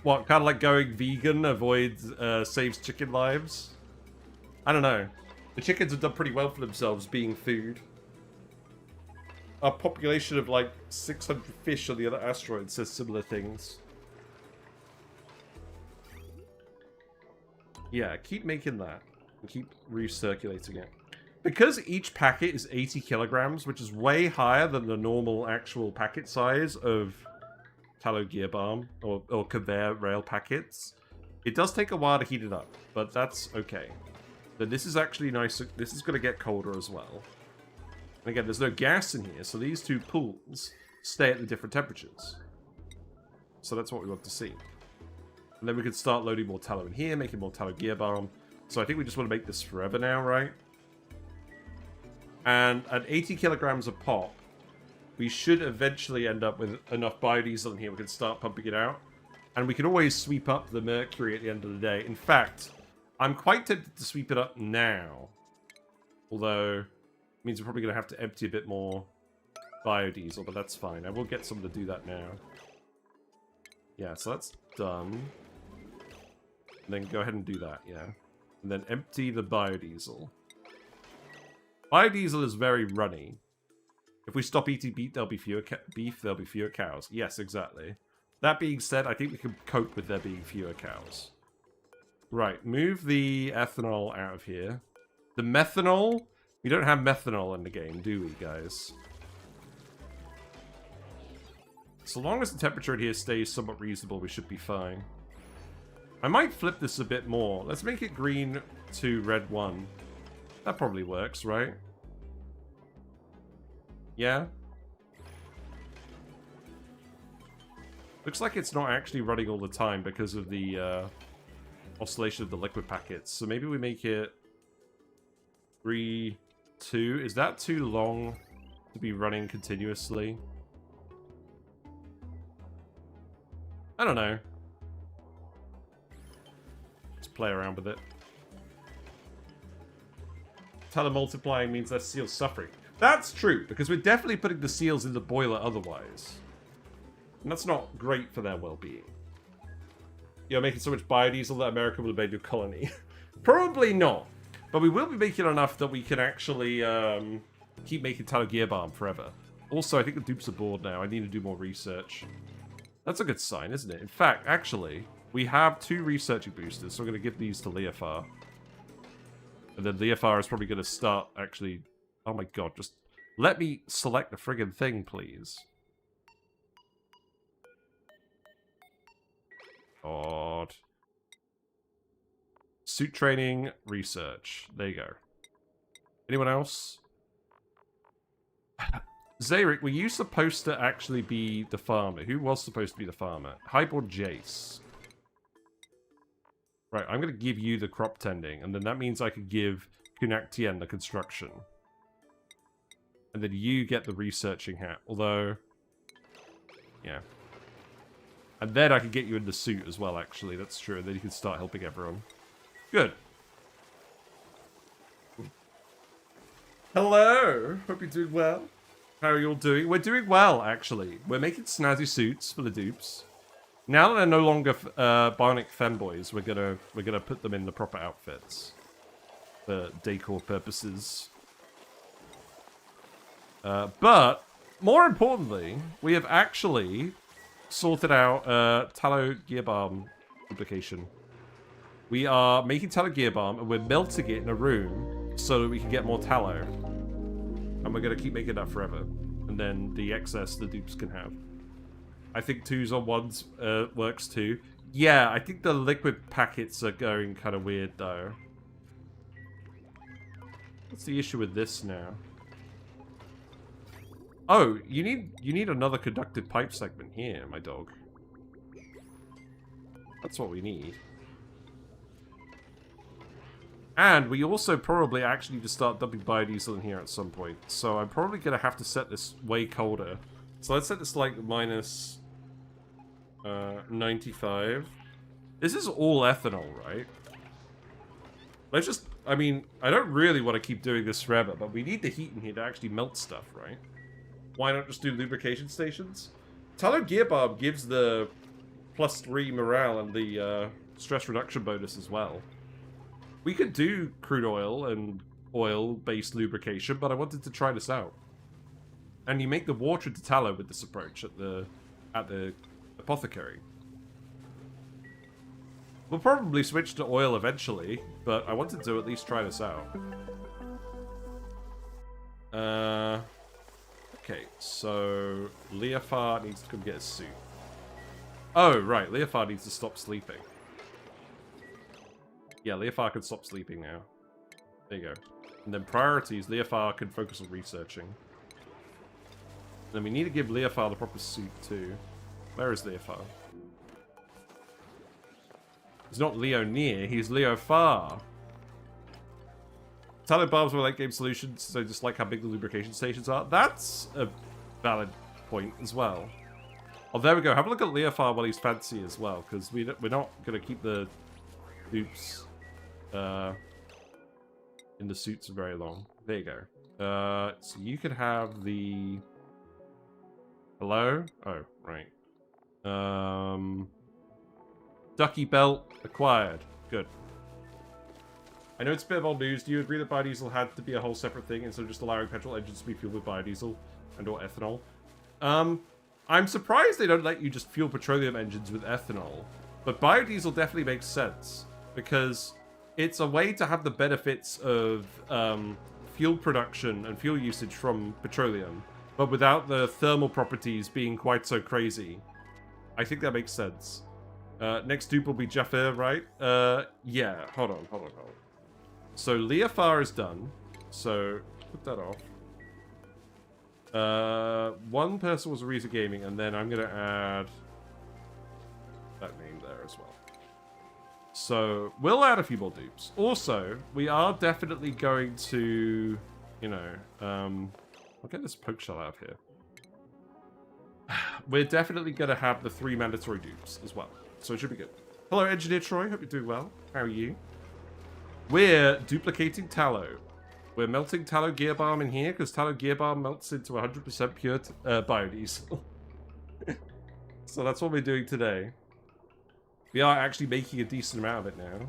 What, kind of like going vegan avoids saves chicken lives? I don't know. The chickens have done pretty well for themselves being food. A population of like 600 fish on the other asteroid says similar things. Yeah, keep making that. And keep recirculating it. Because each packet is 80 kilograms, which is way higher than the normal actual packet size of Tallow Gear Balm or conveyor rail packets, it does take a while to heat it up, but that's okay. But this is actually nice. This is going to get colder as well. And again, there's no gas in here, so these two pools stay at the different temperatures. So that's what we want to see. And then we can start loading more tallow in here, making more Tallow Gear Balm. So I think we just want to make this forever now, right? And at 80 kilograms a pop, we should eventually end up with enough biodiesel in here. We can start pumping it out. And we can always sweep up the mercury at the end of the day. In fact, I'm quite tempted to sweep it up now. Although, it means we're probably going to have to empty a bit more biodiesel, but that's fine. I will get someone to do that now. Yeah, so that's done. And then go ahead and do that, yeah. And then empty the biodiesel. Biodiesel is very runny. If we stop eating beef, there'll be fewer cows. Yes, exactly. That being said, I think we can cope with there being fewer cows. Right, move the ethanol out of here. The methanol? We don't have methanol in the game, do we, guys? So long as the temperature in here stays somewhat reasonable, we should be fine. I might flip this a bit more. Let's make it green 2, red 1. That probably works, right? Yeah? Looks like it's not actually running all the time because of the oscillation of the liquid packets. So maybe we make it 3, 2. Is that too long to be running continuously? I don't know. Let's play around with it. Telemultiplying means less seals suffering. That's true, because we're definitely putting the seals in the boiler otherwise. And that's not great for their well-being. You're making so much biodiesel that America will invade your colony. Probably not. But we will be making enough that we can actually keep making Tallow Gear Balm forever. Also, I think the dupes are bored now. I need to do more research. That's a good sign, isn't it? In fact, actually, we have 2 researching boosters, so I'm going to give these to Leofar. And then Leofar is probably going to start, actually... Oh my god, just let me select the friggin' thing, please. God. Suit training, research. There you go. Anyone else? Zarek, were you supposed to actually be the farmer? Who was supposed to be the farmer? Highborn Jace. Right, I'm going to give you the crop tending, and then that means I could give Kunak Tien the construction. And then you get the researching hat, although... Yeah. And then I can get you in the suit as well, actually. That's true, and then you can start helping everyone. Good. Hello! Hope you're doing well. How are you all doing? We're doing well, actually. We're making snazzy suits for the dupes. Now that they're no longer bionic femboys, we're gonna put them in the proper outfits for decor purposes. But more importantly, we have actually sorted out Tallow Gear Balm duplication. We are making tallow gear balm, and we're melting it in a room so that we can get more tallow. And we're going to keep making that forever. And then the excess the dupes can have. I think 2s on 1s works too. Yeah, I think the liquid packets are going kind of weird though. What's the issue with this now? Oh, you need another conductive pipe segment here, my dog. That's what we need. And we also probably actually need to start dumping biodiesel in here at some point. So I'm probably going to have to set this way colder. So let's set this like minus 95. This is all ethanol, right? Let's just... I mean, I don't really want to keep doing this forever, but we need the heat in here to actually melt stuff, right? Why not just do lubrication stations? Tallow Gear Balm gives the +3 morale and the stress reduction bonus as well. We could do crude oil and oil-based lubrication, but I wanted to try this out. And you make the water into tallow with this approach at the apothecary. We'll probably switch to oil eventually, but I wanted to at least try this out. Okay, so Leofar needs to come get a suit. Oh, right, Leofar needs to stop sleeping. Yeah, Leofar can stop sleeping now. There you go. And then priorities, Leofar can focus on researching. Then we need to give Leofar the proper suit too. Where is Leofar? He's not Leo near, he's Leo far. Tallow barbs were late game solutions, so just like how big the lubrication stations are. That's a valid point as well. Oh, there we go. Have a look at Leofar while he's fancy as well, because we're not going to keep the dupes in the suits for very long. There you go. So you could have the... Hello? Oh, right. Ducky belt acquired. Good. I know it's a bit of old news. Do you agree that biodiesel had to be a whole separate thing instead of just allowing petrol engines to be fueled with biodiesel and or ethanol? I'm surprised they don't let you just fuel petroleum engines with ethanol. But biodiesel definitely makes sense because it's a way to have the benefits of fuel production and fuel usage from petroleum, but without the thermal properties being quite so crazy. I think that makes sense. Next dupe will be Jafar, right? Yeah. Hold on. So Leofar is done. So put that off. One person was Arisa Gaming, and then I'm gonna add that name there as well. So we'll add a few more dupes. Also, we are definitely going to, you know, I'll get this poke shell out of here. We're definitely gonna have the 3 mandatory dupes as well, so it should be good. Hello, Engineer Troy. Hope you're doing well. How are you? We're duplicating tallow. We're melting Tallow Gear Balm in here, because Tallow Gear Balm melts into 100% pure biodiesel. So that's what we're doing today. We are actually making a decent amount of it now.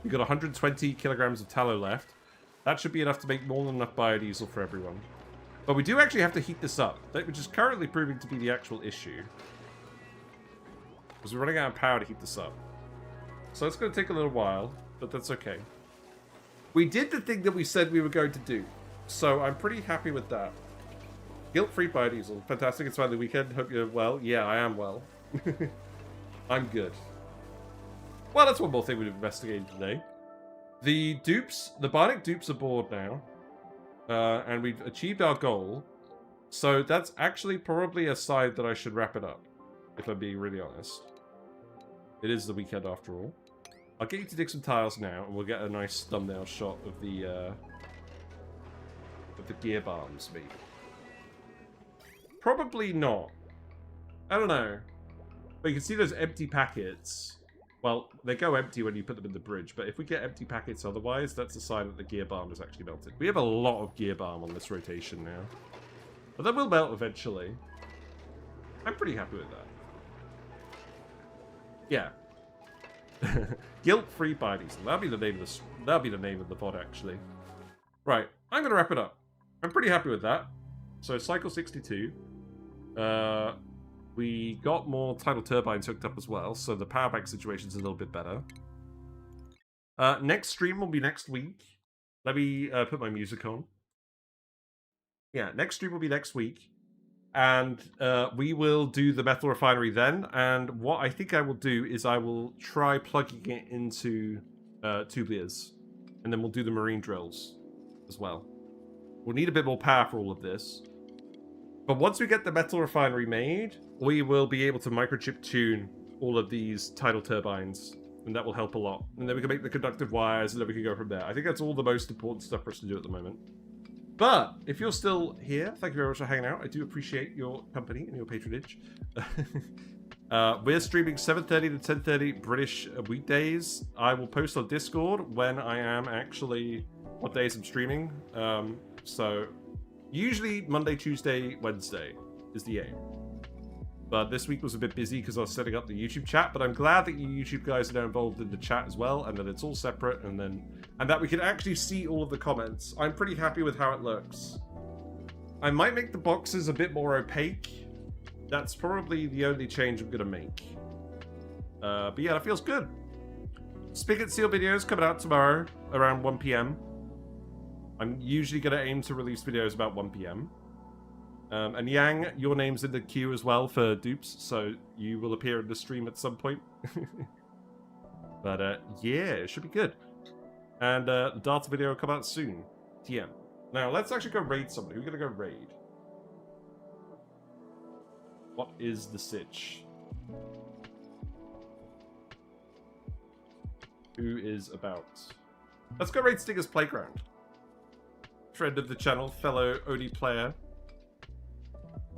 We've got 120 kilograms of tallow left. That should be enough to make more than enough biodiesel for everyone. But we do actually have to heat this up, which is currently proving to be the actual issue. Because we're running out of power to heat this up. So it's going to take a little while, but that's okay. We did the thing that we said we were going to do, so I'm pretty happy with that. Guilt-free biodiesel. Fantastic, it's finally the weekend. Hope you're well. Yeah, I am well. I'm good. Well, that's one more thing we've investigated today. The dupes, the Bionic Dupes are bored now. And we've achieved our goal. So that's actually probably a sign that I should wrap it up, if I'm being really honest. It is the weekend after all. I'll get you to dig some tiles now, and we'll get a nice thumbnail shot of the gear balms, maybe. Probably not. I don't know. But you can see those empty packets. Well, they go empty when you put them in the bridge, but if we get empty packets otherwise, that's a sign that the gear balm is actually melted. We have a lot of gear balm on this rotation now. But that will melt eventually. I'm pretty happy with that. Yeah. Guilt-free biodiesel. That'll be the name of this. That'll be the name of the pod, actually. Right, I'm gonna wrap it up. I'm pretty happy with that. So cycle 62. We got more tidal turbines hooked up as well, so the power bank situation's a little bit better. Next stream will be next week. Let me put my music on. Yeah, next stream will be next week. And we will do the metal refinery then. And what I think I will do is I will try plugging it into Tubuliers. And then we'll do the marine drills as well. We'll need a bit more power for all of this. But once we get the metal refinery made, we will be able to microchip tune all of these tidal turbines. And that will help a lot. And then we can make the conductive wires, and then we can go from there. I think that's all the most important stuff for us to do at the moment. But if you're still here, thank you very much for hanging out. I do appreciate your company and your patronage. We're streaming 7:30 to 10:30 British weekdays. I will post on Discord when I am actually, what days I'm streaming. So usually Monday, Tuesday, Wednesday is the aim. But this week was a bit busy because I was setting up the YouTube chat. But I'm glad that you YouTube guys are now involved in the chat as well, and that it's all separate, and that we can actually see all of the comments. I'm pretty happy with how it looks. I might make the boxes a bit more opaque. That's probably the only change I'm gonna make. But yeah, that feels good. Spigot Seal videos coming out tomorrow around 1 PM. I'm usually gonna aim to release videos about 1 PM. And Yang, your name's in the queue as well for dupes, so you will appear in the stream at some point. But yeah, it should be good. And the data video will come out soon. TM. Now, let's actually go raid somebody. We're gonna go raid. What is the sitch? Who is about? Let's go raid Stinger's Playground. Friend of the channel, fellow OD player.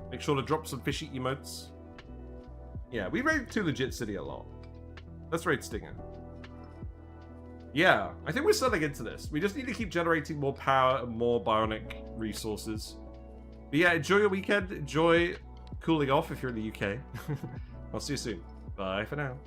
Make sure to drop some fishy emotes. Yeah, we raid 2 Legit City a lot. Let's raid Stinger. Yeah, I think we're settling into this. We just need to keep generating more power and more bionic resources. But yeah, enjoy your weekend. Enjoy cooling off if you're in the UK. I'll see you soon. Bye for now.